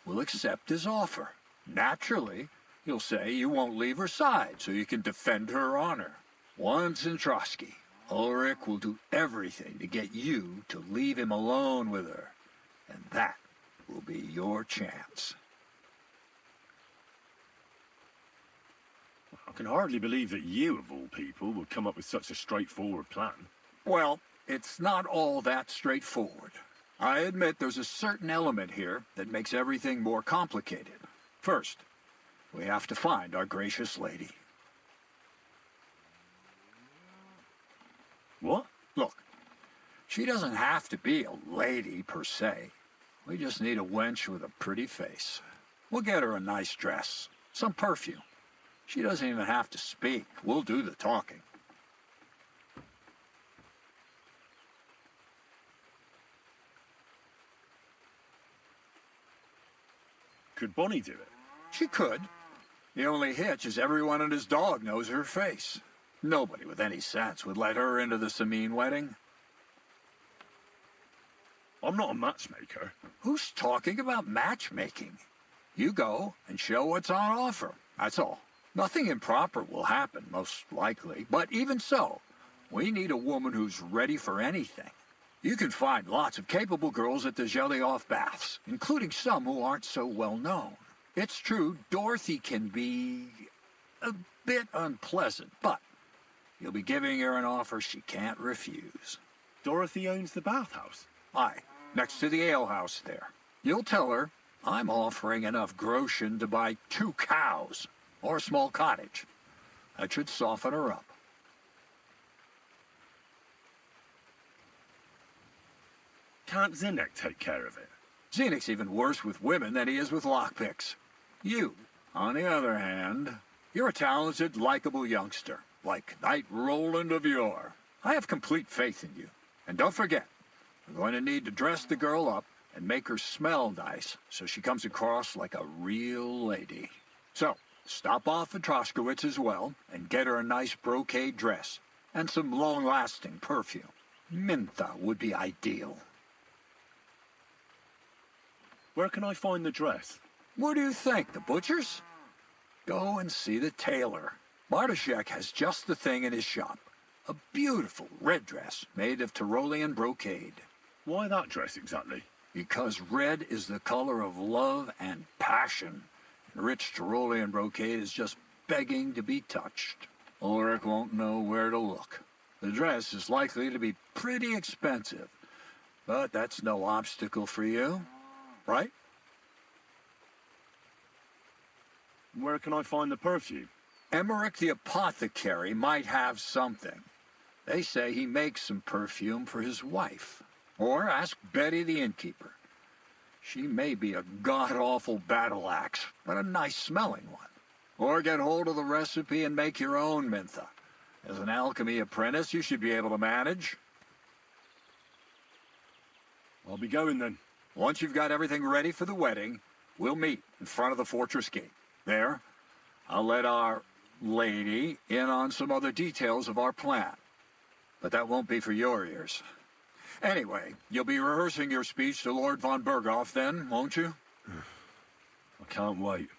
will accept his offer. Naturally, you'll say you won't leave her side so you can defend her honor. Once in Trotsky, Ulrich will do everything to get you to leave him alone with her. And that will be your chance. I can hardly believe that you, of all people, would come up with such a straightforward plan. Well, it's not all that straightforward. I admit there's a certain element here that makes everything more complicated. First, we have to find our gracious lady. What? Look, she doesn't have to be a lady per se. We just need a wench with a pretty face. We'll get her a nice dress, some perfume. She doesn't even have to speak. We'll do the talking. Could Bonnie do it? She could. The only hitch is everyone and his dog knows her face. Nobody with any sense would let her into the Sameen wedding. I'm not a matchmaker. Who's talking about matchmaking? You go and show what's on offer. That's all. Nothing improper will happen, most likely. But even so, we need a woman who's ready for anything. You can find lots of capable girls at the Gelioff baths, including some who aren't so well known. It's true, Dorothy can be a bit unpleasant, but you'll be giving her an offer she can't refuse. Dorothy owns the bathhouse? Aye, next to the alehouse there. You'll tell her I'm offering enough groschen to buy 2 cows or a small cottage. That should soften her up. Can't Zinnek take care of it? Zenek's even worse with women than he is with lockpicks. You, on the other hand, you're a talented, likable youngster, like Knight Roland of yore. I have complete faith in you. And don't forget, we're going to need to dress the girl up and make her smell nice so she comes across like a real lady. So, stop off at Troskowitz as well and get her a nice brocade dress and some long-lasting perfume. Mintha would be ideal. Where can I find the dress? What do you think, the butcher's? Go and see the tailor. Bartoszek has just the thing in his shop. A beautiful red dress made of Tyrolean brocade. Why that dress exactly? Because red is the color of love and passion. And rich Tyrolean brocade is just begging to be touched. Ulrich won't know where to look. The dress is likely to be pretty expensive, but that's no obstacle for you, right? Where can I find the perfume? Emmerich the apothecary might have something. They say he makes some perfume for his wife. Or ask Betty the innkeeper. She may be a god-awful battle axe, but a nice-smelling one. Or get hold of the recipe and make your own, Mintha. As an alchemy apprentice, you should be able to manage. I'll be going then. Once you've got everything ready for the wedding, we'll meet in front of the fortress gate. There, I'll let our lady in on some other details of our plan. But that won't be for your ears. Anyway, you'll be rehearsing your speech to Lord von Berghoff then, won't you? I can't wait.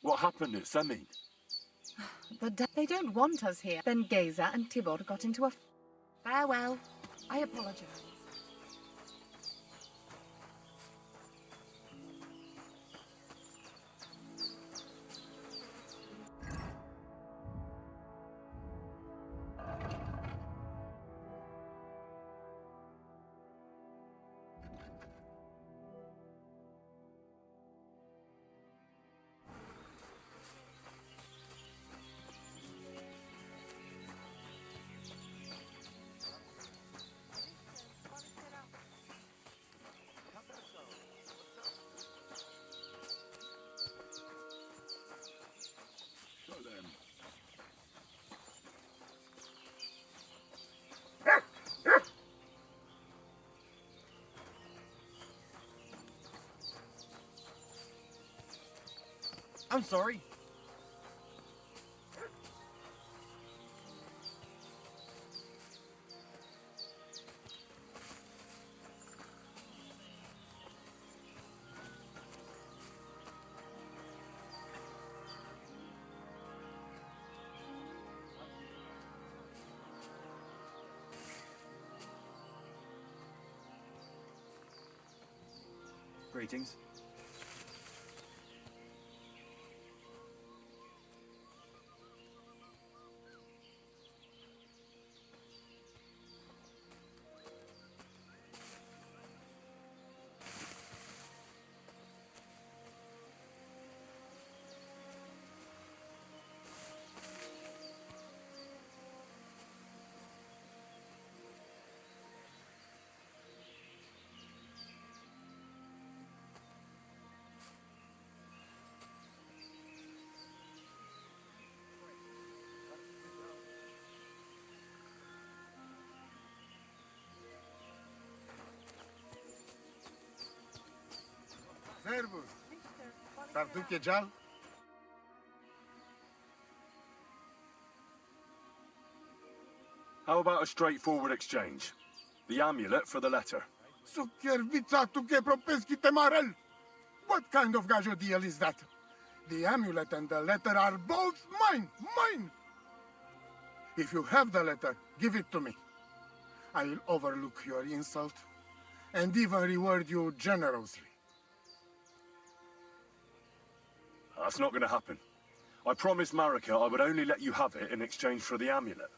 What happened at Semin? They don't want us here. Then Geza and Tibor got into a... Farewell. I apologize. I'm sorry. Greetings. Servus. Sarduke Jal? How about a straightforward exchange? The amulet for the letter. Sukiervica tuke propeski temarel. What kind of gajo deal is that? The amulet and the letter are both mine! Mine! If you have the letter, give it to me. I'll overlook your insult and even reward you generously. That's not going to happen. I promised Marika I would only let you have it in exchange for the amulet.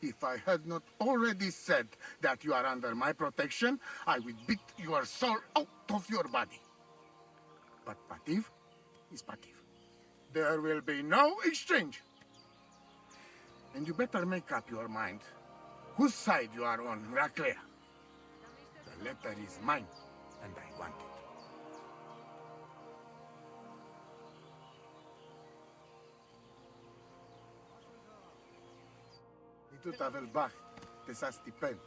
If I had not already said that you are under my protection, I would beat your soul out of your body. But Pativ is Pativ. There will be no exchange. And you better make up your mind whose side you are on, Raclea. The letter is mine, and I want it. Tu t'avel bach, te sa stipen.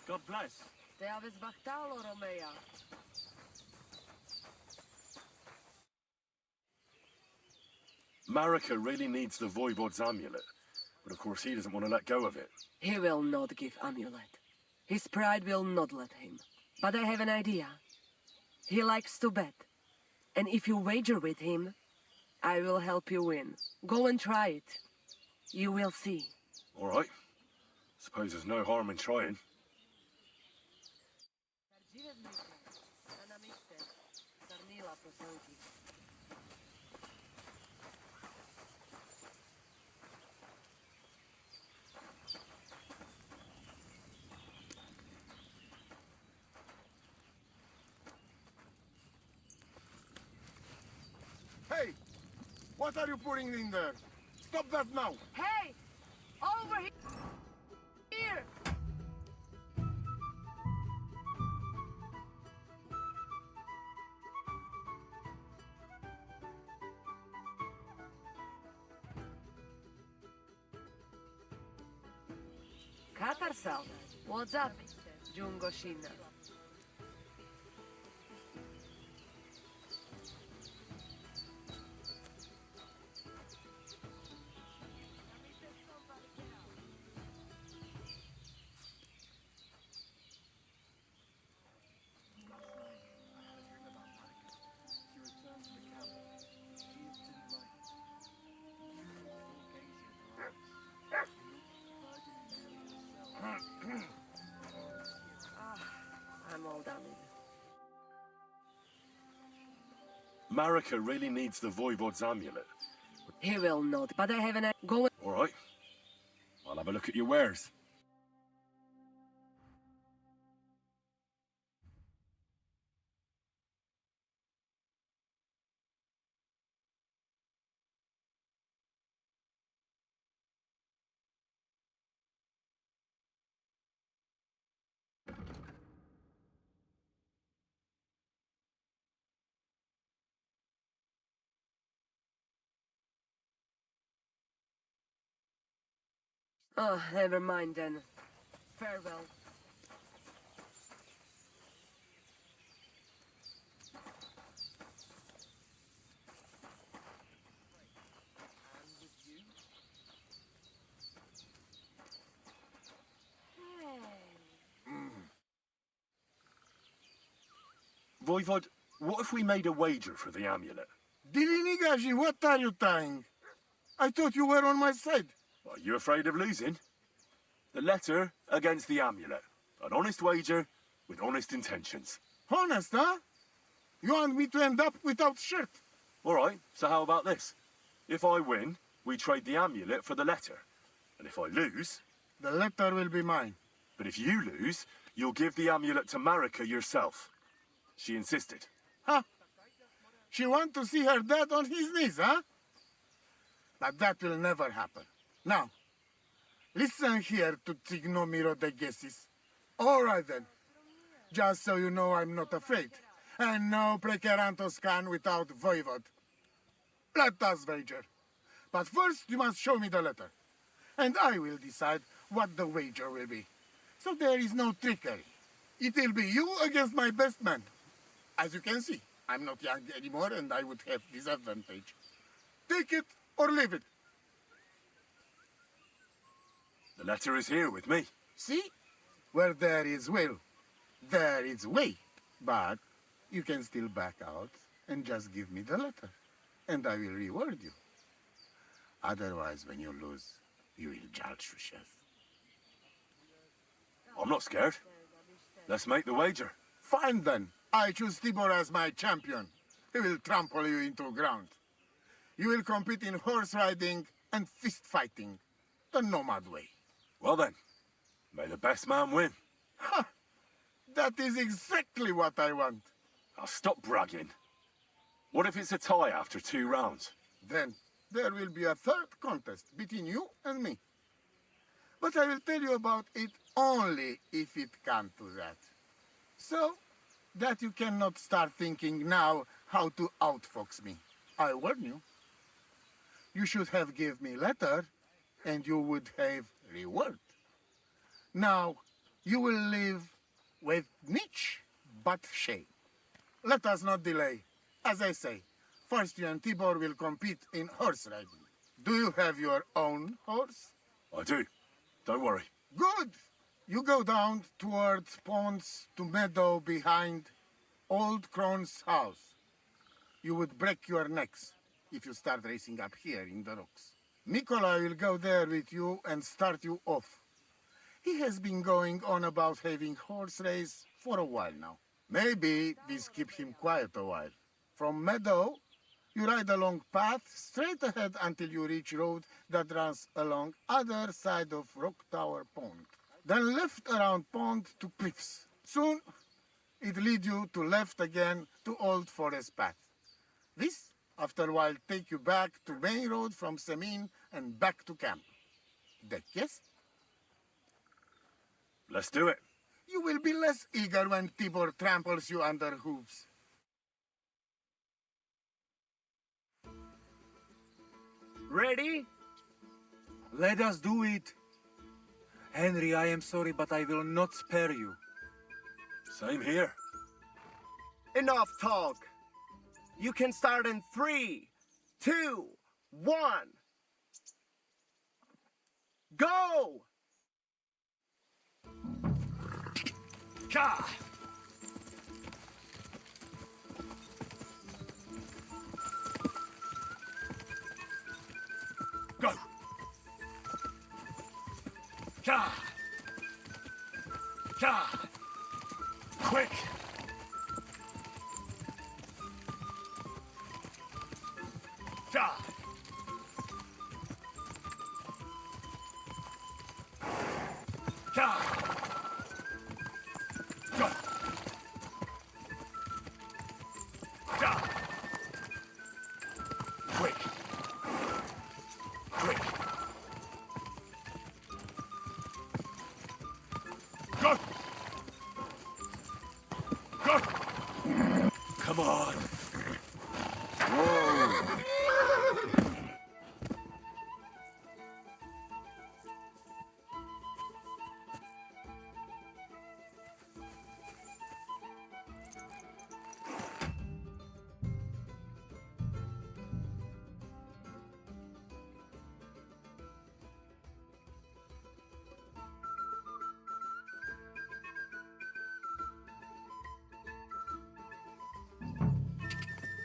God bless. Te aveți bactalo, Romea. Marika really needs the Voivod's amulet, but of course he doesn't want to let go of it. He will not give amulet. His pride will not let him. But I have an idea. He likes to bet. And if you wager with him, I will help you win. Go and try it. You will see. All right. Suppose there's no harm in trying. Hey! What are you putting in there? Stop that now! Hey! Over Katarsal. What's up, Jungoshina? I'm all done. Marika really needs the Voivod's amulet. He will not, but I have an... Go... All right. I'll have a look at your wares. Oh, never mind then. Farewell. Voivod, what if we made a wager for the amulet? Dilinigaji, what are you tying? I thought you were on my side. Are you afraid of losing? The letter against the amulet. An honest wager with honest intentions. Honest, huh? You want me to end up without shirt? All right, so how about this? If I win, we trade the amulet for the letter. And if I lose... The letter will be mine. But if you lose, you'll give the amulet to Marika yourself. She insisted. Huh? She wants to see her dad on his knees, huh? But that will never happen. Now, listen here to Tignomiro de Gesis. All right then. Just so you know I'm not afraid. And no precarantos can without Voivod. Let us wager. But first you must show me the letter. And I will decide what the wager will be. So there is no trickery. It will be you against my best man. As you can see, I'm not young anymore and I would have disadvantage. Take it or leave it. The letter is here with me. See? Where there is will, there is way. But you can still back out and just give me the letter. And I will reward you. Otherwise, when you lose, you will judge yourself. I'm not scared. Let's make the wager. Fine then. I choose Tibor as my champion. He will trample you into ground. You will compete in horse riding and fist fighting. The nomad way. Well then, may the best man win. Ha! That is exactly what I want. I'll stop bragging. What if it's a tie after 2 rounds? Then there will be a third contest between you and me. But I will tell you about it only if it comes to that. So that you cannot start thinking now how to outfox me. I warn you. You should have give me letter, and you would have reward. Now, you will live with niche but shame. Let us not delay. As I say, first you and Tibor will compete in horse riding. Do you have your own horse? I do. Don't worry. Good! You go down towards ponds to meadow behind Old Crone's house. You would break your necks if you start racing up here in the rocks. Nikolai will go there with you and start you off. He has been going on about having horse race for a while now. Maybe this keep him quiet a while. From meadow, you ride along path straight ahead until you reach road that runs along other side of Rock Tower Pond. Then left around pond to cliffs. Soon, it lead you to left again to Old Forest Path. This, after a while, take you back to main road from Semin and back to camp. That yes? Let's do it. You will be less eager when Tibor tramples you under hooves. Ready? Let us do it. Henry, I am sorry, but I will not spare you. Same here. Enough talk. You can start in 3, 2, 1. Go! Ka! Go! Ka! Ka! Quick! Ka! Ka! Go! Ka! Quick! Quick! Go! Go! Come on! Whoa!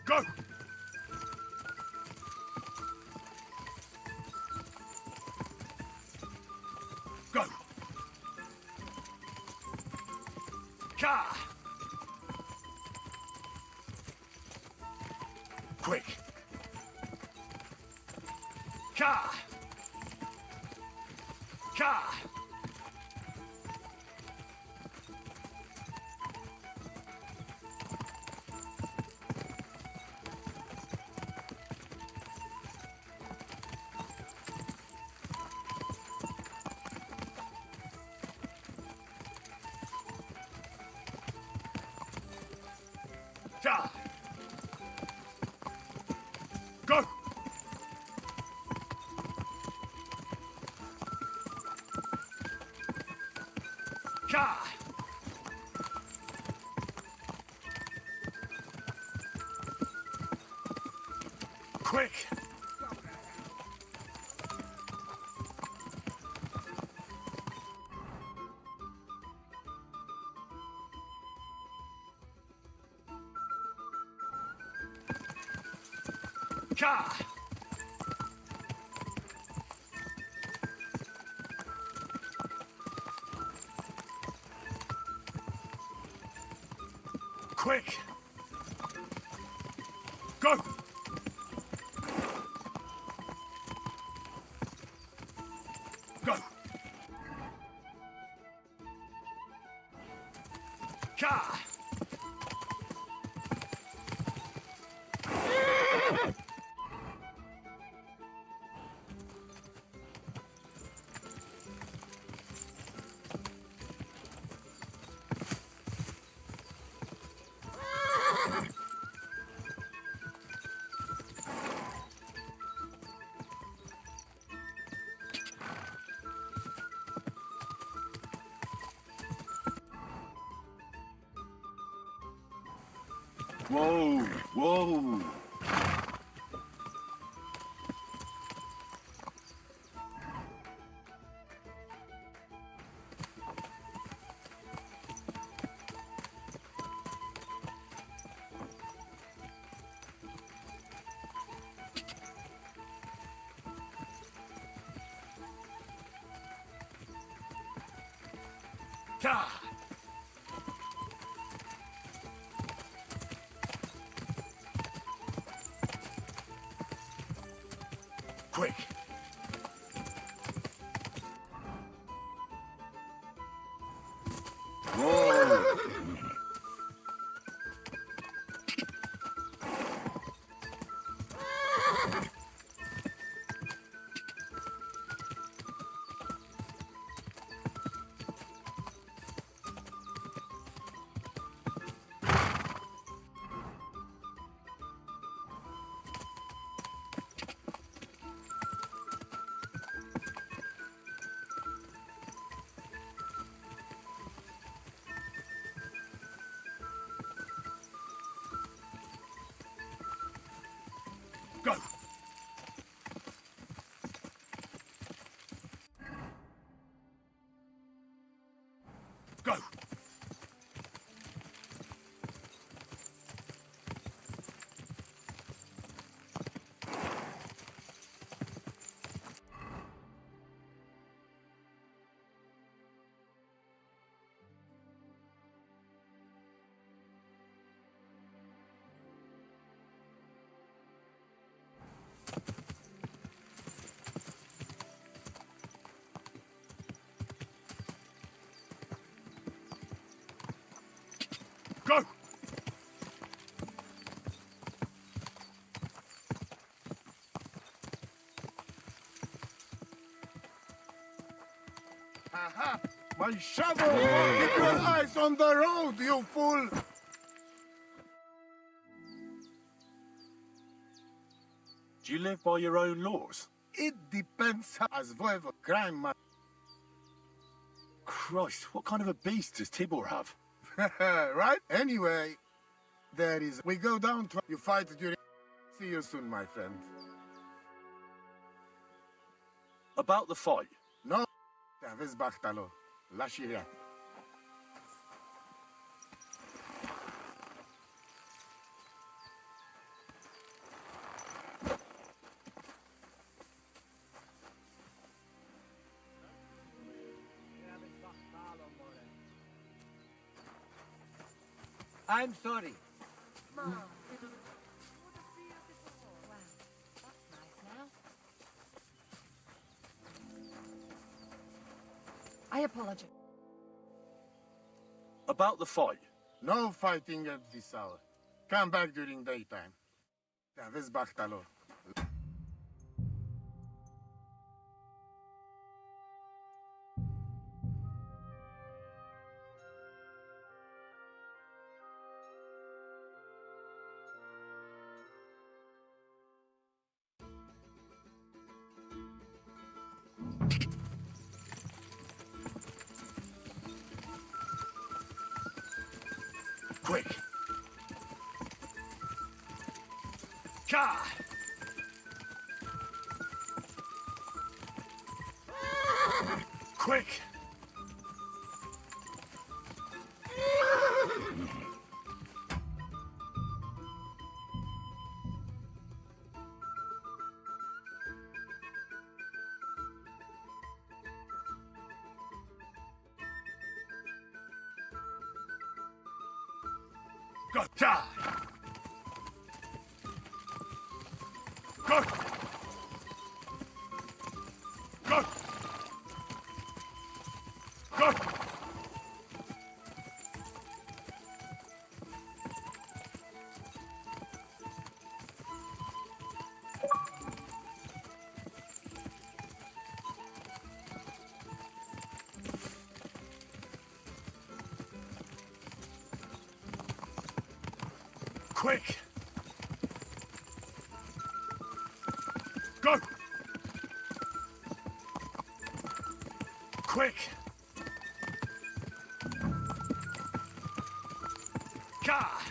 Go! Go! Ka! Quick! Ka! Ka! Ka! Go! Ka! Quick! Ka! Quick! Go! Go! Ka! Whoa! Whoa! Ka! Quick! Whoa! Go! Go! Aha! My shovel! Keep your eyes on the road, you fool! Do you live by your own laws? It depends as voivo crime ma- Christ, what kind of a beast does Tibor have? right? Anyway, there is... We go down to... You fight during... See you soon, my friend. About the fight. No. T'avais Bartalo. Lâchez rien. I'm sorry. Mom. Wow, that's nice now. I apologize. About the fight. No fighting at this hour. Come back during daytime. T'avais Bartalo. Quick! Ka! Quick! Gotcha! Go! Go! Go! Quick! Go! Quick! Ka!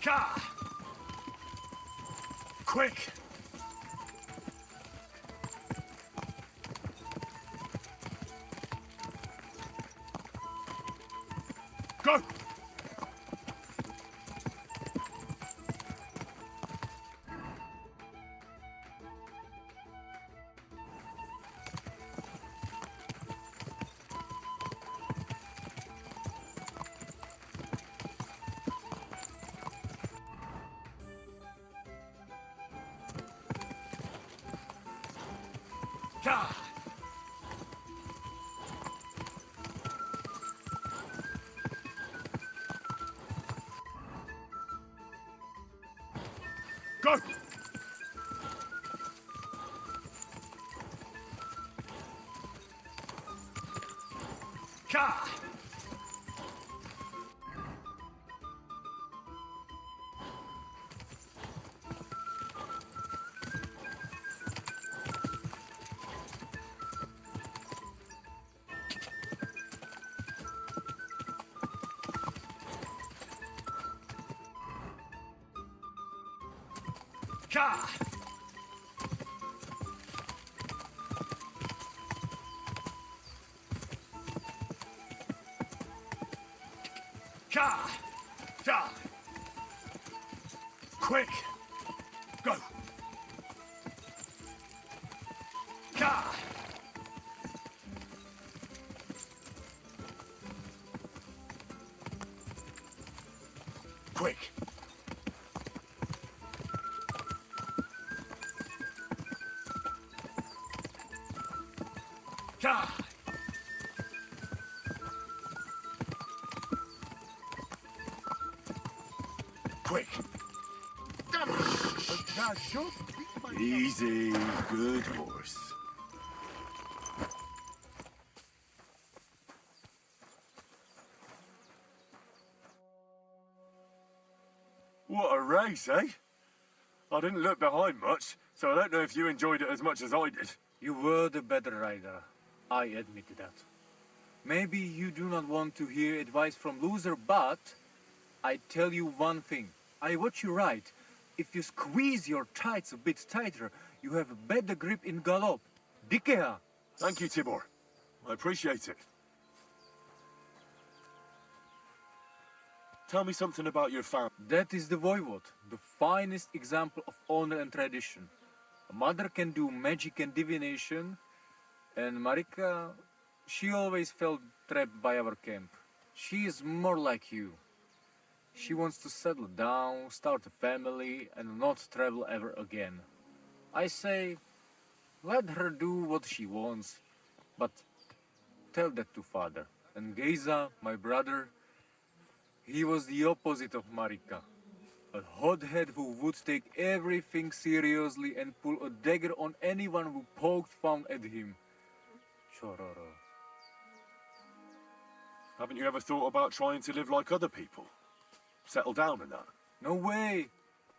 Ka! Quick! Go! Ka! Go! Ka! Ka! Ja! Ja! Quick! Go! Ja! Quick! Ja! Quick! Easy, good horse. What a race, eh? I didn't look behind much, so I don't know if you enjoyed it as much as I did. You were the better rider. I admit that. Maybe you do not want to hear advice from loser, but I tell you one thing. I watch you ride. If you squeeze your tights a bit tighter, you have a better grip in gallop. Dikea! Thank you, Tibor. I appreciate it. Tell me something about your family. That is the voivode, the finest example of honor and tradition. A mother can do magic and divination, and Marika, she always felt trapped by our camp. She is more like you. She wants to settle down, start a family, and not travel ever again. I say, let her do what she wants, but tell that to father. And Geza, my brother, he was the opposite of Marika. A hothead who would take everything seriously and pull a dagger on anyone who poked fun at him. Chororo. Haven't you ever thought about trying to live like other people? Settle down and that? No way!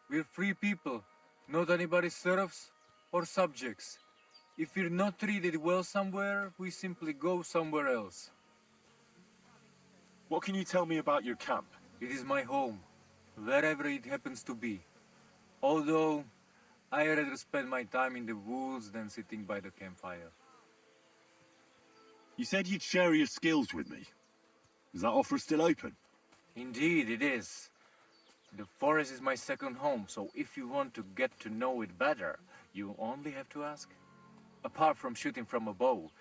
We're free people, not anybody's serfs or subjects. If we're not treated well somewhere, we simply go somewhere else. What can you tell me about your camp? It is my home, wherever it happens to be. Although, I rather spend my time in the woods than sitting by the campfire. You said you'd share your skills with me. Is that offer still open? Indeed, it is. The forest is my second home, so if you want to get to know it better, you only have to ask. Apart from shooting from a bow,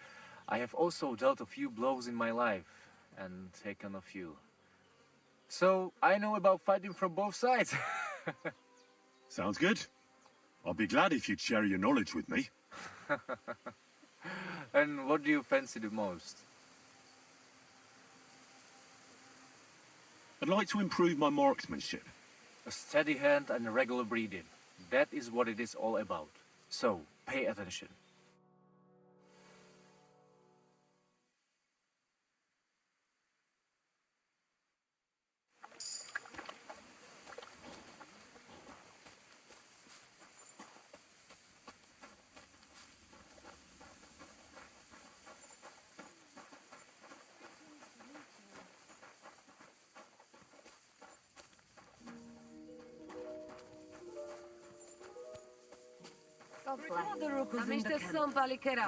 I have also dealt a few blows in my life, and taken a few. So, I know about fighting from both sides. Sounds good. I'll be glad if you'd share your knowledge with me. And what do you fancy the most? I'd like to improve my marksmanship. A steady hand and regular breathing. That is what it is all about. So, pay attention.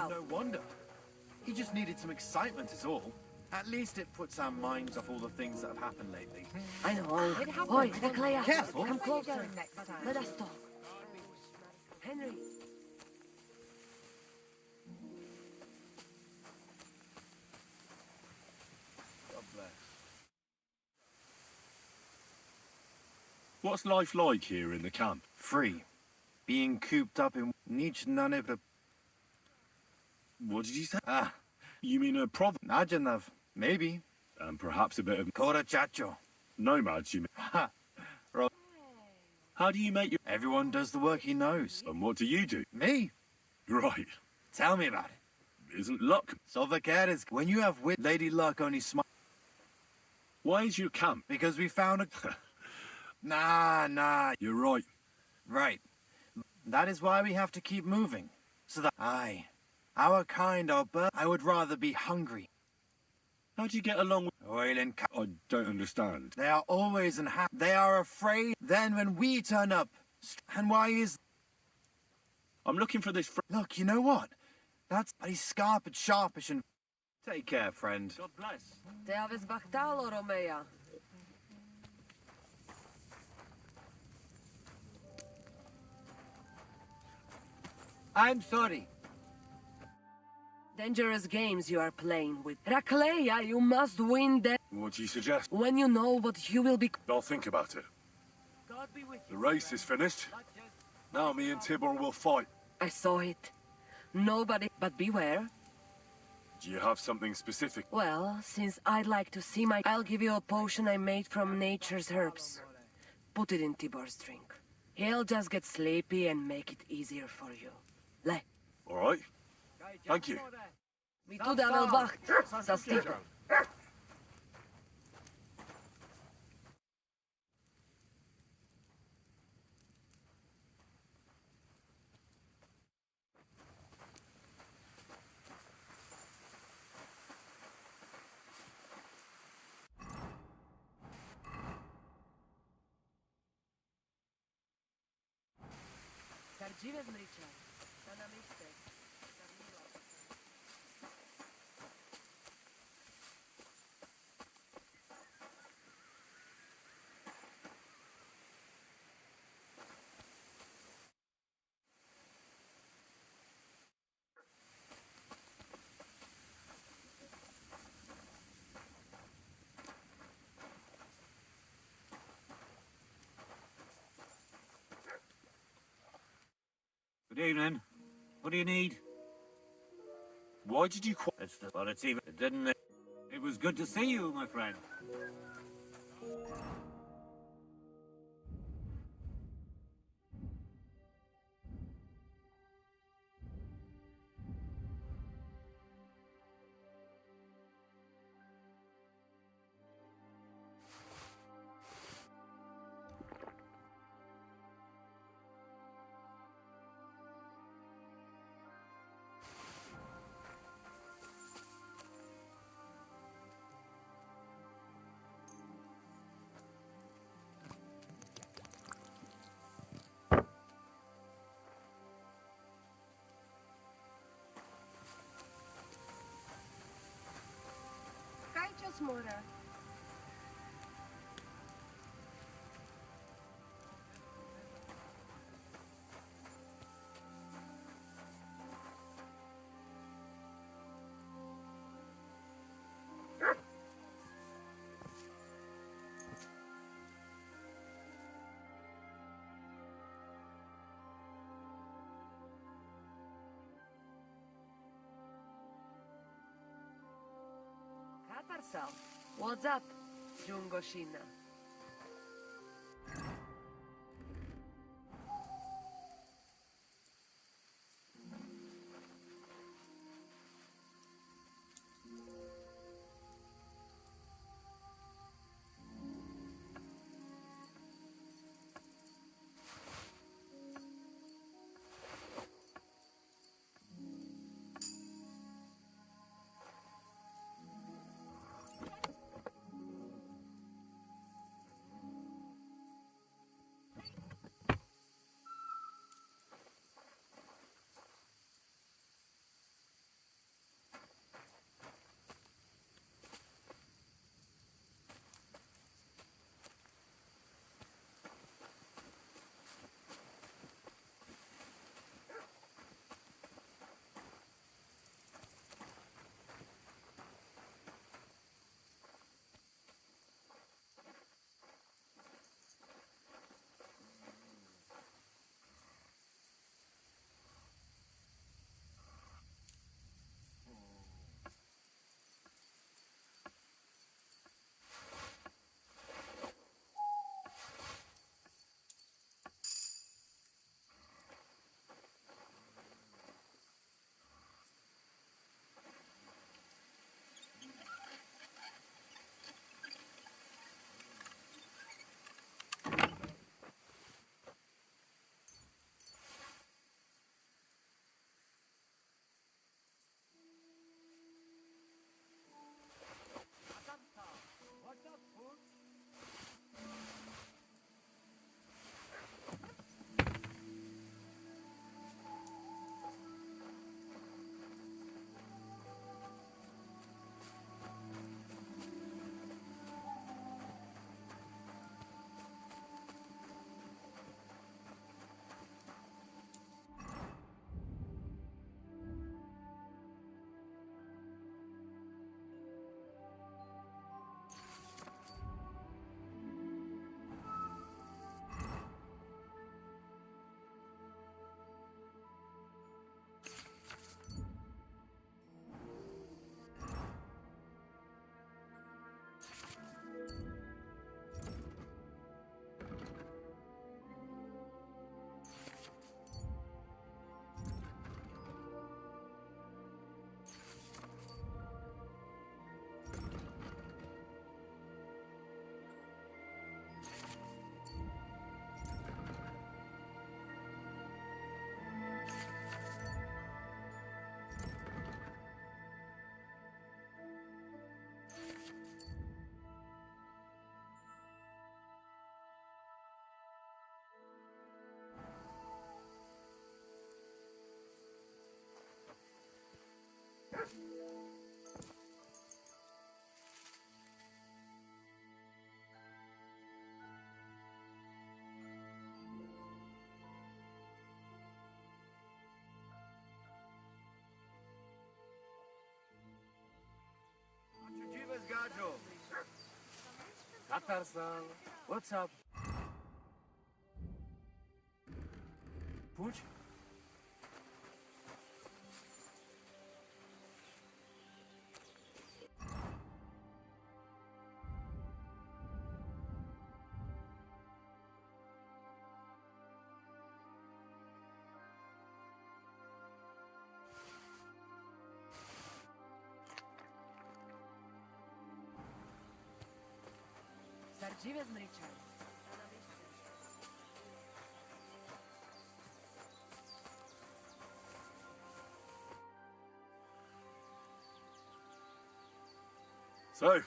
No wonder. He just needed some excitement is all. At least it puts our minds off all the things that have happened lately. I know. Oi, Declare. Careful. Come closer. Let us talk. Henry. God bless. What's life like here in the camp? Free. Being cooped up in nici none of the... What did you say? Ah, You mean a province? Najanov. Maybe. And perhaps a bit of Kora Chacho. nomads, you mean? Ha! How do you make your... Everyone does the work he knows. And what do you do? Me? Right. Tell me about it. Isn't luck? Solvacaris, when you have wit, Lady Luck only smiles. Why is your camp? Because we found a... Nah. You're right. Right. That is why we have to keep moving. So that... Aye. Our kind are I would rather be hungry. How do you get along with... Oil and... I don't understand. They are always They are afraid then when we turn up. And why is... I'm looking for this... Look, you know what? That's... But he's scarp and sharpish and... Take care, friend. God bless. Te aveți bactalo, Romea. I'm sorry. Dangerous games you are playing with. Rakleia, you must win them. What do you suggest? When you know what you will be... I'll think about it. God be with The race is finished. Now me and Tibor will fight. I saw it. Nobody... But beware. Do you have something specific? Well, since I'd like to see my... I'll give you a potion I made from nature's herbs. Put it in Tibor's drink. He'll just get sleepy and make it easier for you. Le. All right. Thank you. Mi tu dável wacht. Sa Stibor. Sardziwe zmrycza. Ta na miejsce. Good evening. What do you need? Why did you quit? Well, it's even... It didn't... It was good to see you, my friend. Kajcie smurę. Katarsal. What's up, Jungoshina? Katarsal, what's up? Puch? Sardziwe zmryczaj. So,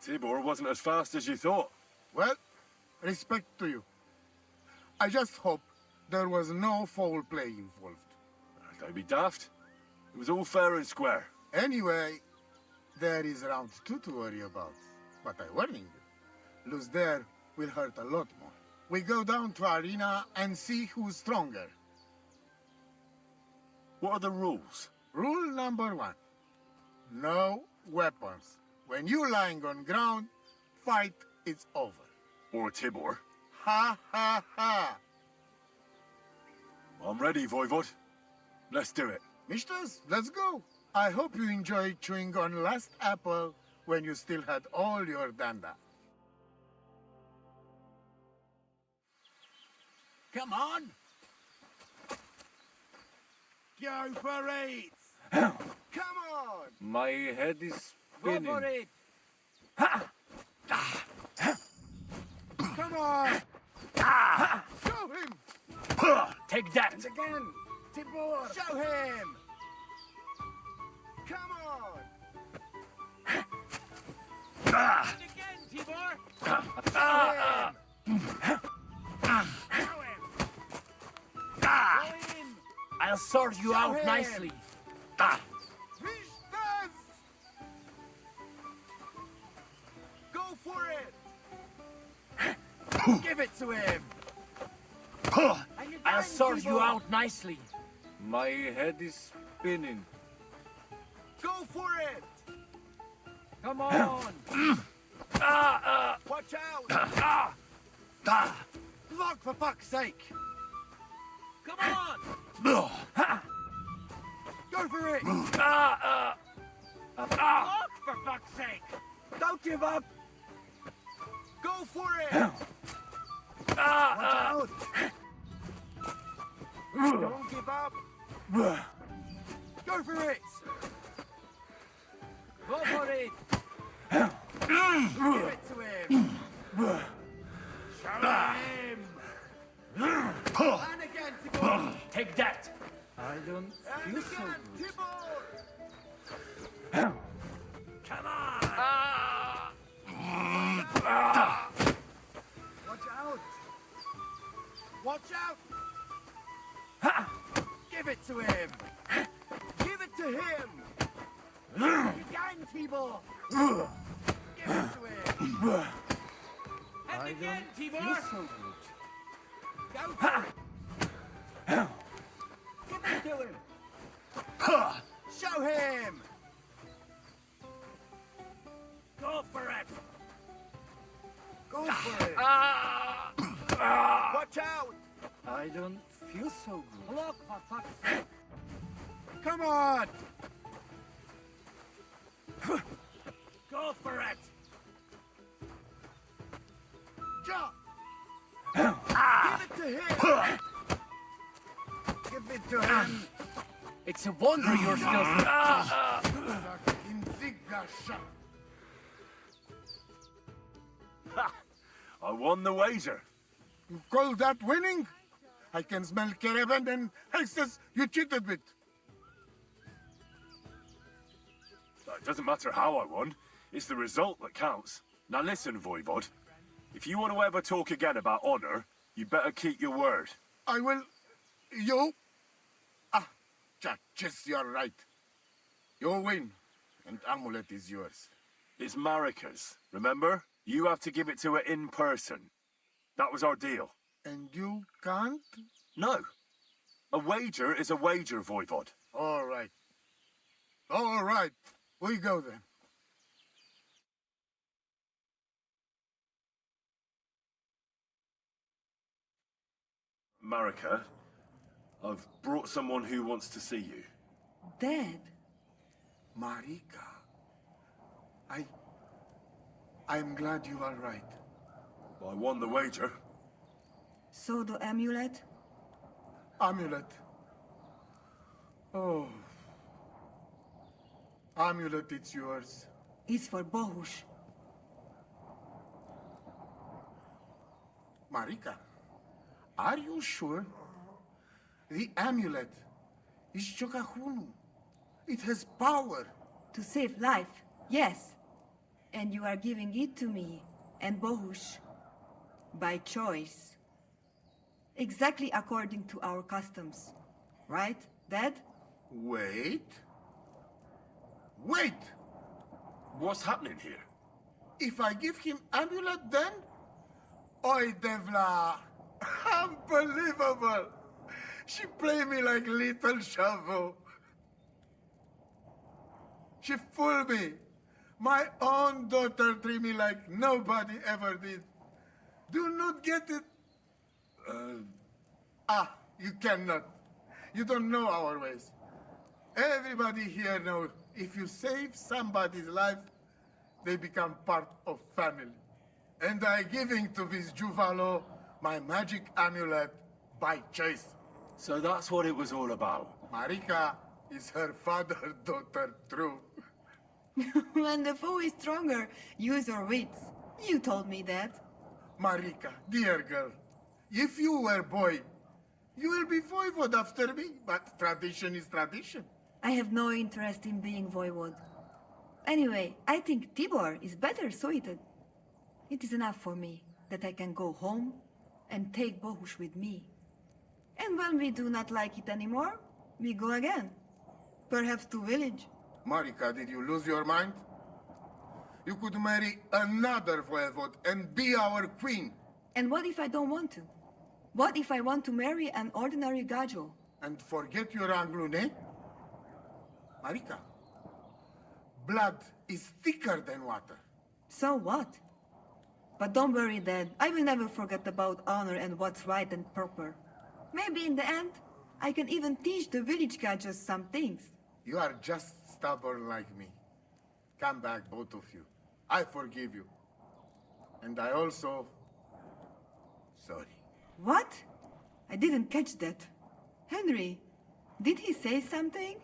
Tibor wasn't as fast as you thought. Well, respect to you. I just hope there was no foul play involved. Don't be daft. It was all fair and square. Anyway, there is round 2 to worry about. But I warning you, lose there will hurt a lot more. We go down to arena and see who's stronger. What are the rules? Rule number 1. No weapons. When you lying on ground, fight, it's over. Or Tibor. Ha ha ha! I'm ready, Voivod. Let's do it. Mistress, let's go. I hope you enjoyed chewing on last apple when you still had all your danda. Come on! Go for it! Come on! My head is Go spinning. for it! Come on! Show him! Take that! And again! Tibor! Show him! Come on! And again, Tibor! Show him! Show him! Go in! I'll sort you Show out him. nicely. Vistas! Go for it! Give it to him! And again, I'll sort you Tibor. out nicely. My head is spinning. Go for it! Come on! Watch out! Look, for fuck's sake! Come on! Go for it! Look, for fuck's sake! Don't give up! Go for it! Watch out! Don't give up! Go for it! Go for it! Give it to him! Show him! And again, Tibor! Take that! I don't And feel so again, good. Tibor! Come on! Watch out! Watch out! Give it to him! Give it to him! Again, Tibor! Give it to him! And I again, don't feel Tibor! so good. Go for it! Give it to him! Show him! Go for it! Go for it! Watch out! I don't feel so good. Look, for fuck's sake! Come on! Go for it! Jump! Give it to him! Give it to him! It's a wonder you're still... I won the wager. You call that winning? I can smell caravan and hexes you cheated with. It doesn't matter how I won. It's the result that counts. Now listen, Voivod. If you want to ever talk again about honor, you better keep your word. I will... You? Ah, Jack, yes, you're right. You win, and amulet is yours. It's Marika's, remember? You have to give it to her in person. That was our deal. And you can't? No. A wager is a wager, Voivod. All right. All right. We go then. Marika, I've brought someone who wants to see you. Dead? Marika. I'm glad you are right. I won the wager. So the amulet? Amulet. Oh. Amulet, it's yours. It's for Bohush. Marika, are you sure? The amulet is Chokahunu. It has power. To save life, yes. And you are giving it to me and Bohush. By choice. Exactly according to our customs. Right, Dad? Wait. Wait! What's happening here? If I give him amulet then? Oi, Devla! Unbelievable! She play me like little shovel. She fooled me. My own daughter treat me like nobody ever did. Do not get it. You cannot. You don't know our ways. Everybody here knows if you save somebody's life, they become part of family. And I giving to this Juvalo my magic amulet by choice. So that's what it was all about. Marika is her father's daughter, true. When the foe is stronger, use your wits. You told me that. Marika, dear girl, if you were boy, you will be voivod after me, but tradition is tradition. I have no interest in being voivod. Anyway, I think Tibor is better suited. It is enough for me that I can go home and take Bohush with me. And when we do not like it anymore, we go again. Perhaps to village. Marika, did you lose your mind? You could marry another voivod and be our queen. And what if I don't want to? What if I want to marry an ordinary gajo? And forget your Anglune? Marika, blood is thicker than water. So what? But don't worry, Dad. I will never forget about honor and what's right and proper. Maybe in the end, I can even teach the village gajos some things. You are just stubborn like me. Come back, both of you. I forgive you. And I also... sorry. What? I didn't catch that. Henry, did he say something?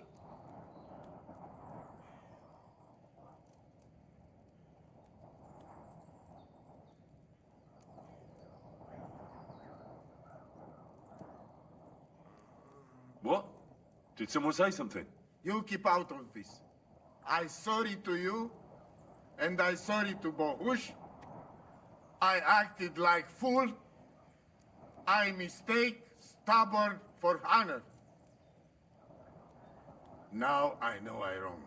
What? Did someone say something? You keep out of this. I sorry to you, and I sorry to Bohush. I acted like fool. I mistake, stubborn for honor. Now I know I wrong.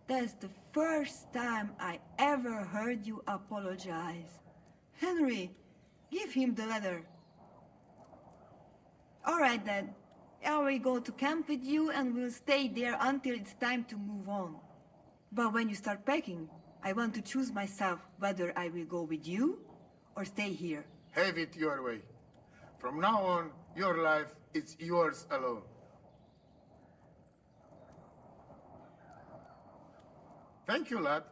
That's the first time I ever heard you apologize. Henry, give him the letter. All right, then. I will go to camp with you and we'll stay there until it's time to move on. But when you start packing, I want to choose myself whether I will go with you or stay here. Have it your way. From now on, your life is yours alone. Thank you, lad.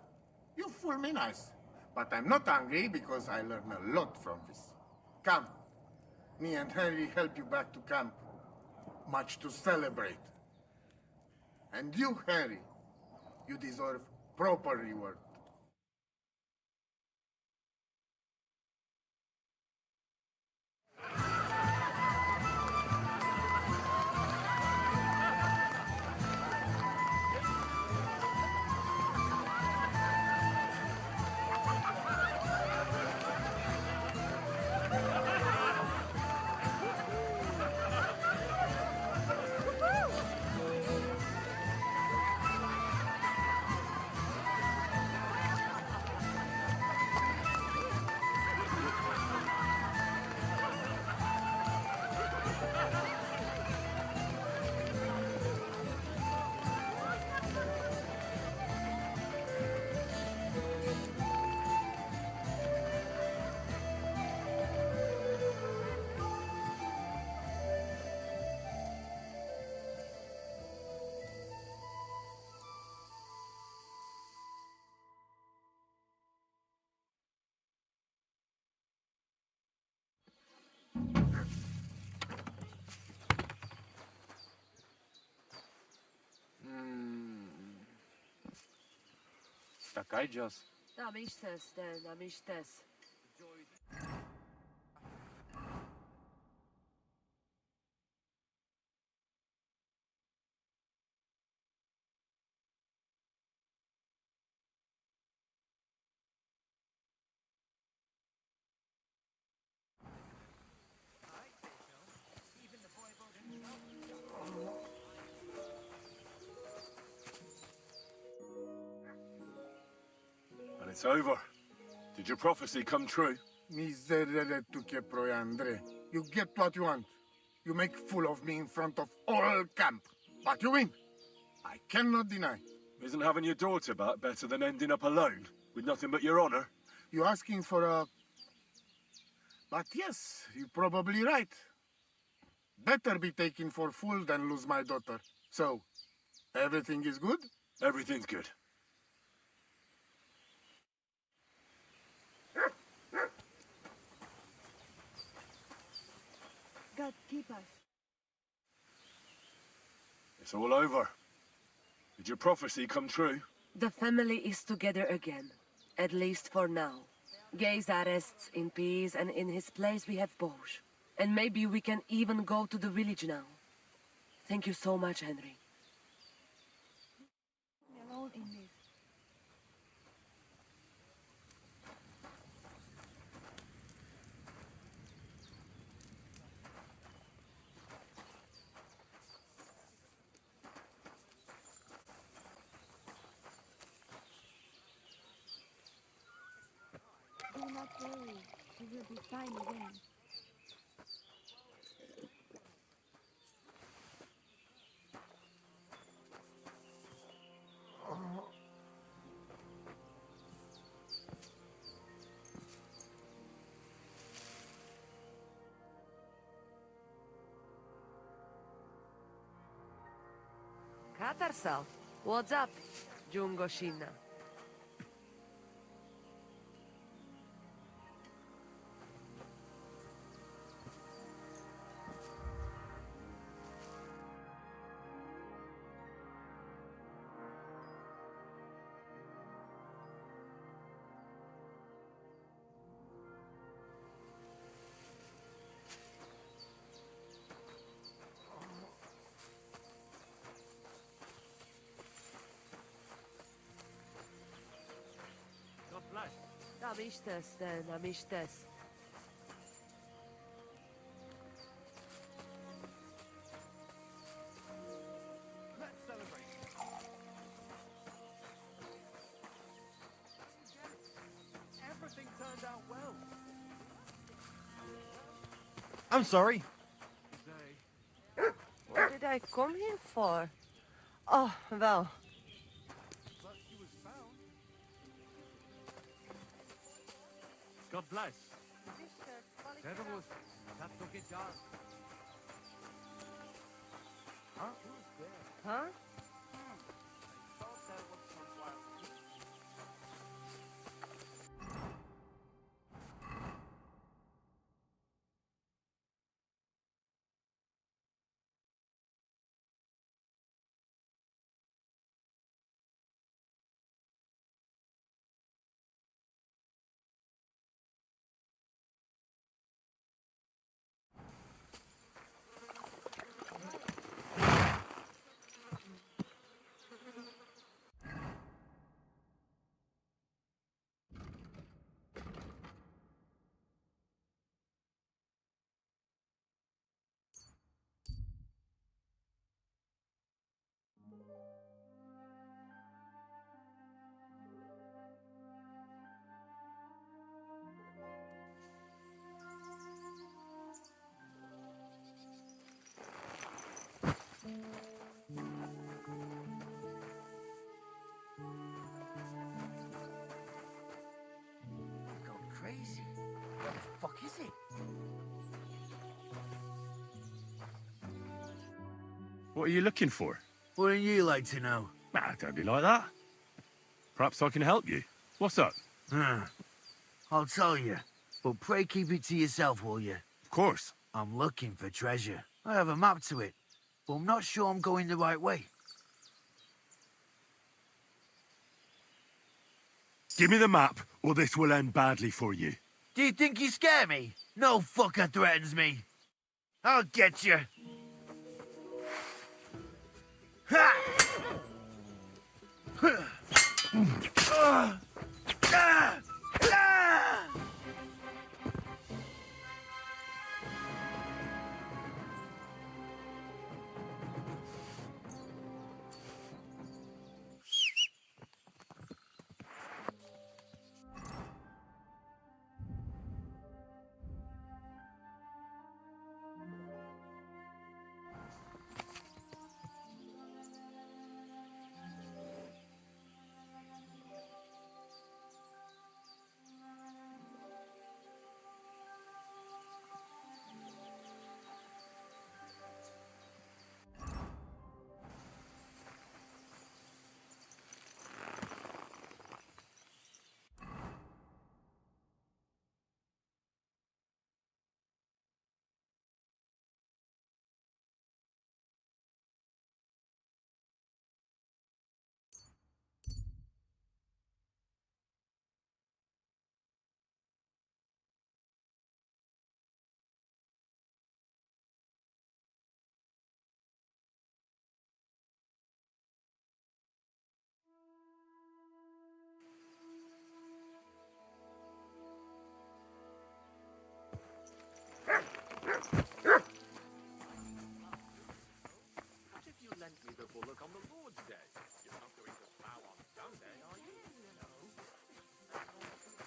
You fool me nice. But I'm not angry because I learned a lot from this. Come. Me and Henry help you back to camp. Much to celebrate. And you, Henry, you deserve proper reward. guide us. Amistes, then, amistes. And it's over. Did your prophecy come true? Miserere tu che proiandre. You get what you want. You make fool of me in front of all camp. But you win. I cannot deny. Isn't having your daughter back better than ending up alone, with nothing but your honor? You're asking for a... But yes, you're probably right. Better be taken for fool than lose my daughter. So, everything is good? Everything's good. God keep us. It's all over. Did your prophecy come true? The family is together again, at least for now. Gay's arrests in peace, and in his place we have Bosch. And maybe we can even go to the village now. Thank you so much, Henry. Alone in this. Do not worry. We will be fine again. Katarsal, what's up, Jungo Shinna? Amistes, then, amistes. Let's celebrate. Everything turned out well. I'm sorry. What did I come here for? Oh, well. But she was found. God bless. Servus. Tatto che già. Huh? Huh? Gone crazy. What the fuck is it? What are you looking for? Wouldn't you like to know? Ah, don't be like that. Perhaps I can help you. What's up? I'll tell you, but pray keep it to yourself, will you? Of course. I'm looking for treasure. I have a map to it, but I'm not sure I'm going the right way. Give me the map, or this will end badly for you. Do you think you scare me? No fucker threatens me. I'll get you. Ha! Ah! Ah! Ah!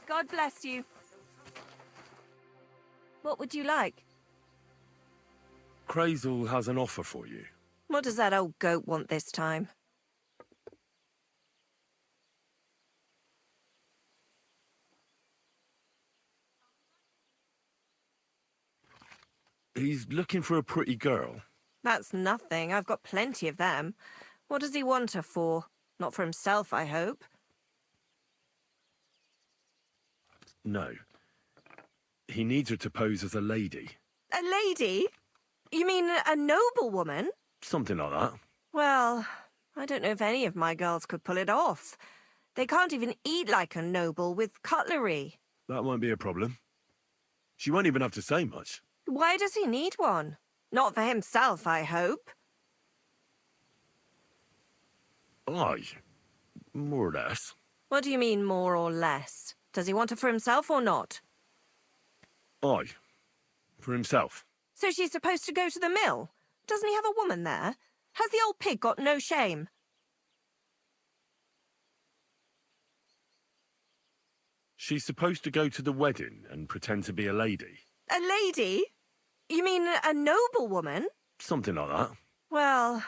God bless you. What would you like? Crazel has an offer for you. What does that old goat want this time? He's looking for a pretty girl. That's nothing. I've got plenty of them. What does he want her for? Not for himself, I hope. No. He needs her to pose as a lady. A lady? You mean a noblewoman? Something like that. Well, I don't know if any of my girls could pull it off. They can't even eat like a noble with cutlery. That won't be a problem. She won't even have to say much. Why does he need one? Not for himself, I hope. Aye. More or less. What do you mean, more or less? Does he want her for himself or not? Aye. For himself. So she's supposed to go to the mill? Doesn't he have a woman there? Has the old pig got no shame? She's supposed to go to the wedding and pretend to be a lady. A lady? You mean a noblewoman? Something like that. Well,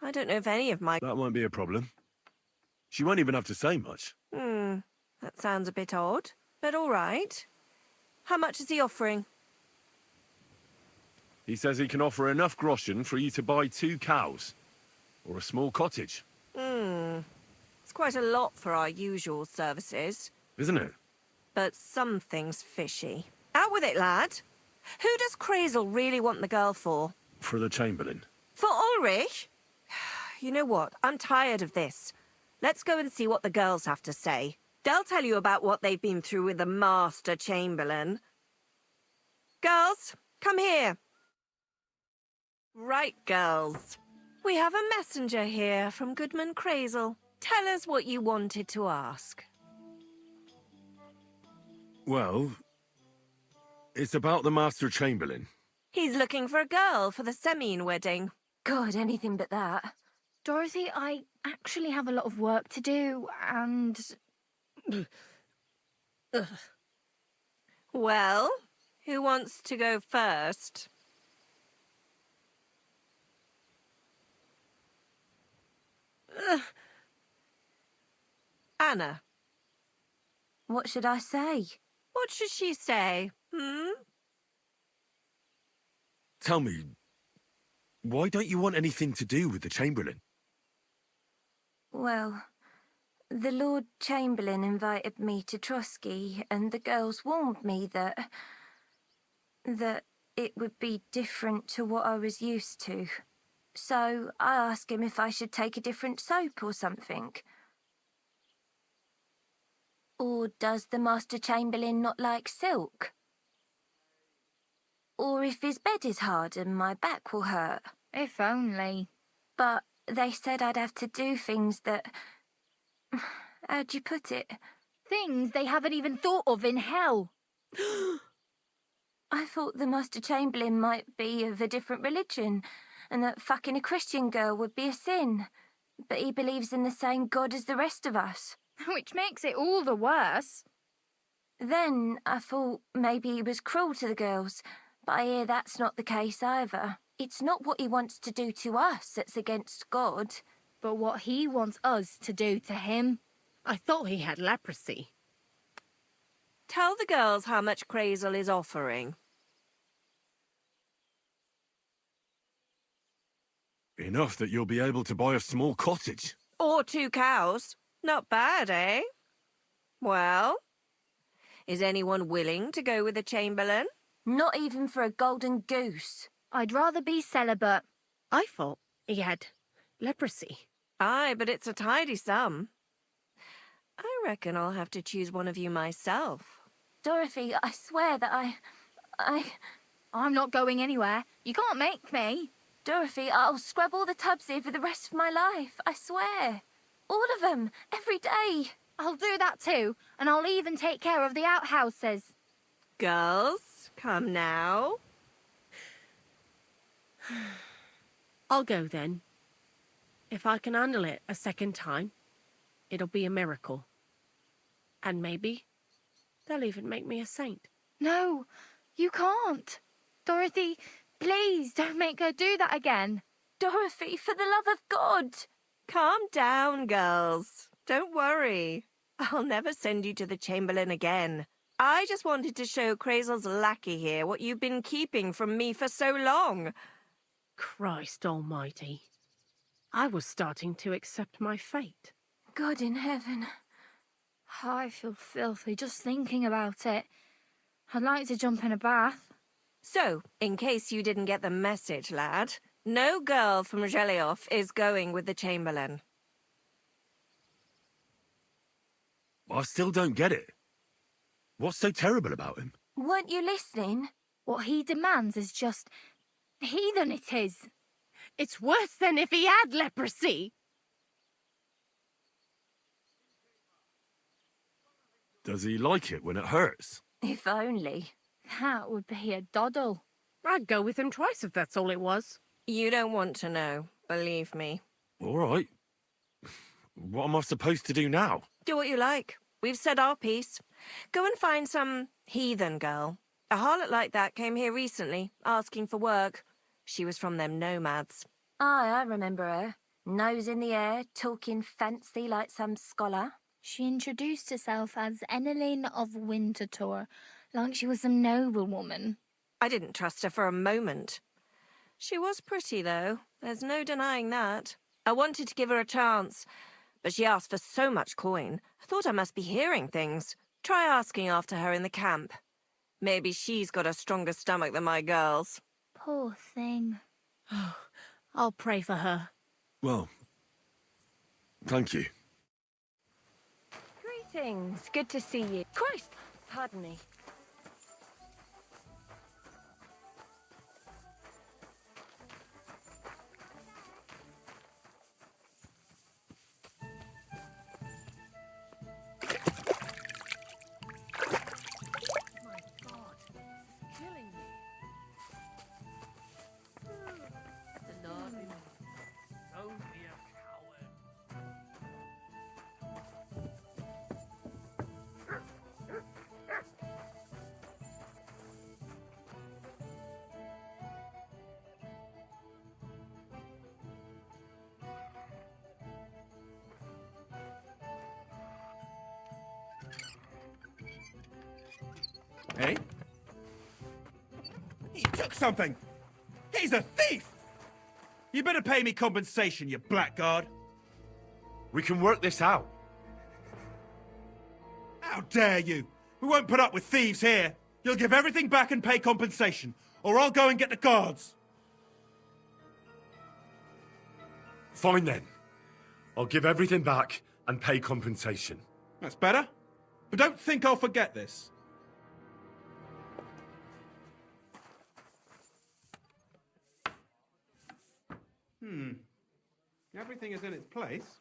I don't know if any of my... That won't be a problem. She won't even have to say much. That sounds a bit odd, but all right. How much is he offering? He says he can offer enough groschen for you to buy 2 cows. Or a small cottage. It's quite a lot for our usual services. Isn't it? But something's fishy. Out with it, lad. Who does Crazel really want the girl for? For the Chamberlain. For Ulrich? You know what? I'm tired of this. Let's go and see what the girls have to say. They'll tell you about what they've been through with the Master Chamberlain. Girls, come here. Right, girls. We have a messenger here from Goodman Crazel. Tell us what you wanted to ask. Well, it's about the Master Chamberlain. He's looking for a girl for the Semine wedding. God, anything but that. Dorothy, I actually have a lot of work to do, and... Well, who wants to go first? Anna. What should I say? What should she say, Tell me, why don't you want anything to do with the Chamberlain? Well, the Lord Chamberlain invited me to Trotsky, and the girls warned me that it would be different to what I was used to. So I asked him if I should take a different soap or something. Or does the Master Chamberlain not like silk? Or if his bed is hard and my back will hurt? If only. But they said I'd have to do things that... How'd you put it? Things they haven't even thought of in hell. I thought the Master Chamberlain might be of a different religion, and that fucking a Christian girl would be a sin. But he believes in the same God as the rest of us. Which makes it all the worse. Then I thought maybe he was cruel to the girls, but I hear that's not the case either. It's not what he wants to do to us that's against God. But what he wants us to do to him. I thought he had leprosy. Tell the girls how much Crazel is offering. Enough that you'll be able to buy a small cottage. Or 2 cows. Not bad, eh? Well, is anyone willing to go with the Chamberlain? Not even for a golden goose. I'd rather be celibate. I thought he had leprosy. Aye, but it's a tidy sum. I reckon I'll have to choose one of you myself. Dorothy, I swear that I'm not going anywhere. You can't make me. Dorothy, I'll scrub all the tubs here for the rest of my life. I swear. All of them. Every day. I'll do that too. And I'll even take care of the outhouses. Girls, come now. I'll go then. If I can handle it a second time, it'll be a miracle. And maybe they'll even make me a saint. No, you can't. Dorothy, please don't make her do that again. Dorothy, for the love of God. Calm down, girls. Don't worry. I'll never send you to the Chamberlain again. I just wanted to show Crazel's lackey here what you've been keeping from me for so long. Christ almighty. I was starting to accept my fate. God in heaven. I feel filthy just thinking about it. I'd like to jump in a bath. So, in case you didn't get the message, lad, no girl from Zhelioff is going with the Chamberlain. I still don't get it. What's so terrible about him? Weren't you listening? What he demands is just... heathen it is. It's worse than if he had leprosy. Does he like it when it hurts? If only. That would be a doddle. I'd go with him twice if that's all it was. You don't want to know, believe me. All right. What am I supposed to do now? Do what you like. We've said our piece. Go and find some heathen girl. A harlot like that came here recently, asking for work. She was from them nomads. Aye, I remember her. Nose in the air, talking fancy like some scholar. She introduced herself as Enelin of Winterthur, like she was some noblewoman. I didn't trust her for a moment. She was pretty, though. There's no denying that. I wanted to give her a chance, but she asked for so much coin. I thought I must be hearing things. Try asking after her in the camp. Maybe she's got a stronger stomach than my girls. Poor thing. I'll pray for her. Well, thank you. Greetings. Good to see you. Christ, pardon me. Hey? He took something! He's a thief! You better pay me compensation, you blackguard! We can work this out. How dare you! We won't put up with thieves here! You'll give everything back and pay compensation, or I'll go and get the guards! Fine then. I'll give everything back and pay compensation. That's better. But don't think I'll forget this. Everything is in its place.